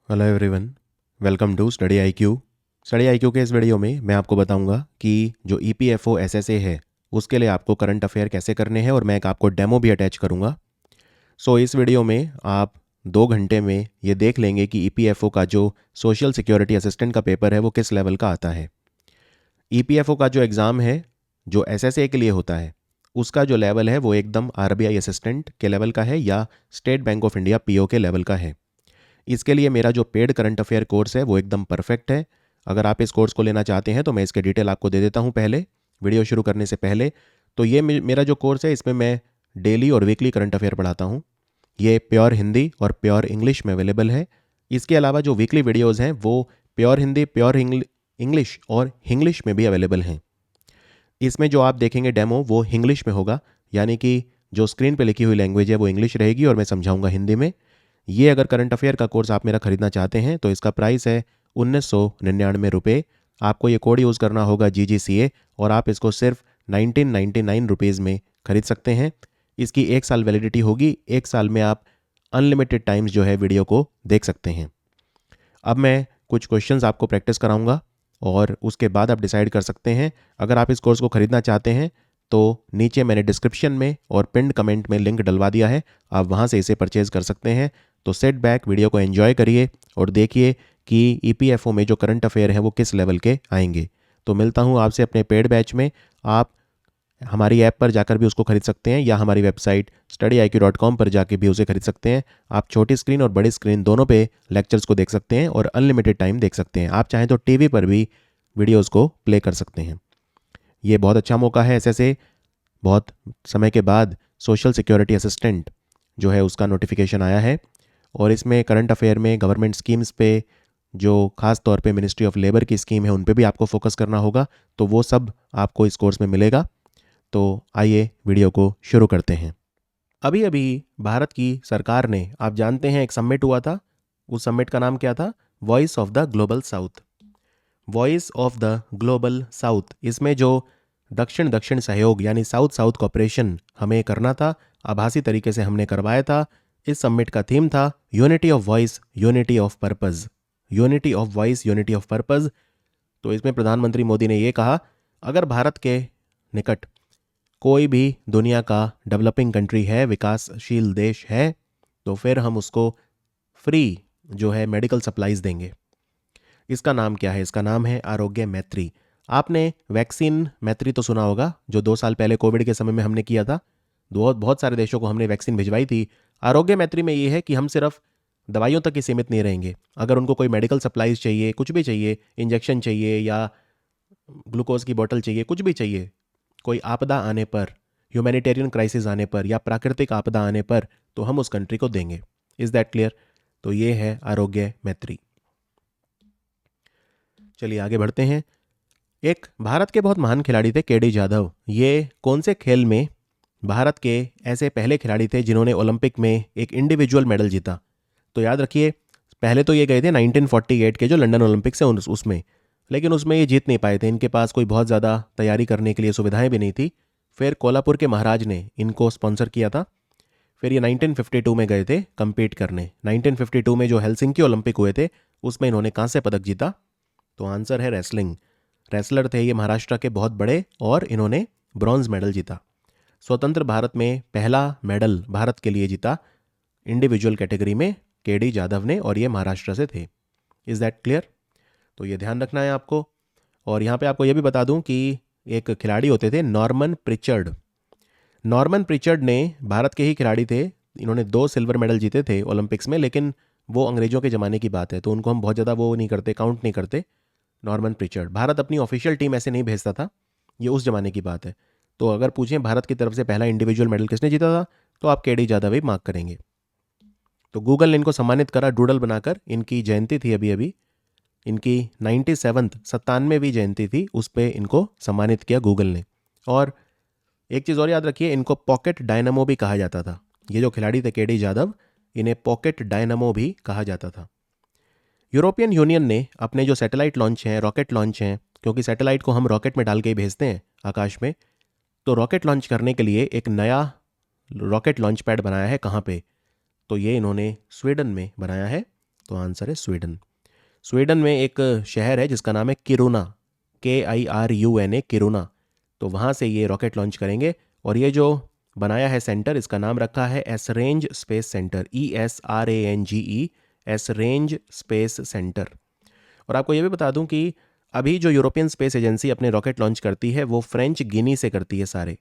Hello everyone, welcome to study IQ. Study IQ के इस video में मैं आपको बताऊंगा कि जो ईपीएफओ एसएसए है उसके लिए आपको करंट अफेयर कैसे करने हैं और मैं एक आपको डेमो भी अटैच करूंगा। इस वीडियो में आप 2 घंटे में ये देख लेंगे कि ईपीएफओ का जो सोशल सिक्योरिटी असिस्टेंट का पेपर है वो किस लेवल का आता है। ईपीएफओ का जो एग्ज़ाम है जो एसएसए के लिए होता है उसका जो लेवल है वो एकदम आरबीआई असिस्टेंट के लेवल का है या state bank of India PO के लेवल का है। इसके लिए मेरा जो पेड करंट अफेयर कोर्स है वो एकदम परफेक्ट है। अगर आप इस कोर्स को लेना चाहते हैं तो मैं इसके डिटेल आपको दे देता हूँ पहले, वीडियो शुरू करने से पहले। तो ये मेरा जो कोर्स है इसमें मैं डेली और वीकली करंट अफेयर पढ़ाता हूँ। ये प्योर हिंदी और प्योर इंग्लिश में अवेलेबल है। इसके अलावा जो वीकली वीडियोज़ हैं वो प्योर हिंदी, प्योर इंग्लिश और हिंग्लिश में भी अवेलेबल हैं। इसमें जो आप देखेंगे डेमो वो हिंग्लिश में होगा, यानी कि जो स्क्रीन पे लिखी हुई लैंग्वेज है वो इंग्लिश रहेगी और मैं समझाऊंगा हिंदी में। ये अगर करंट अफेयर का कोर्स आप मेरा खरीदना चाहते हैं तो इसका प्राइस है 1999 रुपये। आपको ये कोड यूज़ करना होगा GGCA और आप इसको सिर्फ 1999 रुपीज़ में खरीद सकते हैं। इसकी 1 साल वैलिडिटी होगी। 1 साल में आप अनलिमिटेड टाइम्स जो है वीडियो को देख सकते हैं। अब मैं कुछ क्वेश्चंस आपको प्रैक्टिस कराऊंगा और उसके बाद आप डिसाइड कर सकते हैं। अगर आप इस कोर्स को खरीदना चाहते हैं तो नीचे मैंने डिस्क्रिप्शन में और पिन्ड कमेंट में लिंक डलवा दिया है, आप वहां से इसे परचेज़ कर सकते हैं। तो सेट बैक, वीडियो को एंजॉय करिए और देखिए कि ईपीएफओ में जो करंट अफेयर हैं वो किस लेवल के आएंगे। तो मिलता हूँ आपसे अपने पेड बैच में। आप हमारी ऐप पर जाकर भी उसको खरीद सकते हैं या हमारी वेबसाइट studyIQ.com पर जाके भी उसे खरीद सकते हैं। आप छोटी स्क्रीन और बड़ी स्क्रीन दोनों पे लेक्चर्स को देख सकते हैं और अनलिमिटेड टाइम देख सकते हैं। आप चाहें तो टीवी पर भी वीडियोस को प्ले कर सकते हैं। ये बहुत अच्छा मौका है। ऐसे बहुत समय के बाद सोशल सिक्योरिटी असिस्टेंट जो है उसका नोटिफिकेशन आया है और इसमें करंट अफेयर में गवर्नमेंट स्कीम्स पे, जो खास तौर पे मिनिस्ट्री ऑफ लेबर की स्कीम है उन पे भी आपको फोकस करना होगा। तो वो सब आपको इस कोर्स में मिलेगा। तो आइए वीडियो को शुरू करते हैं। अभी अभी भारत की सरकार ने, आप जानते हैं, एक समिट हुआ था। उस समिट का नाम क्या था? Voice of the global south. Voice of the global south, इसमें जो दक्षिण दक्षिण सहयोग यानी साउथ साउथ कॉपरेशन हमें करना था, आभासी तरीके से हमने करवाया था। इस समिट का थीम था unity of voice, unity of purpose. Unity of voice, unity of purpose. तो इसमें प्रधानमंत्री मोदी ने ये कहा, अगर भारत के निकट कोई भी दुनिया का डेवलपिंग कंट्री है, विकासशील देश है, तो फिर हम उसको फ्री जो है मेडिकल सप्लाईज देंगे। इसका नाम क्या है? इसका नाम है आरोग्य मैत्री। आपने वैक्सीन मैत्री तो सुना होगा, जो 2 साल पहले कोविड के समय में हमने किया था। बहुत बहुत सारे देशों को हमने वैक्सीन भिजवाई थी। आरोग्य मैत्री में ये है कि हम सिर्फ दवाइयों तक ही सीमित नहीं रहेंगे। अगर उनको कोई मेडिकल सप्लाईज चाहिए, कुछ भी चाहिए, इंजेक्शन चाहिए या ग्लूकोज की बोतल चाहिए, कुछ भी चाहिए, कोई आपदा आने पर, ह्यूमैनिटेरियन क्राइसिस आने पर या प्राकृतिक आपदा आने पर, तो हम उस कंट्री को देंगे। Is that clear? तो ये है आरोग्य मैत्री। चलिए आगे बढ़ते हैं। एक भारत के बहुत महान खिलाड़ी थे केडी जाधव। ये कौन से खेल में भारत के ऐसे पहले खिलाड़ी थे जिन्होंने ओलंपिक में एक इंडिविजुअल मेडल जीता? तो याद रखिए, पहले तो ये गए थे 1948 के जो लंदन ओलंपिक्स है उसमें, लेकिन उसमें ये जीत नहीं पाए थे। इनके पास कोई बहुत ज़्यादा तैयारी करने के लिए सुविधाएं भी नहीं थी। फिर कोल्हापुर के महाराज ने इनको स्पॉन्सर किया था। फिर ये 1952 में गए थे compete करने। 1952 में जो हेलसिंकी ओलंपिक हुए थे उसमें इन्होंने कांस्य पदक जीता। तो आंसर है रेसलिंग। रेसलर थे ये महाराष्ट्र के बहुत बड़े और इन्होंने ब्रॉन्ज मेडल जीता। स्वतंत्र भारत में पहला मेडल भारत के लिए जीता इंडिविजुअल कैटेगरी में केडी जाधव ने, और ये महाराष्ट्र से थे। Is that clear? तो ये ध्यान रखना है आपको। और यहाँ पे आपको ये भी बता दूं कि एक खिलाड़ी होते थे नॉर्मन प्रिचर्ड। नॉर्मन प्रिचर्ड ने, भारत के ही खिलाड़ी थे, इन्होंने 2 सिल्वर मेडल जीते थे ओलंपिक्स में, लेकिन वो अंग्रेजों के ज़माने की बात है तो उनको हम बहुत ज़्यादा वो नहीं करते, काउंट नहीं करते। नॉर्मन प्रिचर्ड, भारत अपनी ऑफिशियल टीम ऐसे नहीं भेजता था, ये उस ज़माने की बात है। तो अगर पूछें भारत की तरफ से पहला इंडिविजुअल मेडल किसने जीता था, तो आप केडी जाधव ही मार्क करेंगे। तो गूगल ने इनको सम्मानित करा डूडल बनाकर। इनकी जयंती थी अभी अभी, इनकी 97वीं जयंती थी, उस पर इनको सम्मानित किया गूगल ने। और एक चीज़ और याद रखिए, इनको पॉकेट डायनामो भी कहा जाता था। ये जो खिलाड़ी थे केडी जाधव, इन्हें पॉकेट डायनामो भी कहा जाता था। यूरोपियन यूनियन ने अपने जो सैटेलाइट लॉन्च हैं, रॉकेट लॉन्च हैं, क्योंकि सैटेलाइट को हम रॉकेट में डाल के ही भेजते हैं आकाश में, तो रॉकेट लॉन्च करने के लिए एक नया रॉकेट लॉन्च पैड बनाया है। कहाँ पे? तो ये इन्होंने स्वीडन में बनाया है। तो आंसर है स्वीडन। स्वीडन में एक शहर है जिसका नाम है किरुना, KIRUNA, किरुना। तो वहाँ से ये रॉकेट लॉन्च करेंगे और ये जो बनाया है सेंटर, इसका नाम रखा है Esrange space centre, ESRANGE, Esrange space centre. और आपको ये भी बता दूं कि अभी जो यूरोपियन स्पेस एजेंसी अपने रॉकेट लॉन्च करती है वो फ्रेंच गिनी से करती है सारे,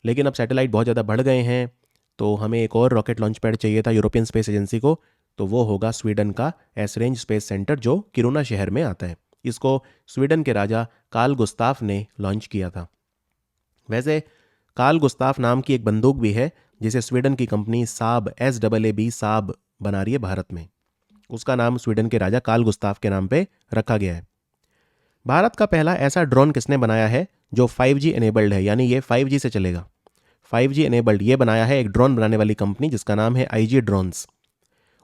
लेकिन अब सैटेलाइट बहुत ज़्यादा बढ़ गए हैं तो हमें एक और रॉकेट लॉन्च पैड चाहिए था यूरोपियन स्पेस एजेंसी को, तो वो होगा स्वीडन का एसरेंज स्पेस सेंटर जो किरुना शहर में आता है। इसको स्वीडन के राजा कार्ल गुस्ताफ ने लॉन्च किया था। वैसे कार्ल गुस्ताफ नाम की एक बंदूक भी है जिसे स्वीडन की कंपनी साब, SAAB साब बना रही है भारत में। उसका नाम स्वीडन के राजा कार्ल गुस्ताफ के नाम पे रखा गया है। भारत का पहला ऐसा ड्रोन किसने बनाया है जो 5G एनेबल्ड है, यानी ये 5G से चलेगा। 5G एनेबल्ड ये बनाया है एक ड्रोन बनाने वाली कंपनी जिसका नाम है IG ड्रोन्स।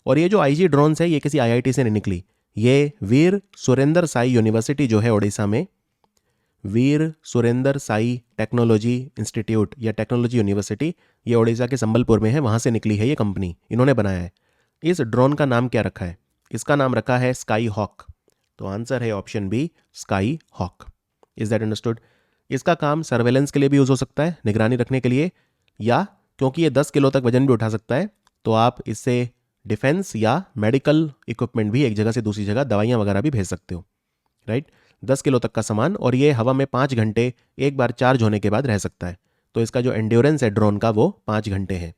और ये जो IG ड्रोन्स है ये किसी IIT से नहीं निकली, ये वीर सुरेंद्र साई यूनिवर्सिटी जो है उड़ीसा में, वीर सुरेंद्र साई टेक्नोलॉजी इंस्टीट्यूट या टेक्नोलॉजी यूनिवर्सिटी, ये उड़ीसा के संबलपुर में है, वहाँ से निकली है ये कंपनी, इन्होंने बनाया है। इस ड्रोन का नाम क्या रखा है? इसका नाम रखा है स्काई हॉक। तो आंसर है option B, Sky Hawk. Is that understood? इसका काम सर्वेलेंस के लिए भी यूज़ हो सकता है, निगरानी रखने के लिए, या क्योंकि ये 10 किलो तक वजन भी उठा सकता है तो आप इससे डिफेंस या मेडिकल इक्विपमेंट भी एक जगह से दूसरी जगह, दवाइयाँ वगैरह भी भेज सकते हो, राइट? 10 किलो तक का सामान, और ये हवा में 5 घंटे एक बार चार्ज होने के बाद रह सकता है। तो इसका जो एंड्योरेंस है ड्रोन का वो 5 घंटे है।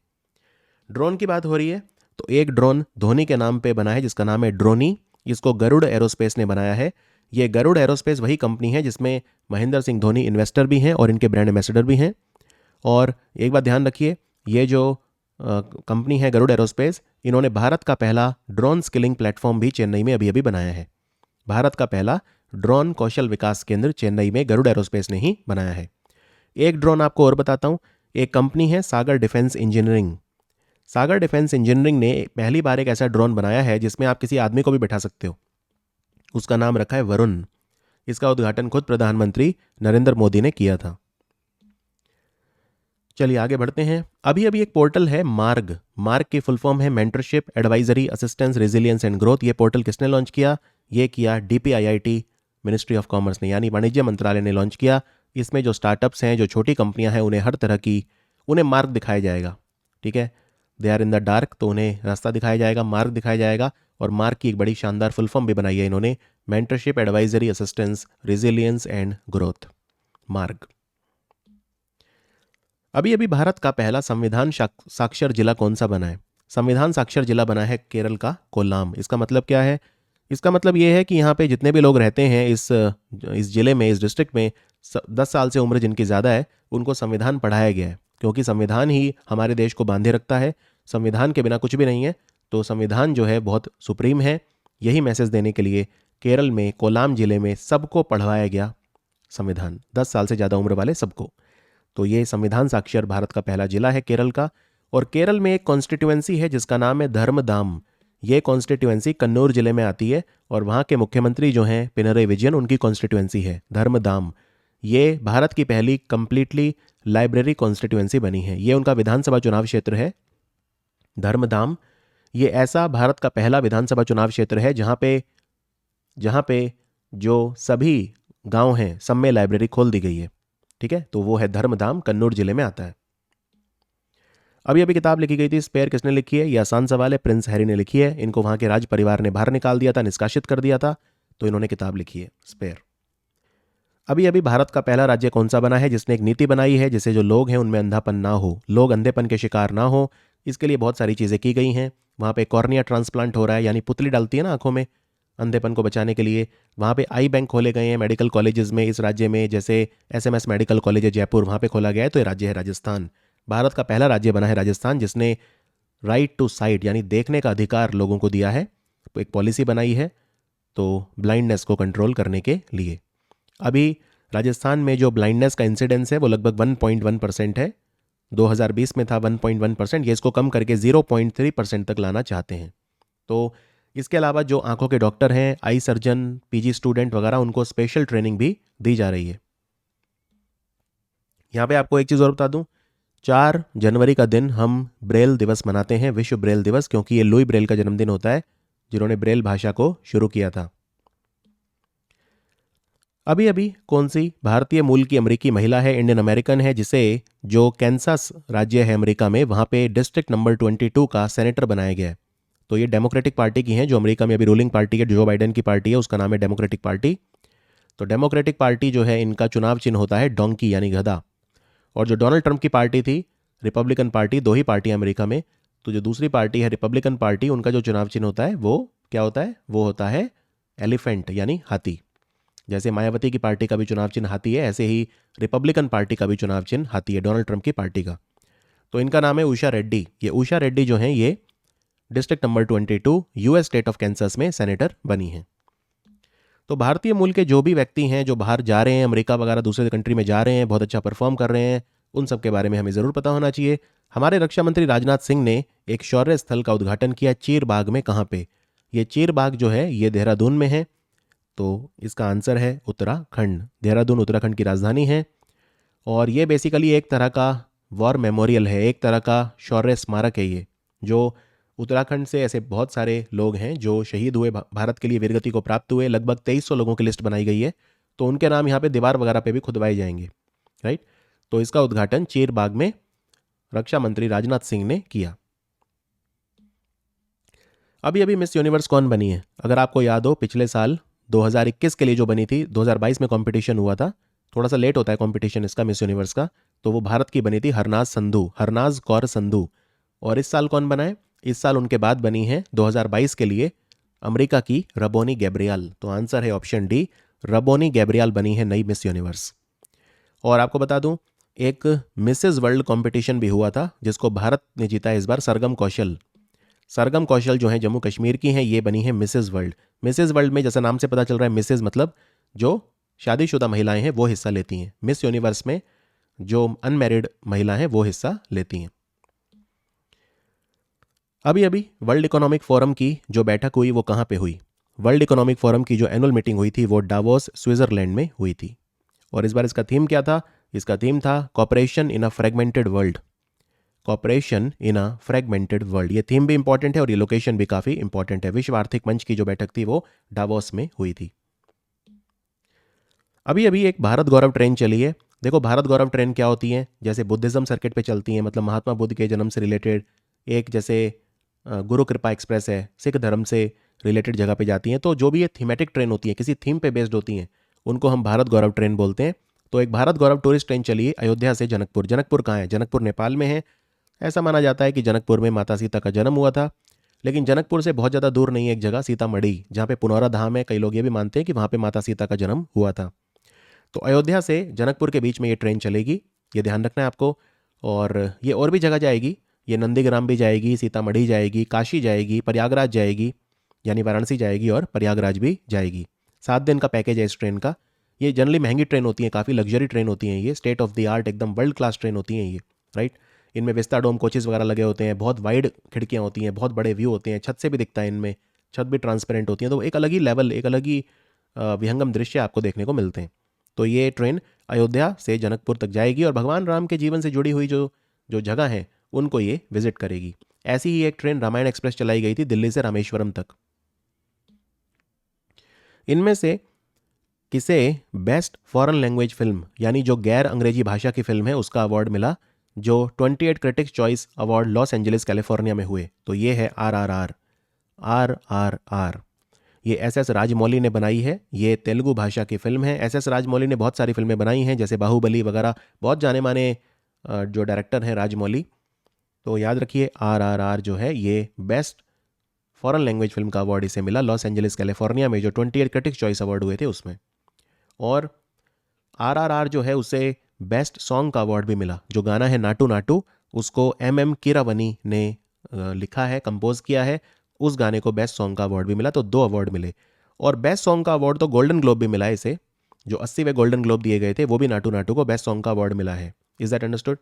ड्रोन की बात हो रही है तो एक ड्रोन धोनी के नाम पे बना है जिसका नाम है ड्रोनी। इसको गरुड़ एरोस्पेस ने बनाया है। ये गरुड़ एरोस्पेस वही कंपनी है जिसमें महेंद्र सिंह धोनी इन्वेस्टर भी हैं और इनके ब्रांड एम्बेसडर भी हैं। और एक बात ध्यान रखिए, ये जो कंपनी है गरुड़ एरोस्पेस, इन्होंने भारत का पहला ड्रोन स्किलिंग प्लेटफॉर्म भी चेन्नई में अभी अभी बनाया है। भारत का पहला ड्रोन कौशल विकास केंद्र चेन्नई में गरुड़ एरोस्पेस ने ही बनाया है। एक ड्रोन आपको और बताता हूँ, एक कंपनी है सागर डिफेंस इंजीनियरिंग। सागर डिफेंस इंजीनियरिंग ने पहली बार एक ऐसा ड्रोन बनाया है जिसमें आप किसी आदमी को भी बैठा सकते हो। उसका नाम रखा है वरुण। इसका उद्घाटन खुद प्रधानमंत्री नरेंद्र मोदी ने किया था। चलिए आगे बढ़ते हैं। अभी अभी एक पोर्टल है मार्ग। मार्ग की फुल फॉर्म है mentorship, advisory, assistance, resilience and growth. ये पोर्टल किसने लॉन्च किया? ये किया DPIIT, मिनिस्ट्री ऑफ कॉमर्स ने, यानी वाणिज्य मंत्रालय ने लॉन्च किया। इसमें जो स्टार्टअप्स हैं, जो छोटी कंपनियां हैं, उन्हें हर तरह की, उन्हें मार्ग दिखाया जाएगा। ठीक है, they are in the dark, तो उन्हें रास्ता दिखाया जाएगा, मार्ग दिखाया जाएगा। और मार्ग की एक बड़ी शानदार फुल फॉर्म भी बनाई है इन्होंने, mentorship, advisory, assistance, resilience and growth, मार्ग। अभी अभी भारत का पहला संविधान साक्षर जिला कौन सा बना है? संविधान साक्षर जिला बना है केरल का कोल्लाम। इसका मतलब क्या है? इसका मतलब ये है कि यहाँ पे जितने भी लोग रहते हैं इस जिले में, इस डिस्ट्रिक्ट में, 10 साल से उम्र जिनकी ज़्यादा है उनको संविधान पढ़ाया गया है, क्योंकि संविधान ही हमारे देश को बांधे रखता है। संविधान के बिना कुछ भी नहीं है, तो संविधान जो है बहुत सुप्रीम है। यही मैसेज देने के लिए केरल में कोल्लाम जिले में सबको पढ़वाया गया संविधान, 10 साल से ज़्यादा उम्र वाले सबको। तो ये संविधान साक्षर भारत का पहला जिला है केरल का। और केरल में एक कॉन्स्टिट्यूएंसी है जिसका नाम है धर्मदाम। ये कॉन्स्टिट्यूएंसी कन्नौर जिले में आती है और वहाँ के मुख्यमंत्री जो हैं पिनरई विजयन, उनकी कॉन्स्टिट्यूएंसी है धर्मदाम। ये भारत की पहली कंप्लीटली लाइब्रेरी कॉन्स्टिट्यूएंसी बनी है। ये उनका विधानसभा चुनाव क्षेत्र है धर्मदाम। ये ऐसा भारत का पहला विधानसभा चुनाव क्षेत्र है जहाँ पे जो सभी गांव हैं सब में लाइब्रेरी खोल दी गई है। ठीक है, तो वो है धर्मधाम, कन्नौर जिले में आता है। अभी अभी किताब लिखी गई थी स्पेयर, किसने लिखी है? ये आसान सवाल है, प्रिंस हैरी ने लिखी है। इनको वहां के राज परिवार ने बाहर निकाल दिया था, निष्कासित कर दिया था, तो इन्होंने किताब लिखी है स्पेयर। अभी अभी भारत का पहला राज्य कौन सा बना है जिसने एक नीति बनाई है जिससे जो लोग हैं उनमें अंधापन ना हो, लोग अंधेपन के शिकार ना हो, इसके लिए बहुत सारी चीज़ें की गई हैं। वहाँ पे कॉर्निया ट्रांसप्लांट हो रहा है, यानी पुतली डालती है ना आंखों में, अंधेपन को बचाने के लिए। वहाँ पे आई बैंक खोले गए हैं मेडिकल कॉलेजेस में इस राज्य में, जैसे SMS मेडिकल कॉलेज है जयपुर, वहाँ पे खोला गया है। तो ये राज्य है राजस्थान। भारत का पहला राज्य बना है राजस्थान जिसने राइट टू साइट यानी देखने का अधिकार लोगों को दिया है। तो एक पॉलिसी बनाई है तो ब्लाइंडनेस को कंट्रोल करने के लिए। अभी राजस्थान में जो ब्लाइंडनेस का इंसिडेंस है वो लगभग 1.1% है। 2020 में था 1.1%, ये इसको कम करके 0.3% तक लाना चाहते हैं। तो इसके अलावा जो आंखों के डॉक्टर हैं, आई सर्जन, PG स्टूडेंट वगैरह, उनको स्पेशल ट्रेनिंग भी दी जा रही है। यहाँ पे आपको एक चीज़ और बता दूं, 4 जनवरी का दिन हम ब्रेल दिवस मनाते हैं, विश्व ब्रेल दिवस, क्योंकि ये लुई ब्रेल का जन्मदिन होता है जिन्होंने ब्रेल भाषा को शुरू किया था। अभी अभी कौन सी भारतीय मूल की अमेरिकी महिला है, इंडियन अमेरिकन है, जिसे जो कैंसास राज्य है अमेरिका में, वहाँ पे डिस्ट्रिक्ट नंबर 22 का सेनेटर बनाया गया है। तो ये डेमोक्रेटिक पार्टी की हैं, जो अमेरिका में अभी रूलिंग पार्टी है, जो बाइडेन की पार्टी है, उसका नाम है डेमोक्रेटिक पार्टी। तो डेमोक्रेटिक पार्टी जो है, इनका चुनाव चिन्ह होता है डोंकी यानी गधा। और जो डोनाल्ड ट्रंप की पार्टी थी, रिपब्लिकन पार्टी, दो ही पार्टियां अमेरिका में, तो जो दूसरी पार्टी है रिपब्लिकन पार्टी, उनका जो चुनाव चिन्ह होता है वो क्या होता है? वो होता है एलिफेंट यानी हाथी। जैसे मायावती की पार्टी का भी चुनाव चिन्ह हाथी है, ऐसे ही रिपब्लिकन पार्टी का भी चुनाव चिन्ह हाथी है, डोनाल्ड ट्रंप की पार्टी का। तो इनका नाम है उषा रेड्डी। ये उषा रेड्डी जो है, ये district number 22 US state of Kansas में सेनेटर बनी है। तो भारतीय मूल के जो भी व्यक्ति हैं जो बाहर जा रहे हैं, अमेरिका वगैरह दूसरे कंट्री में जा रहे हैं, बहुत अच्छा परफॉर्म कर रहे हैं, उन सब के बारे में हमें ज़रूर पता होना चाहिए। हमारे रक्षा मंत्री राजनाथ सिंह ने एक शौर्य स्थल का उद्घाटन किया चीर बाग में। कहाँ पे? ये चीर बाग जो है ये देहरादून में है। तो इसका आंसर है उत्तराखंड। देहरादून उत्तराखंड की राजधानी है। और ये बेसिकली एक तरह का वॉर मेमोरियल है, एक तरह का शौर्य स्मारक है ये, जो उत्तराखंड से ऐसे बहुत सारे लोग हैं जो शहीद हुए, भारत के लिए वीरगति को प्राप्त हुए। लगभग 2300 लोगों की लिस्ट बनाई गई है। तो उनके नाम यहाँ पे दीवार वगैरह पे भी खुदवाए जाएंगे, राइट। तो इसका उद्घाटन चीर बाग में रक्षा मंत्री राजनाथ सिंह ने किया। अभी अभी मिस यूनिवर्स कौन बनी है? अगर आपको याद हो, पिछले साल 2021 के लिए जो बनी थी, 2022 में कंपटीशन हुआ था, थोड़ा सा लेट होता है कंपटीशन इसका मिस यूनिवर्स का, तो वो भारत की बनी थी हरनाज कौर संधू। और इस साल कौन बना है? इस साल उनके बाद बनी है 2022 के लिए अमेरिका की रबोनी गैब्रियल। तो आंसर है ऑप्शन डी, रबोनी गैब्रियल बनी है नई मिस यूनिवर्स। और आपको बता दूं, एक मिसेज वर्ल्ड कंपटीशन भी हुआ था जिसको भारत ने जीता है इस बार। सरगम कौशल जो है जम्मू कश्मीर की हैं, ये बनी है मिसेज वर्ल्ड। मिसेज वर्ल्ड में जैसा नाम से पता चल रहा है, मिसेज मतलब जो शादीशुदा महिलाएं हैं वो हिस्सा लेती हैं। मिस यूनिवर्स में जो अनमैरिड महिला हैं वो हिस्सा लेती हैं। अभी अभी वर्ल्ड इकोनॉमिक फोरम की जो बैठक हुई वो कहाँ पे हुई? वर्ल्ड इकोनॉमिक फोरम की जो एनुअल मीटिंग हुई थी वो डावोस स्विट्जरलैंड में हुई थी। और इस बार इसका थीम क्या था? इसका थीम था cooperation in a fragmented world. Cooperation in a fragmented world, ये थीम भी इंपॉर्टेंट है और ये लोकेशन भी काफी इंपॉर्टेंट है। विश्व आर्थिक मंच की जो बैठक थी वो डावोस में हुई थी। अभी अभी एक भारत गौरव ट्रेन चली है। देखो, भारत गौरव ट्रेन क्या होती है? जैसे बुद्धिज्म सर्किट पे चलती है, मतलब महात्मा बुद्ध के जन्म से रिलेटेड। एक जैसे गुरु कृपा एक्सप्रेस है, सिख धर्म से रिलेटेड जगह पे जाती हैं। तो जो भी ये थीमेटिक ट्रेन होती है, किसी थीम पे बेस्ड होती हैं, उनको हम भारत गौरव ट्रेन बोलते हैं। तो एक भारत गौरव टूरिस्ट ट्रेन चली है अयोध्या से जनकपुर। जनकपुर कहाँ है? जनकपुर नेपाल में है। ऐसा माना जाता है कि जनकपुर में माता सीता का जन्म हुआ था। लेकिन जनकपुर से बहुत ज़्यादा दूर नहीं है एक जगह, सीतामढ़ी, जहाँ पे पुनौरा धाम है। कई लोग ये भी मानते हैं कि वहाँ पे माता सीता का जन्म हुआ था। तो अयोध्या से जनकपुर के बीच में ये ट्रेन चलेगी, ये ध्यान रखना है आपको। और ये और भी जगह जाएगी, ये नंदीग्राम भी जाएगी, सीतामढ़ी जाएगी, काशी जाएगी, प्रयागराज जाएगी, यानी वाराणसी जाएगी और प्रयागराज भी जाएगी। 7 दिन का पैकेज है इस ट्रेन का। ये जनरली महंगी ट्रेन होती है, काफ़ी लग्जरी ट्रेन होती हैं, ये स्टेट ऑफ द आर्ट एकदम वर्ल्ड क्लास ट्रेन होती हैं ये, राइट। इनमें विस्ता डोम कोचेस वगैरह लगे होते हैं, बहुत वाइड खिड़कियाँ होती हैं, बहुत बड़े व्यू होते हैं, छत से भी दिखता है इनमें, छत भी ट्रांसपेरेंट होती है। तो एक अलग ही लेवल, एक अलग ही विहंगम दृश्य आपको देखने को मिलते हैं। तो ये ट्रेन अयोध्या से जनकपुर तक जाएगी और भगवान राम के जीवन से जुड़ी हुई जो जो जगह हैं उनको ये विजिट करेगी। ऐसी ही एक ट्रेन रामायण एक्सप्रेस चलाई गई थी दिल्ली से रामेश्वरम तक। इनमें से किसे बेस्ट फॉरेन लैंग्वेज फिल्म, यानी जो गैर अंग्रेजी भाषा की फिल्म है, उसका अवार्ड मिला, जो 28 critics choice award Los Angeles California में हुए? तो ये है RRR। RRR ये SS राजमौली ने बनाई है। ये तेलुगु भाषा की फिल्म है। SS राजमौली ने बहुत सारी फिल्में बनाई हैं, जैसे बाहुबली वगैरह, बहुत जाने माने जो डायरेक्टर हैं राजमौली। तो याद रखिए, RRR जो है ये बेस्ट फॉरेन लैंग्वेज फिल्म का अवार्ड इसे मिला लॉस एंजलिस कैलिफोर्निया में, जो 28 क्रिटिक्स चॉइस अवार्ड हुए थे उसमें। और RRR जो है उसे बेस्ट सॉन्ग का अवार्ड भी मिला। जो गाना है नाटू नाटू, उसको MM कीरावनी ने लिखा है, कंपोज किया है। उस गाने को बेस्ट सॉन्ग का अवार्ड भी मिला। तो 2 अवार्ड मिले। और बेस्ट सॉन्ग का अवार्ड तो गोल्डन ग्लोब भी मिला है इसे, जो 80वें गोल्डन ग्लोब दिए गए थे, वो भी नाटू नाटू को बेस्ट सॉन्ग का अवार्ड मिला है। Is that understood?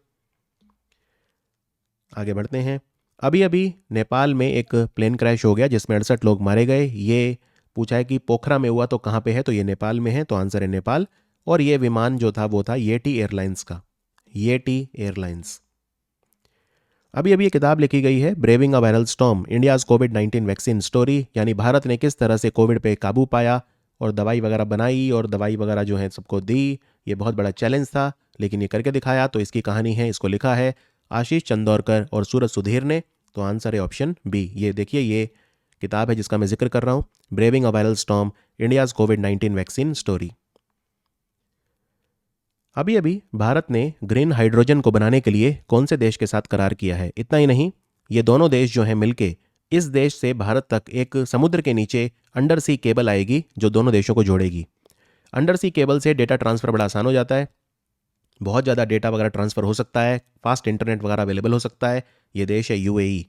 आगे बढ़ते हैं। अभी अभी नेपाल में एक प्लेन क्रैश हो गया जिसमें 68 लोग मारे गए। ये पूछा है कि पोखरा में हुआ तो कहाँ पे है? तो ये नेपाल में है, तो आंसर है नेपाल। और ये विमान जो था वो था येटी एयरलाइंस का, येटी एयरलाइंस। अभी अभी ये किताब लिखी गई है, braving a viral storm, India's covid vaccine story, यानी भारत ने किस तरह से कोविड पे काबू पाया और दवाई वगैरह बनाई और दवाई वगैरह जो है सबको दी। ये बहुत बड़ा चैलेंज था, लेकिन ये करके दिखाया। तो इसकी कहानी है, इसको लिखा है आशीष चंदौरकर और सूरज सुधीर ने। तो आंसर है ऑप्शन बी। ये देखिए, ये किताब है जिसका मैं जिक्र कर रहा हूँ, braving a viral storm, India's covid vaccine story. अभी अभी भारत ने ग्रीन हाइड्रोजन को बनाने के लिए कौन से देश के साथ करार किया है? इतना ही नहीं, ये दोनों देश जो हैं मिलके इस देश से भारत तक एक समुद्र के नीचे अंडर सी केबल आएगी जो दोनों देशों को जोड़ेगी। अंडर सी केबल से डेटा ट्रांसफर बड़ा आसान हो जाता है, बहुत ज़्यादा डेटा वगैरह ट्रांसफर हो सकता है, फास्ट इंटरनेट वगैरह अवेलेबल हो सकता है। ये देश है यूएई।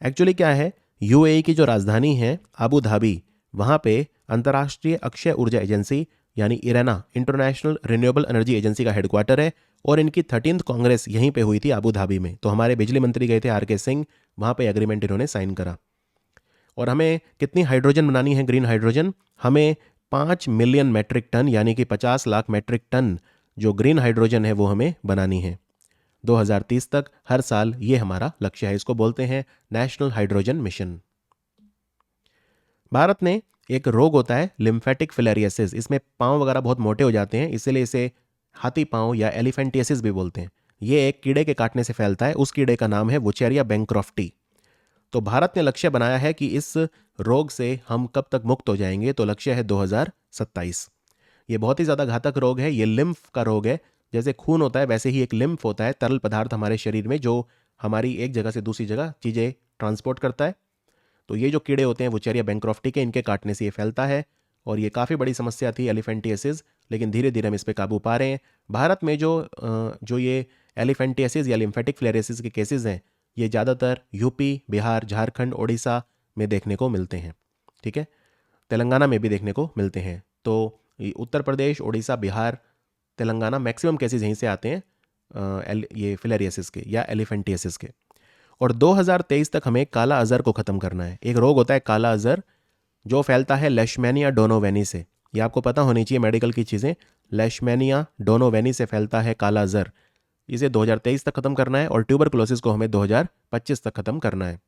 एक्चुअली क्या है, यूएई की जो राजधानी है अबू धाबी, वहाँ पे अंतर्राष्ट्रीय अक्षय ऊर्जा एजेंसी यानी Irena, international renewable energy agency का हेडक्वार्टर है। और इनकी 13th कांग्रेस यहीं पे हुई थी अबू धाबी में। तो हमारे बिजली मंत्री गए थे आर के सिंह, वहाँ पे एग्रीमेंट इन्होंने साइन करा। और हमें कितनी हाइड्रोजन बनानी है, ग्रीन हाइड्रोजन? हमें 5 मिलियन मैट्रिक टन यानी कि 50 लाख मैट्रिक टन जो ग्रीन हाइड्रोजन है वो हमें बनानी है 2030 तक, हर साल। ये हमारा लक्ष्य है, इसको बोलते हैं नेशनल हाइड्रोजन मिशन। भारत ने एक रोग होता है लिम्फेटिक फिलेरियसिस, इसमें पांव वगैरह बहुत मोटे हो जाते हैं, इसीलिए इसे हाथी पांव या एलिफेंटियसिस भी बोलते हैं। ये एक कीड़े के काटने से फैलता है, उस कीड़े का नाम है वुचेरिया बैंक्रॉफ्टी। तो भारत ने लक्ष्य बनाया है कि इस रोग से हम कब तक मुक्त हो जाएंगे, तो लक्ष्य है 2027। ये बहुत ही ज़्यादा घातक रोग है, ये लिम्फ का रोग है। जैसे खून होता है वैसे ही एक लिम्फ होता है, तरल पदार्थ हमारे शरीर में जो हमारी एक जगह से दूसरी जगह चीज़ें ट्रांसपोर्ट करता है। तो ये जो कीड़े होते हैं वुचेरिया बैंक्रॉफ्टी के, इनके काटने से ये फैलता है और ये काफ़ी बड़ी समस्या थी एलिफेंटियसिस, लेकिन धीरे धीरे हम इस पर काबू पा रहे हैं। भारत में जो ये एलिफेंटियसिस या लिम्फेटिक फ्लेरेसिस के केसेस हैं, ये ज़्यादातर यूपी, बिहार, झारखंड, ओडिशा में देखने को मिलते हैं। ठीक है, तेलंगाना में भी देखने को मिलते हैं। तो उत्तर प्रदेश, ओडिशा, बिहार, तेलंगाना, मैक्सिमम केसेस यहीं से आते हैं ये फिलेरियसिस के या एलिफेंटियसिस के। और 2023 तक हमें काला अजर को ख़त्म करना है। एक रोग होता है काला अजर जो फैलता है लेशमैनिया डोनोवेनी से। ये आपको पता होनी चाहिए मेडिकल की चीज़ें। लेशमैनिया डोनोवेनी से फैलता है काला अजर, इसे 2023 तक खत्म करना है। और ट्यूबरकुलोसिस को हमें 2025 तक खत्म करना है।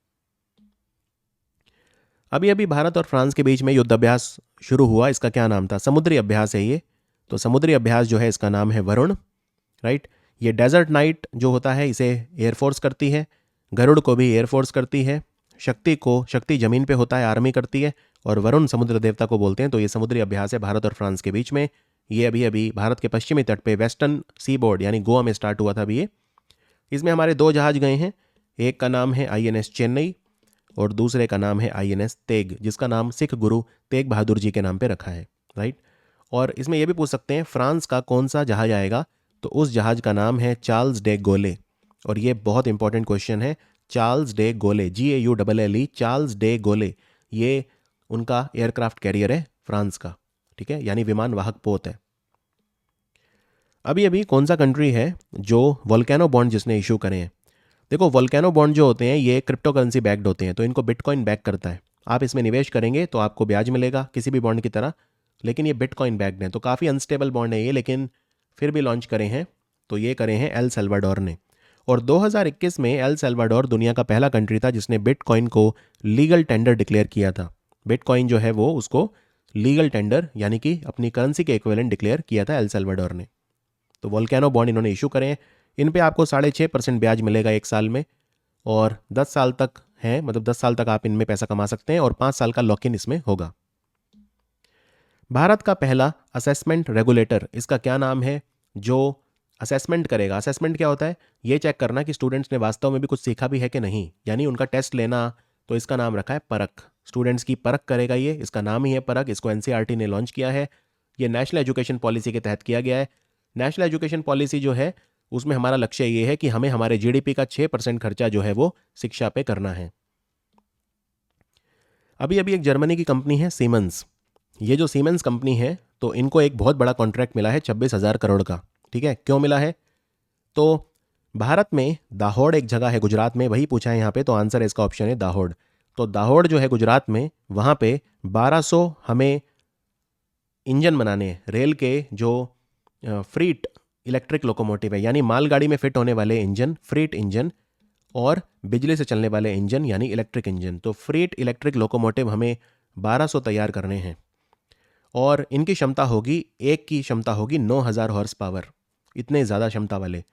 अभी अभी भारत और फ्रांस के बीच में युद्ध अभ्यास शुरू हुआ, इसका क्या नाम था? समुद्री अभ्यास है ये। तो समुद्री अभ्यास जो है इसका नाम है वरुण, राइट। ये डेजर्ट नाइट जो होता है इसे एयरफोर्स करती है, गरुड़ को भी एयरफोर्स करती है, शक्ति जमीन पे होता है, आर्मी करती है, और वरुण समुद्र देवता को बोलते हैं। तो ये समुद्री अभ्यास है भारत और फ्रांस के बीच में। ये अभी अभी भारत के पश्चिमी तट पे वेस्टर्न सी बोर्ड यानी गोवा में स्टार्ट हुआ था अभी ये। इसमें हमारे 2 जहाज गए हैं, एक का नाम है INS चेन्नई और दूसरे का नाम है INS तेग, जिसका नाम सिख गुरु तेग बहादुर जी के नाम पे रखा है, राइट। और इसमें यह भी पूछ सकते हैं फ्रांस का कौन सा जहाज आएगा, तो उस जहाज का नाम है चार्ल्स डे गोले। और ये बहुत इंपॉर्टेंट क्वेश्चन है, चार्ल्स डे गोले, GAULLE, चार्ल्स डे गोले, ये उनका एयरक्राफ्ट कैरियर है फ्रांस का, ठीक है, यानी विमान वाहक पोत है। अभी अभी कौन सा कंट्री है जो वोल्केनो बॉन्ड जिसने इशू करे हैं? देखो, वोल्केनो बॉन्ड जो होते हैं ये क्रिप्टो करेंसी बैक्ड होते हैं, तो इनको बिटकॉइन बैक करता है। आप इसमें निवेश करेंगे तो आपको ब्याज मिलेगा किसी भी बॉन्ड की तरह, लेकिन ये बिटकॉइन बैक्ड है, तो काफ़ी अनस्टेबल बॉन्ड है ये, लेकिन फिर भी लॉन्च करे हैं। तो ये करे हैं एल सल्वाडोर ने। और 2021 में एल सल्वाडोर दुनिया का पहला कंट्री था जिसने बिटकॉइन को लीगल टेंडर डिक्लेयर किया था। बिटकॉइन जो है वो उसको लीगल टेंडर यानी कि अपनी करेंसी के इक्विवेलेंट डिक्लेयर किया था एल सल्वाडोर ने। तो वोल्केनो बॉन्ड इन्होंने इशू करे हैं। इन पे आपको 6.5% ब्याज मिलेगा 1 साल में, और 10 साल तक है, मतलब 10 साल तक आप इनमें पैसा कमा सकते हैं, और 5 साल का लॉक इन इसमें होगा। भारत का पहला असेसमेंट रेगुलेटर, इसका क्या नाम है जो असेसमेंट करेगा? असेसमेंट क्या होता है? ये चेक करना कि स्टूडेंट्स ने वास्तव में भी कुछ सीखा भी है कि नहीं, यानी उनका टेस्ट लेना। तो इसका नाम रखा है परख। स्टूडेंट्स की परख करेगा ये, इसका नाम ही है परख। इसको NCERT ने लॉन्च किया है। ये नेशनल एजुकेशन पॉलिसी के तहत किया गया है। नेशनल एजुकेशन पॉलिसी जो है उसमें हमारा लक्ष्य ये है कि हमें हमारे GDP का 6% खर्चा जो है वो शिक्षा पे करना है। अभी अभी एक जर्मनी की कंपनी है सीमेंस। ये जो सीमेंस कंपनी है तो इनको एक बहुत बड़ा कॉन्ट्रैक्ट मिला है 26,000 करोड़ का। ठीक है, क्यों मिला है? तो भारत में दाहोद एक जगह है गुजरात में, वही पूछा है यहाँ पे, तो आंसर है इसका ऑप्शन है दाहोद। तो दाहोद जो है गुजरात में, वहाँ पे 1200 हमें इंजन बनाने हैं रेल के, जो फ्रीट इलेक्ट्रिक लोकोमोटिव है, यानी मालगाड़ी में फिट होने वाले इंजन, फ्रीट इंजन, और बिजली से चलने वाले इंजन यानी इलेक्ट्रिक इंजन। तो फ्रेट इलेक्ट्रिक लोकोमोटिव हमें 1200 तैयार करने हैं और इनकी क्षमता होगी, एक की क्षमता होगी 9000 हॉर्स पावर, इतने ज़्यादा क्षमता वाले।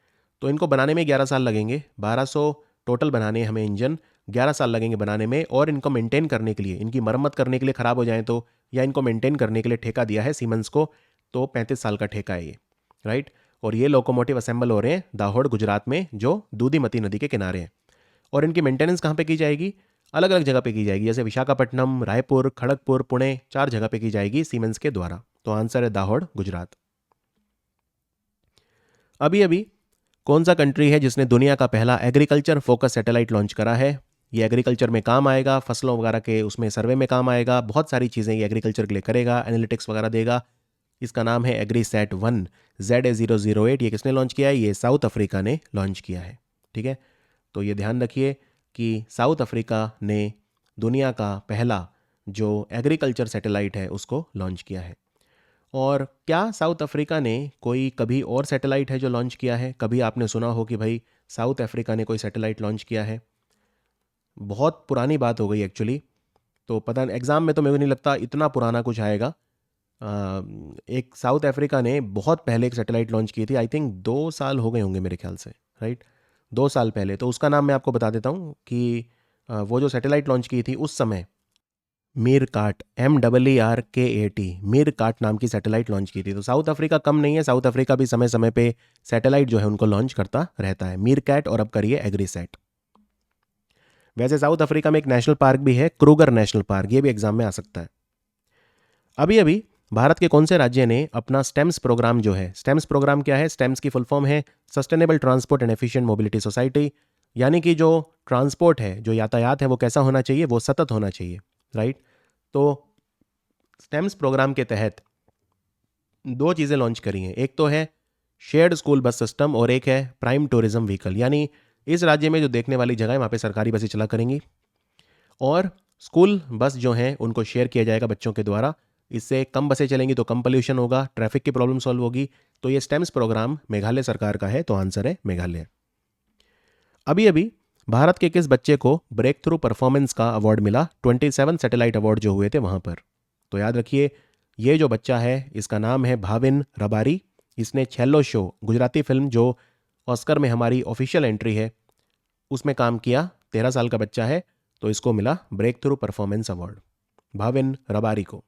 तो इनको बनाने में 11 साल लगेंगे। 1200 टोटल बनाने हमें इंजन, 11 साल लगेंगे बनाने में। और इनको मेंटेन करने के लिए, इनकी मरम्मत करने के लिए ख़राब हो जाए तो, या इनको मेंटेन करने के लिए ठेका दिया है सीमेंस को, तो 35 साल का ठेका है ये, राइट। और ये लोकोमोटिव असेंबल हो रहे हैं दाहोद गुजरात में, जो दूधीमती नदी के किनारे हैं। और इनकी मेंटेनेंस कहाँ पे की जाएगी? अलग अलग जगह पे की जाएगी, जैसे विशाखापट्टनम, रायपुर, खड़गपुर, पुणे, 4 जगह पे की जाएगी सीमेंस के द्वारा। तो आंसर है दाहोद गुजरात। अभी अभी कौन सा कंट्री है जिसने दुनिया का पहला एग्रीकल्चर फोकस सैटेलाइट लॉन्च करा है? ये एग्रीकल्चर में काम आएगा, फसलों वगैरह के उसमें सर्वे में काम आएगा, बहुत सारी चीज़ें ये एग्रीकल्चर के लिए करेगा, एनालिटिक्स वगैरह देगा। इसका नाम है एग्रीसैट-1 ZA008। ये किसने लॉन्च किया है? ये साउथ अफ्रीका ने लॉन्च किया है, ठीक है। तो ये ध्यान रखिए कि साउथ अफ्रीका ने दुनिया का पहला जो एग्रीकल्चर सैटेलाइट है उसको लॉन्च किया है। और क्या साउथ अफ्रीका ने कोई कभी और सैटेलाइट है जो लॉन्च किया है? कभी आपने सुना हो कि भाई साउथ अफ्रीका ने कोई सैटेलाइट लॉन्च किया है? बहुत पुरानी बात हो गई एक्चुअली। तो पता नहीं, एग्ज़ाम में तो मेरे को नहीं लगता इतना पुराना कुछ आएगा। एक साउथ अफ्रीका ने बहुत पहले एक सैटेलाइट लॉन्च की थी, आई थिंक 2 साल हो गए होंगे मेरे ख्याल से, राइट। 2 साल पहले। तो उसका नाम मैं आपको बता देता हूँ कि वो जो सैटेलाइट लॉन्च की थी उस समय मीरकाट, MEERKAT, मीरकाट नाम की सैटेलाइट लॉन्च की थी। तो साउथ अफ्रीका कम नहीं है, साउथ अफ्रीका भी समय समय पे सैटेलाइट जो है उनको लॉन्च करता रहता है। मीरकैट और अब करिए एग्रीसैट। वैसे साउथ अफ्रीका में एक नेशनल पार्क भी है, क्रूगर नेशनल पार्क, ये भी एग्जाम में आ सकता है। अभी अभी भारत के कौन से राज्य ने अपना स्टेम्स प्रोग्राम जो है, स्टेम्स प्रोग्राम क्या है? स्टेम्स की फुल फॉर्म है sustainable transport and efficient mobility society. यानी कि जो ट्रांसपोर्ट है, जो यातायात है, वो कैसा होना चाहिए? वो सतत होना चाहिए, राइट। तो स्टेम्स प्रोग्राम के तहत 2 चीज़ें लॉन्च करी हैं। एक तो है शेयर्ड स्कूल बस सिस्टम और एक है प्राइम टूरिज्म व्हीकल। यानी इस राज्य में जो देखने वाली जगह है वहाँ पे सरकारी बसें चला करेंगी और स्कूल बस जो हैं उनको शेयर किया जाएगा बच्चों के द्वारा। इससे कम बसें चलेंगी तो कम पोल्यूशन होगा, ट्रैफिक की प्रॉब्लम सॉल्व होगी। तो ये स्टेम्स प्रोग्राम मेघालय सरकार का है, तो आंसर है मेघालय। अभी अभी भारत के किस बच्चे को ब्रेक थ्रू परफॉर्मेंस का अवार्ड मिला? 27 सैटेलाइट अवार्ड जो हुए थे वहाँ पर। तो याद रखिए, ये जो बच्चा है इसका नाम है भाविन रबारी। इसने छेल्लो शो, गुजराती फिल्म जो ऑस्कर में हमारी ऑफिशियल एंट्री है, उसमें काम किया। 13 साल का बच्चा है, तो इसको मिला breakthrough performance award, Bhavin Rabari को।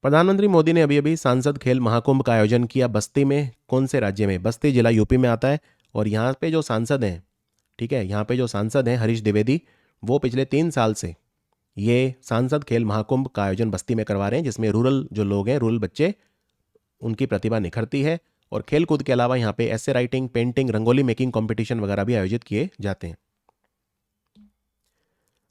प्रधानमंत्री मोदी ने अभी अभी सांसद खेल महाकुंभ का आयोजन किया बस्ती में। कौन से राज्य में? बस्ती जिला यूपी में आता है। और यहाँ पे जो सांसद हैं, ठीक है, यहाँ पे जो सांसद हैं हरीश द्विवेदी, वो पिछले 3 साल से ये सांसद खेल महाकुंभ का आयोजन बस्ती में करवा रहे हैं, जिसमें रूरल जो लोग हैं, रूरल बच्चे, उनकी प्रतिभा निखरती है। और खेल कूद के अलावा यहाँ पे ऐसे writing, painting, rangoli making competition वगैरह भी आयोजित किए जाते हैं।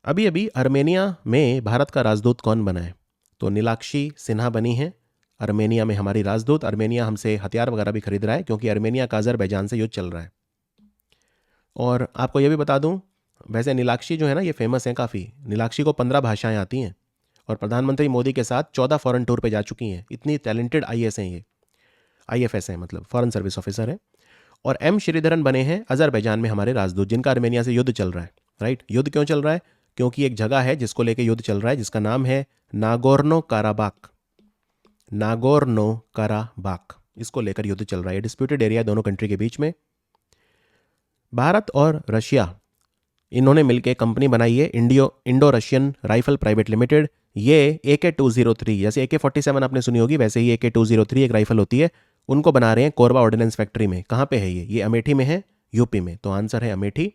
अभी अभी अर्मेनिया में भारत का राजदूत कौन बना है? तो नीलाक्षी सिन्हा बनी है अर्मेनिया में हमारी राजदूत। अर्मेनिया हमसे हथियार वगैरह भी खरीद रहा है क्योंकि अर्मेनिया का अजरबैजान से युद्ध चल रहा है। और आपको यह भी बता दूं, वैसे नीलाक्षी जो है ना, ये फेमस है काफ़ी। नीलाक्षी को 15 भाषाएं आती हैं और प्रधानमंत्री मोदी के साथ 14 फॉरेन टूर पे जा चुकी हैं। इतनी टैलेंटेड IAS हैं ये, IFS हैं, मतलब फॉरेन सर्विस ऑफिसर है। और M श्रीधरन बने हैं अजरबैजान में हमारे राजदूत, जिनका अर्मेनिया से युद्ध चल रहा है, राइट। युद्ध क्यों चल रहा है? क्योंकि एक जगह है जिसको लेकर युद्ध चल रहा है, जिसका नाम है नागोर्नो काराबाख। नागोर्नो काराबाख, इसको लेकर युद्ध चल रहा है। डिस्प्यूटेड एरिया दोनों कंट्री के बीच में। भारत और रशिया, इन्होंने मिलकर कंपनी बनाई है Indo Russian rifle private limited. ये AK-203, जैसे AK-47 आपने सुनी होगी, वैसे ही AK-203 एक राइफल होती है, उनको बना रहे हैं कोरबा ऑर्डिनेंस फैक्ट्री में। कहाँ पे है ये अमेठी में है, यूपी में। तो आंसर है अमेठी।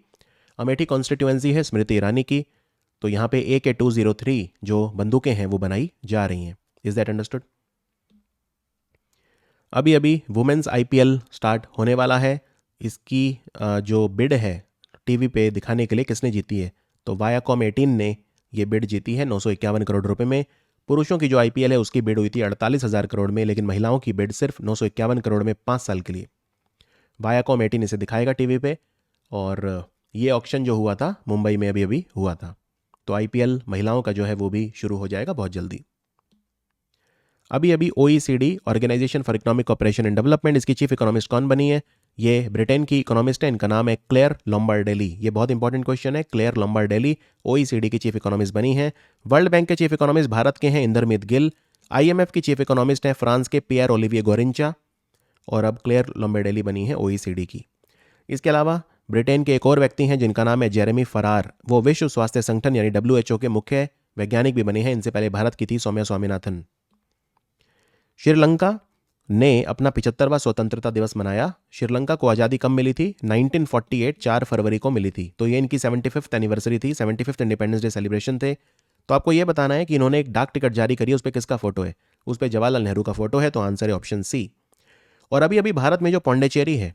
अमेठी कॉन्स्टिट्यूएंसी है स्मृति ईरानी की। तो यहाँ पे AK-203 जो बंदूकें हैं वो बनाई जा रही हैं। Is that understood? अभी अभी वुमेन्स IPL स्टार्ट होने वाला है। इसकी जो बिड है टीवी पे दिखाने के लिए किसने जीती है? तो वायाकॉम 18 ने ये बिड जीती है 951 करोड़ रुपए में। पुरुषों की जो IPL है उसकी बिड हुई थी 48,000 करोड़ में, लेकिन महिलाओं की बिड सिर्फ 951 करोड़ में 5 साल के लिए। वायाकॉम 18 इसे दिखाएगा टीवी पे। और ये ऑक्शन जो हुआ था मुंबई में अभी अभी हुआ था। तो IPL महिलाओं का जो है वो भी शुरू हो जाएगा बहुत जल्दी। अभी अभी OECD, organisation for economic cooperation and development, इसकी चीफ इकोनॉमिस्ट कौन बनी है? ये ब्रिटेन की इकोनॉमिस्ट है, इनका नाम है क्लेयर लोम्बार्डेली। ये बहुत इंपॉर्टेंट क्वेश्चन है। क्लेयर लोम्बार्डेली OECD की चीफ इकोनॉमिस्ट बनी है। वर्ल्ड बैंक के चीफ इकोनॉमिस्ट भारत के हैं इंदरमित गिल। IMF की चीफ इकोनॉमिस्ट हैं फ्रांस के पियर ओलिविये गोरिंचा। और अब क्लेयर लोम्बार्डेली बनी है OECD की। इसके अलावा ब्रिटेन के एक और व्यक्ति हैं जिनका नाम है जेरेमी फरार। वो विश्व स्वास्थ्य संगठन यानी WHO के मुख्य वैज्ञानिक भी बने हैं। इनसे पहले भारत की थी सौम्या स्वामीनाथन। श्रीलंका ने अपना 75वां स्वतंत्रता दिवस मनाया। श्रीलंका को आज़ादी कब मिली थी? 1948 4 फरवरी को मिली थी। तो ये इनकी 75th एनिवर्सरी थी, 75th इंडिपेंडेंस डे सेलिब्रेशन थे। तो आपको ये बताना है कि इन्होंने एक डाक टिकट जारी करी है, उस पर किसका फोटो है? उस पर जवाहरलाल नेहरू का फोटो है। तो आंसर है ऑप्शन सी। और अभी अभी भारत में जो पौंडीचेरी है,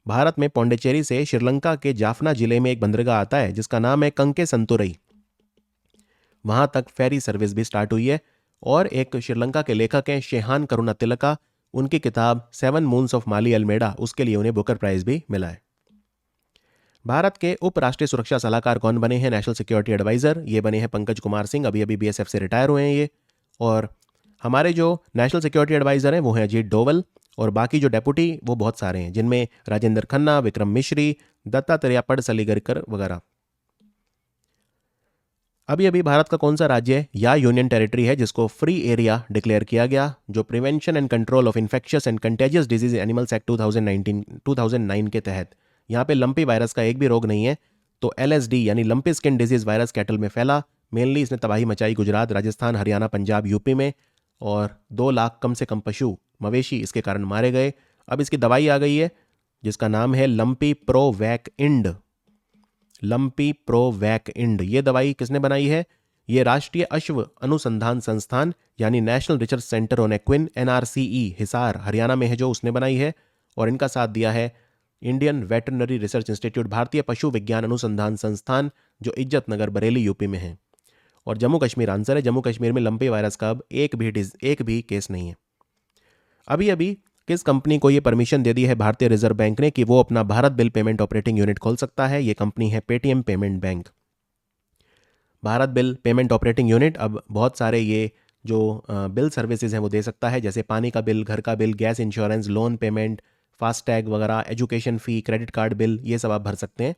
भारत में पौंडीचेरी से श्रीलंका के जाफना जिले में एक बंदरगाह आता है जिसका नाम है कंके संतुरई। वहां तक फेरी सर्विस भी स्टार्ट हुई है। और एक श्रीलंका के लेखक हैं शेहान करुणातिलका, उनकी किताब 7 मून्स ऑफ माली अल्मेडा, उसके लिए उन्हें बुकर प्राइज भी मिला है। भारत के उप राष्ट्रीय सुरक्षा सलाहकार कौन बने हैं? National security adviser. ये बने हैं पंकज कुमार सिंह, अभी अभी BSF से रिटायर हुए हैं ये। और हमारे जो नेशनल सिक्योरिटी एडवाइजर हैं वो हैं अजीत डोवल। और बाकी जो डेपुटी वो बहुत सारे हैं, जिनमें राजेंद्र खन्ना, विक्रम मिश्री, दत्तात्रेय पडसलीगरकर वगैरह। अभी अभी भारत का कौन सा राज्य या यूनियन टेरिटरी है जिसको फ्री एरिया डिक्लेयर किया गया? जो prevention and control of infectious and contagious disease animals act 2009 के तहत यहाँ पे लंपी वायरस का एक भी रोग नहीं है। तो LSD यानी lumpy skin disease virus cattle में फैला। मेनली इसने तबाही मचाई गुजरात, राजस्थान, हरियाणा, पंजाब, यूपी में। और 2 लाख कम से कम पशु मवेशी इसके कारण मारे गए। अब इसकी दवाई आ गई है जिसका नाम है lumpy provoke end. Lumpy provoke end, ये दवाई किसने बनाई है? ये राष्ट्रीय अश्व अनुसंधान संस्थान यानी national research centre on equine NRCE Hisar Haryana में है जो उसने बनाई है। और इनका साथ दिया है इंडियन वेटरनरी रिसर्च इंस्टीट्यूट, भारतीय पशु विज्ञान अनुसंधान संस्थान, जो इज्जत नगर बरेली यूपी में है। और जम्मू कश्मीर आंसर है। जम्मू कश्मीर में लंपी वायरस का अब एक भी केस नहीं है। अभी अभी किस कंपनी को ये परमिशन दे दी है भारतीय रिजर्व बैंक ने कि वो अपना Bharat bill payment operating unit खोल सकता है? ये कंपनी है Paytm payment bank. Bharat bill payment operating unit अब बहुत सारे ये जो बिल सर्विसेज हैं वो दे सकता है, जैसे पानी का बिल, घर का bill, gas insurance, loan payment, FASTag वगैरह, एजुकेशन फ़ी, क्रेडिट कार्ड बिल, ये सब आप भर सकते हैं।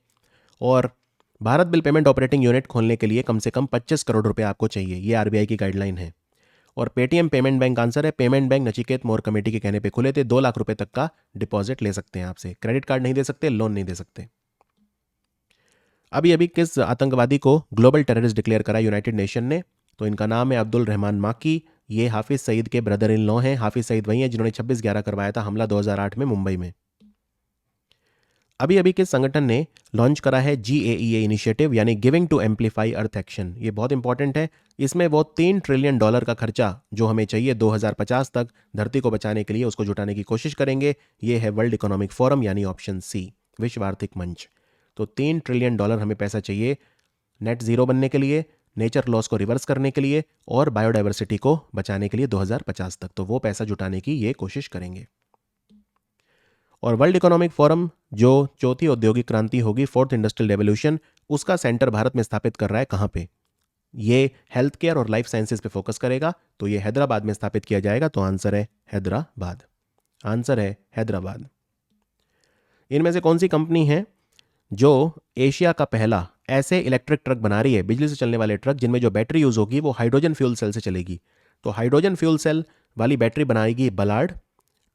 और Bharat bill payment operating unit खोलने के लिए कम से कम 25 करोड़ रुपए आपको चाहिए, ये RBI की गाइडलाइन है। और पेटीएम पेमेंट बैंक आंसर है। पेमेंट बैंक नचिकेत मोर कमेटी के कहने पे खुले थे। 2 लाख रुपए तक का डिपॉजिट ले सकते हैं आपसे। क्रेडिट कार्ड नहीं दे सकते, लोन नहीं दे सकते। अभी अभी किस आतंकवादी को ग्लोबल टेररिस्ट डिक्लेयर करा यूनाइटेड नेशन ने? तो इनका नाम है अब्दुल रहमान माकी। ये हाफिज सईद के ब्रदर इन लॉ हैं। हाफिज सईद वही हैं जिन्होंने 26/11 करवाया था हमला 2008 में मुंबई में। अभी अभी किस संगठन ने लॉन्च करा है GAEA इनिशिएटिव यानी giving to amplify earth action? ये बहुत इंपॉर्टेंट है। इसमें वो $3 ट्रिलियन का खर्चा जो हमें चाहिए 2050 तक धरती को बचाने के लिए, उसको जुटाने की कोशिश करेंगे। ये है वर्ल्ड इकोनॉमिक फोरम यानी ऑप्शन सी, विश्व आर्थिक मंच। तो $3 ट्रिलियन हमें पैसा चाहिए नेट जीरो बनने के लिए, नेचर लॉस को रिवर्स करने के लिए और बायोडाइवर्सिटी को बचाने के लिए 2050 तक। तो वो पैसा जुटाने की ये कोशिश करेंगे। और वर्ल्ड इकोनॉमिक फोरम जो चौथी औद्योगिक क्रांति होगी, 4th इंडस्ट्रियल रेवोल्यूशन, उसका सेंटर भारत में स्थापित कर रहा है कहाँ पे? ये हेल्थ केयर और लाइफ साइंसेज पे फोकस करेगा। तो ये हैदराबाद में स्थापित किया जाएगा। तो आंसर है हैदराबाद। आंसर है हैदराबाद। इनमें से कौन सी कंपनी है जो एशिया का पहला ऐसे इलेक्ट्रिक ट्रक बना रही है, बिजली से चलने वाले ट्रक जिनमें जो बैटरी यूज होगी वो हाइड्रोजन फ्यूल सेल से चलेगी? तो हाइड्रोजन फ्यूल सेल वाली बैटरी बनाएगी बलार्ड।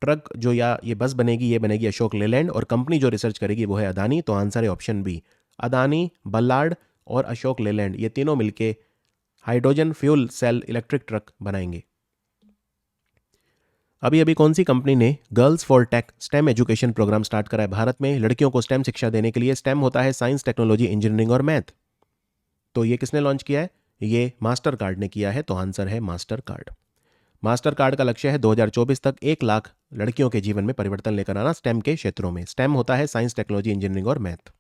ट्रक जो या ये बस बनेगी, ये बनेगी अशोक लेलैंड। और कंपनी जो रिसर्च करेगी वो है अदानी। तो आंसर है ऑप्शन बी, अदानी, बल्लार्ड और अशोक लेलैंड, ये तीनों मिलके hydrogen fuel cell electric truck बनाएंगे। अभी अभी कौन सी कंपनी ने girls for tech STEM education program start करा है भारत में लड़कियों को स्टेम शिक्षा देने के लिए? स्टेम होता है साइंस, टेक्नोलॉजी, इंजीनियरिंग और मैथ। तो ये किसने लॉन्च किया है? ये मास्टर कार्ड ने किया है। तो आंसर है मास्टर कार्ड। मास्टर कार्ड का लक्ष्य है 2024 तक 1 लाख लड़कियों के जीवन में परिवर्तन लेकर आना स्टेम के क्षेत्रों में। स्टेम होता है साइंस, टेक्नोलॉजी, इंजीनियरिंग और मैथ।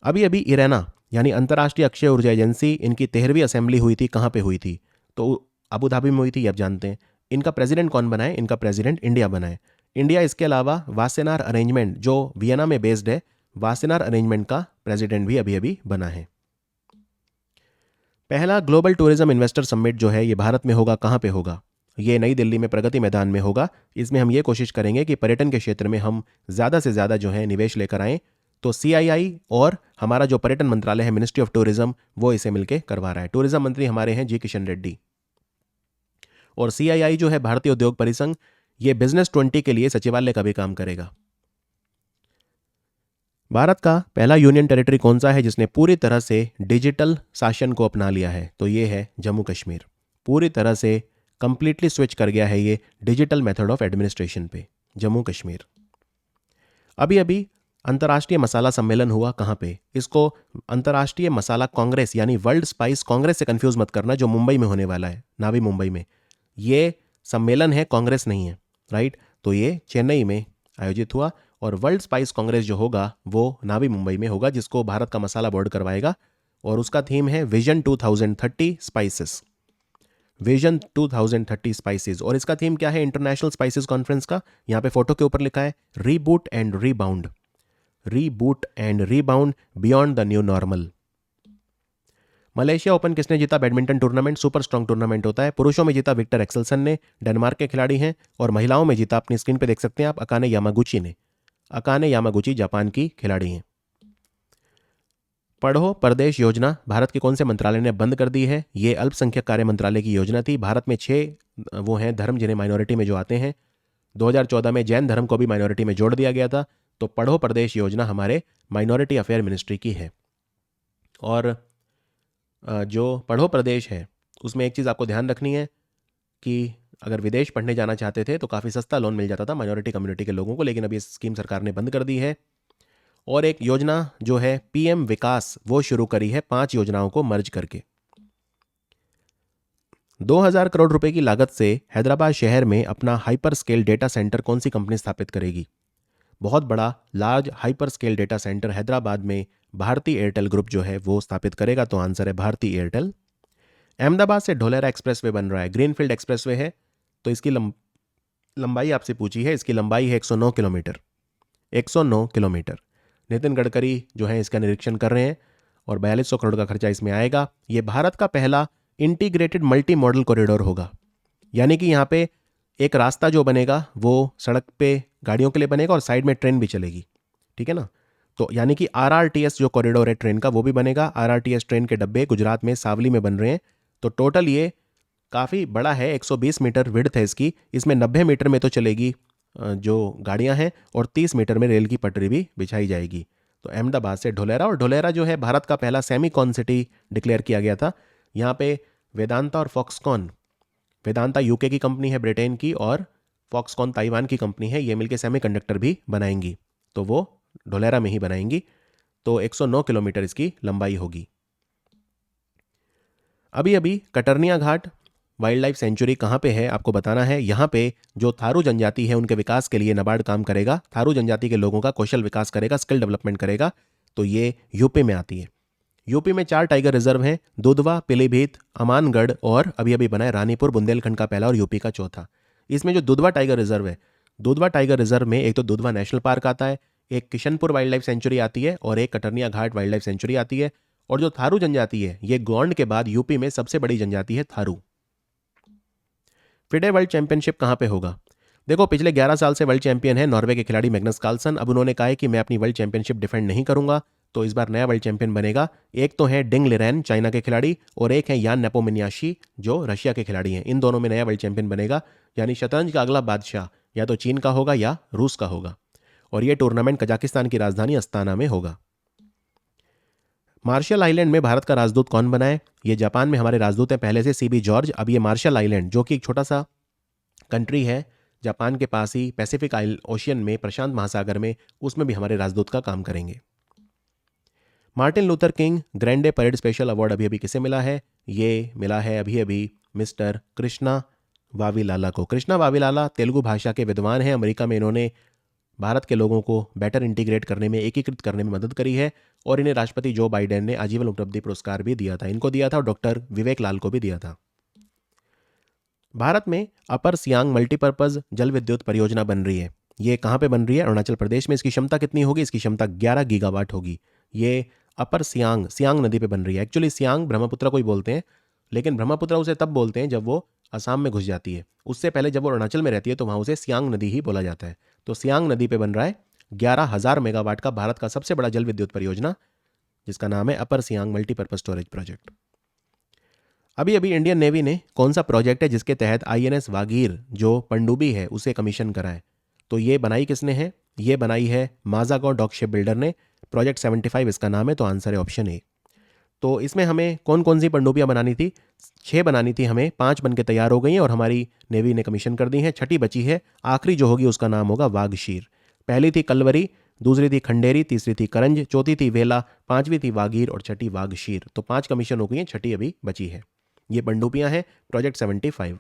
अभी अभी इरेना यानी अंतर्राष्ट्रीय अक्षय ऊर्जा एजेंसी, इनकी 13वीं असेंबली हुई थी। कहाँ पे हुई थी? तो अबू धाबी में हुई थी, आप जानते हैं। इनका प्रेसिडेंट कौन बना है? इनका प्रेसिडेंट इंडिया बना है। इंडिया इसके अलावा वासेनार अरेंजमेंट जो वियना में बेस्ड है, वासेनार अरेंजमेंट का प्रेसिडेंट भी अभी अभी बना है। पहला ग्लोबल टूरिज्म इन्वेस्टर समिट जो है ये भारत में होगा, कहाँ पे होगा? ये नई दिल्ली में प्रगति मैदान में होगा। इसमें हम ये कोशिश करेंगे कि पर्यटन के क्षेत्र में हम ज़्यादा से ज़्यादा जो है निवेश लेकर आएँ। तो CII और हमारा जो पर्यटन मंत्रालय है, मिनिस्ट्री ऑफ टूरिज्म, वो इसे मिलकर करवा रहा है। टूरिज्म मंत्री हमारे हैं जी किशन रेड्डी। और CII जो है भारतीय उद्योग परिसंघ, ये बिजनेस 20 के लिए सचिवालय का भी काम करेगा। भारत का पहला यूनियन टेरिटरी कौन सा है जिसने पूरी तरह से डिजिटल शासन को अपना लिया है? तो ये है जम्मू कश्मीर। पूरी तरह से कंप्लीटली स्विच कर गया है ये डिजिटल मेथड ऑफ एडमिनिस्ट्रेशन पे, जम्मू कश्मीर। अभी अभी अंतर्राष्ट्रीय मसाला सम्मेलन हुआ, कहाँ पे? इसको अंतर्राष्ट्रीय मसाला कांग्रेस यानी वर्ल्ड स्पाइस कांग्रेस से कंफ्यूज मत करना, जो मुंबई में होने वाला है, नावी मुंबई में। ये सम्मेलन है, कांग्रेस नहीं है, राइट? तो ये चेन्नई में आयोजित हुआ और वर्ल्ड स्पाइस कांग्रेस जो होगा वो नावी मुंबई में होगा, जिसको भारत का मसाला बोर्ड करवाएगा। और उसका थीम है विजन 2030 स्पाइसेस, विजन 2030 स्पाइसेस। और इसका थीम क्या है इंटरनेशनल स्पाइसेस कॉन्फ्रेंस का? यहाँ पे फोटो के ऊपर लिखा है reboot and rebound, reboot and rebound beyond the new normal. Malaysia open किसने जीता? Badminton tournament, super strong tournament होता है। पुरुषों में जीता विक्टर एक्सेल्सन ने, डेनमार्क के खिलाड़ी हैं। और महिलाओं में जीता, अपनी स्क्रीन पे देख सकते हैं आप, अकाने यामागुची ने। अकाने यामागुची जापान की खिलाड़ी हैं। पढ़ो परदेश योजना भारत के कौन से मंत्रालय ने बंद कर दी है? ये अल्पसंख्यक कार्य मंत्रालय की योजना थी। भारत में 6 वो हैं धर्म जिन्हें माइनॉरिटी में जो आते हैं। 2014 में जैन धर्म को भी माइनॉरिटी में जोड़ दिया गया था। तो पढ़ो प्रदेश योजना हमारे माइनॉरिटी अफेयर मिनिस्ट्री की है। और जो पढ़ो प्रदेश है उसमें एक चीज़ आपको ध्यान रखनी है कि अगर विदेश पढ़ने जाना चाहते थे तो काफ़ी सस्ता लोन मिल जाता था माइनॉरिटी कम्युनिटी के लोगों को, लेकिन अभी इस स्कीम सरकार ने बंद कर दी है। और एक योजना जो है PM विकास, वो शुरू करी है 5 योजनाओं को मर्ज करके। 2000 करोड़ रुपए की लागत से हैदराबाद शहर में अपना हाइपर स्केल डेटा सेंटर कौन सी कंपनी स्थापित करेगी? बहुत बड़ा large hyper scale data centre Hyderabad में भारती एयरटेल ग्रुप जो है वो स्थापित करेगा। तो आंसर है भारती एयरटेल। अहमदाबाद से ढोलेरा एक्सप्रेसवे बन रहा है, ग्रीनफील्ड एक्सप्रेसवे है। तो इसकी लंबाई आपसे पूछी है, इसकी लंबाई है 109 किलोमीटर, 109 किलोमीटर। नितिन गडकरी जो है इसका निरीक्षण कर रहे हैं और 4200 करोड़ का खर्चा इसमें आएगा। ये भारत का पहला इंटीग्रेटेड मल्टी मॉडल कॉरिडोर होगा, यानी कि यहाँ पे एक रास्ता जो बनेगा वो सड़क पे गाड़ियों के लिए बनेगा और साइड में ट्रेन भी चलेगी, ठीक है ना? तो यानी कि RRTS जो कॉरिडोर है ट्रेन का वो भी बनेगा। RRTS ट्रेन के डब्बे गुजरात में सावली में बन रहे हैं। तो टोटल ये काफ़ी बड़ा है, 120 मीटर विड्थ है इसकी। इसमें 90 मीटर में तो चलेगी जो गाड़ियां हैं और 30 मीटर में रेल की पटरी भी बिछाई जाएगी। तो अहमदाबाद से ढोलेरा, और ढोलेरा जो है भारत का पहला सेमीकॉन सिटी डिक्लेयर किया गया था। यहाँ पे वेदांता और फॉक्सकॉन, वेदांता UK की कंपनी है ब्रिटेन की, और फॉक्सकॉन ताइवान की कंपनी है, ये मिलके सेमीकंडक्टर भी बनाएंगी। तो वो ढोलेरा में ही बनाएंगी। तो 109 किलोमीटर इसकी लंबाई होगी। अभी अभी कटर्निया घाट वाइल्ड लाइफ सेंचुरी कहाँ पे है आपको बताना है। यहाँ पे जो थारू जनजाति है उनके विकास के लिए नाबार्ड काम करेगा। थारू जनजाति के लोगों का कौशल विकास करेगा, स्किल डेवलपमेंट करेगा। तो ये यूपी में आती है। यूपी में 4 टाइगर रिजर्व हैं, दुधवा, पीलीभीत, अमानगढ़ और अभी अभी बना है रानीपुर, बुंदेलखंड का पहला और यूपी का चौथा। इसमें जो दुधवा टाइगर रिजर्व है, दुधवा टाइगर रिजर्व में एक तो दुधवा नेशनल पार्क आता है, एक किशनपुर वाइल्ड लाइफ सेंचुरी आती है और एक कटर्निया घाट वाइल्ड लाइफ सेंचुरी आती है। और जो थारू जनजाति है ये गोंड के बाद यूपी में सबसे बड़ी जनजाति है थारू। फिडे वर्ल्ड चैंपियनशिप कहाँ पे होगा? देखो पिछले 11 साल से वर्ल्ड चैंपियन है नॉर्वे के खिलाड़ी मैग्नस कार्लसन। अब उन्होंने कहा है कि मैं अपनी वर्ल्ड चैंपियनशिप डिफेंड नहीं करूंगा, तो इस बार नया वर्ल्ड चैंपियन बनेगा। एक तो है डिंग लिरेन चाइना के खिलाड़ी और एक है यान नेपोमिन्याशी जो रशिया के खिलाड़ी हैं। इन दोनों में नया वर्ल्ड चैंपियन बनेगा, यानी शतरंज का अगला बादशाह या तो चीन का होगा या रूस का होगा। और यह टूर्नामेंट कजाकिस्तान की राजधानी अस्ताना में होगा। मार्शल आइलैंड में भारत का राजदूत कौन बना है? ये जापान में हमारे राजदूत हैं पहले से, CB जॉर्ज। अब ये मार्शल आइलैंड जो कि एक छोटा सा कंट्री है जापान के पास ही, पैसिफिक ओशियन में, प्रशांत महासागर में, उसमें भी हमारे राजदूत का काम करेंगे। Martin Luther king Grande parade special award अभी अभी किसे मिला है? ये मिला है अभी अभी मिस्टर कृष्णा वाविलाला को। कृष्णा वाविलाला तेलुगु भाषा के विद्वान हैं। अमेरिका में इन्होंने भारत के लोगों को बेटर इंटीग्रेट करने में, एकीकृत करने में मदद करी है और इन्हें राष्ट्रपति जो बाइडेन ने आजीवन उपलब्धि पुरस्कार भी दिया था। इनको दिया था और डॉक्टर विवेक लाल को भी दिया था। भारत में अपर सियांग मल्टीपर्पज जल विद्युत परियोजना बन रही है। ये कहाँ पे बन रही है? अरुणाचल प्रदेश में। इसकी क्षमता कितनी होगी? इसकी क्षमता 11 गीगावाट होगी। ये अपर सियांग नदी पे बन रही है। एक्चुअली सियांग ब्रह्मपुत्र को ही बोलते हैं, लेकिन ब्रह्मपुत्र उसे तब बोलते हैं जब वो असम में घुस जाती है। उससे पहले जब वो अरुणाचल में रहती है तो वहाँ उसे सियांग नदी ही बोला जाता है। तो सियांग नदी पे बन रहा है 11,000 मेगावाट का भारत का सबसे बड़ा जल विद्युत परियोजना, जिसका नाम है अपर सियांग मल्टीपर्पज स्टोरेज प्रोजेक्ट। अभी अभी इंडियन नेवी ने कौन सा प्रोजेक्ट है जिसके तहत आईएनएस वागीर जो पनडुब्बी है उसे कमीशन करा है? तो ये बनाई किसने है? ये बनाई है माजागांव डॉक शिप बिल्डर ने। प्रोजेक्ट 75 इसका नाम है। तो आंसर है ऑप्शन ए। तो इसमें हमें कौन कौन सी पनडुब्बियां बनानी थी? 6 बनानी थी हमें, 5 बन के तैयार हो गई हैं और हमारी नेवी ने कमीशन कर दी हैं। छठी बची है, आखिरी जो होगी उसका नाम होगा वागशीर। पहली थी कलवरी, दूसरी थी खंडेरी, तीसरी थी करंज, चौथी थी वेला, पांचवी थी वागीर और छठी वागशीर। तो 5 कमीशन हो गई हैं, छठी अभी बची है। ये पनडुब्बियां हैं प्रोजेक्ट 75।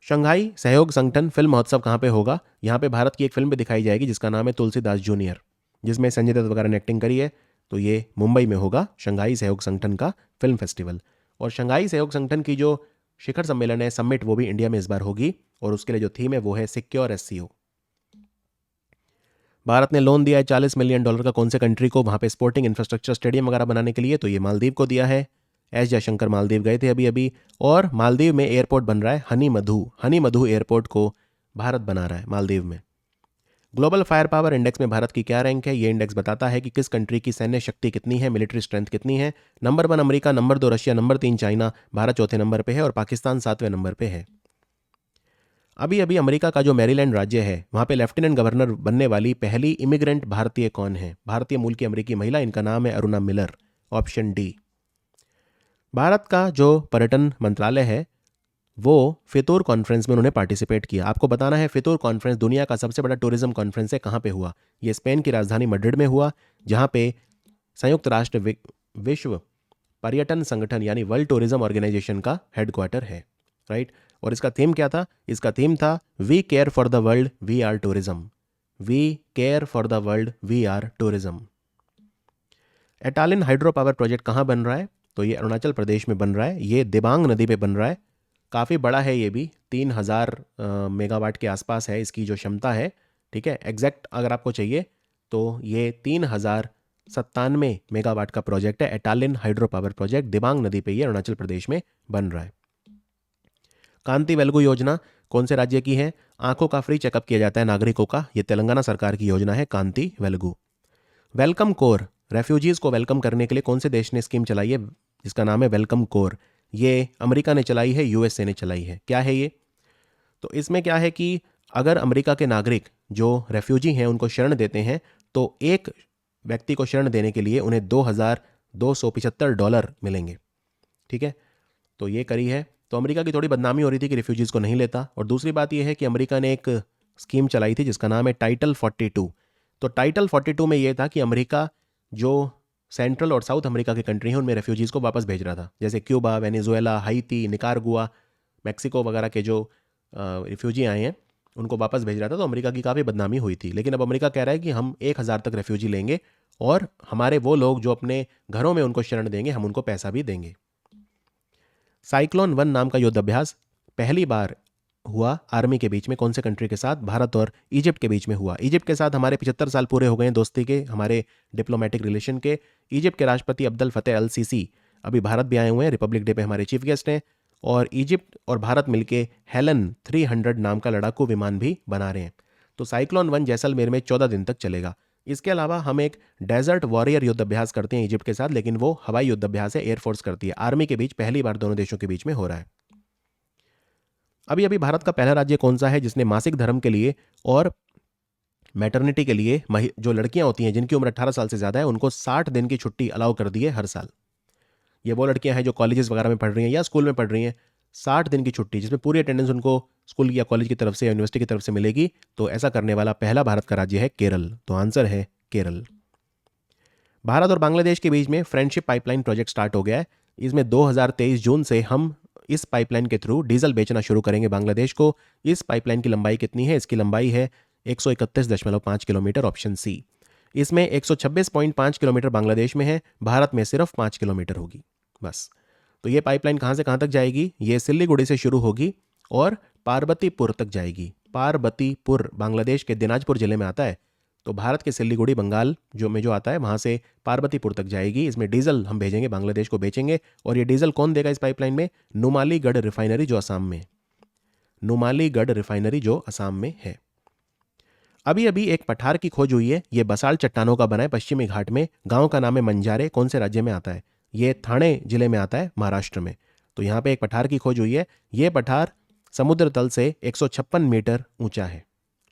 शंघाई सहयोग संगठन फिल्म महोत्सव कहाँ पे होगा? यहाँ पे भारत की एक फिल्म भी दिखाई जाएगी जिसका नाम है तुलसीदास जूनियर, जिसमें संजय दत्त वगैरह ने एक्टिंग करी है। तो ये मुंबई में होगा शंघाई सहयोग संगठन का फिल्म फेस्टिवल। और शंघाई सहयोग संगठन की जो शिखर सम्मेलन है, समिट, वो भी इंडिया में इस बार होगी और उसके लिए जो थीम है वो है सिक्योर एससीओ। भारत ने लोन दिया है $40 मिलियन का कौन से कंट्री को वहाँ पे स्पोर्टिंग इंफ्रास्ट्रक्चर स्टेडियम वगैरह बनाने के लिए? तो ये मालदीव को दिया है। एस जयशंकर मालदीव गए थे अभी अभी। और मालदीव में एयरपोर्ट बन रहा है हनी मधु एयरपोर्ट को भारत बना रहा है मालदीव में। ग्लोबल फायर पावर इंडेक्स में भारत की क्या रैंक है? ये इंडेक्स बताता है कि किस कंट्री की सैन्य शक्ति कितनी है, मिलिट्री स्ट्रेंथ कितनी है। Number 1 America, number 2 Russia, number 3 China, Bharat चौथे नंबर पे है और पाकिस्तान 7वें नंबर पे है। अभी अभी अमेरिका का जो मैरीलैंड राज्य है वहाँ पे लेफ्टिनेंट गवर्नर बनने वाली पहली इमिग्रेंट भारतीय कौन है? भारतीय मूल की अमेरिकी महिला, इनका नाम है Aruna Miller. Option D. Bharat का जो पर्यटन मंत्रालय है वो फितूर कॉन्फ्रेंस में उन्होंने पार्टिसिपेट किया। आपको बताना है फितूर कॉन्फ्रेंस दुनिया का सबसे बड़ा टूरिज्म कॉन्फ्रेंस है, कहाँ पे हुआ? ये स्पेन की राजधानी मैड्रिड में हुआ, जहाँ पे संयुक्त राष्ट्र विश्व पर्यटन संगठन यानी वर्ल्ड टूरिज्म ऑर्गेनाइजेशन का हेडक्वार्टर है, राइट। और इसका थीम क्या था? इसका थीम था we care for the world we are tourism. We care for the world we are tourism. Etalin hydro power project कहाँ बन रहा है? तो ये अरुणाचल प्रदेश में बन रहा है। ये दिबांग नदी पे बन रहा है। काफ़ी बड़ा है ये भी, 3000 मेगावाट के आसपास है इसकी जो क्षमता है, ठीक है। एग्जैक्ट अगर आपको चाहिए तो ये 3097 मेगावाट का प्रोजेक्ट है। एटालिन हाइड्रो पावर प्रोजेक्ट दिबांग नदी पे ये अरुणाचल प्रदेश में बन रहा है। कांति वेलगु योजना कौन से राज्य की है? आंखों का फ्री चेकअप किया जाता है नागरिकों का, ये तेलंगाना सरकार की योजना है कांति वेलगु। वेलकम कोर, रेफ्यूजीज को वेलकम करने के लिए कौन से देश ने स्कीम चलाई है जिसका नाम है वेलकम कोर? ये अमेरिका ने चलाई है, यूएसए ने चलाई है। क्या है ये? तो इसमें क्या है कि अगर अमेरिका के नागरिक जो रेफ्यूजी हैं उनको शरण देते हैं तो एक व्यक्ति को शरण देने के लिए उन्हें $2,275 मिलेंगे, ठीक है। तो ये करी है। तो अमेरिका की थोड़ी बदनामी हो रही थी कि रिफ्यूजीज़ को नहीं लेता। और दूसरी बात यह है कि अमेरिका ने एक स्कीम चलाई थी जिसका नाम है टाइटल 42। तो टाइटल 42 में यह था कि अमेरिका जो सेंट्रल और साउथ अमेरिका की कंट्री हैं उनमें रेफ्यूजीज़ को वापस भेज रहा था, जैसे क्यूबा, वेनेजुएला, हाईती, निकारागुआ, मैक्सिको वगैरह के जो रिफ्यूजी आए हैं उनको वापस भेज रहा था। तो अमेरिका की काफ़ी बदनामी हुई थी। लेकिन अब अमेरिका कह रहा है कि हम 1000 तक रेफ्यूजी लेंगे और हमारे वो लोग जो अपने घरों में उनको शरण देंगे हम उनको पैसा भी देंगे। साइक्लोन 1 नाम का युद्धाभ्यास पहली बार हुआ आर्मी के बीच में कौन से कंट्री के साथ? भारत और इजिप्ट के बीच में हुआ। इजिप्ट के साथ हमारे 75 साल पूरे हो गए हैं दोस्ती के, हमारे डिप्लोमेटिक रिलेशन के। इजिप्ट के राष्ट्रपति अब्दुल फतेह अल सीसी अभी भारत भी आए हुए हैं, रिपब्लिक डे पे हमारे चीफ गेस्ट हैं। और इजिप्ट और भारत मिलके हेलन 300 नाम का लड़ाकू विमान भी बना रहे हैं। तो साइक्लोन 1 जैसलमेर में 14 दिन तक चलेगा। इसके अलावा हम एक डेजर्ट वॉरियर युद्ध अभ्यास करते हैं इजिप्ट के साथ, लेकिन वो हवाई युद्ध अभ्यास है, एयरफोर्स करती है। आर्मी के बीच पहली बार दोनों देशों के बीच में हो रहा है। अभी अभी भारत का पहला राज्य कौन सा है जिसने मासिक धर्म के लिए और मैटरनिटी के लिए जो लड़कियां होती हैं जिनकी उम्र 18 साल से ज़्यादा है उनको 60 दिन की छुट्टी अलाउ कर दी है हर साल। ये वो लड़कियां हैं जो कॉलेजेस वगैरह में पढ़ रही हैं या स्कूल में पढ़ रही हैं, 60 दिन की छुट्टी जिसमें पूरी अटेंडेंस उनको स्कूल या कॉलेज की तरफ से या यूनिवर्सिटी की तरफ से मिलेगी। तो ऐसा करने वाला पहला भारत का राज्य है केरल। तो आंसर है केरल। भारत और बांग्लादेश के बीच में फ्रेंडशिप पाइपलाइन प्रोजेक्ट स्टार्ट हो गया है। इसमें 2023 जून से हम इस पाइपलाइन के थ्रू डीजल बेचना शुरू करेंगे बांग्लादेश को। इस पाइपलाइन की लंबाई कितनी है? इसकी लंबाई है 131.5 किलोमीटर, ऑप्शन सी। इसमें 126.5 किलोमीटर बांग्लादेश में है, भारत में सिर्फ 5 किलोमीटर होगी बस। तो ये पाइपलाइन कहाँ से कहाँ तक जाएगी? ये सिल्लीगुड़ी से शुरू होगी और पार्बतीपुर तक जाएगी। पार्बतीपुर बांग्लादेश के दिनाजपुर जिले में आता है। तो भारत के सिल्लीगुड़ी बंगाल जो आता है वहाँ से पार्वतीपुर तक जाएगी। इसमें डीजल हम भेजेंगे, बांग्लादेश को बेचेंगे। और ये डीजल कौन देगा इस पाइपलाइन में? नुमालीगढ़ रिफाइनरी जो असम में, नुमालीगढ़ रिफाइनरी जो असम में है। अभी अभी एक पठार की खोज हुई है, ये बसाल चट्टानों का बना है पश्चिमी घाट में। गांव का नाम है मंजारे। कौन से राज्य में आता है? ये ठाणे जिले में आता है, महाराष्ट्र में। तो यहाँ पे एक पठार की खोज हुई है। ये पठार समुद्र तल से 156 मीटर ऊंचा है।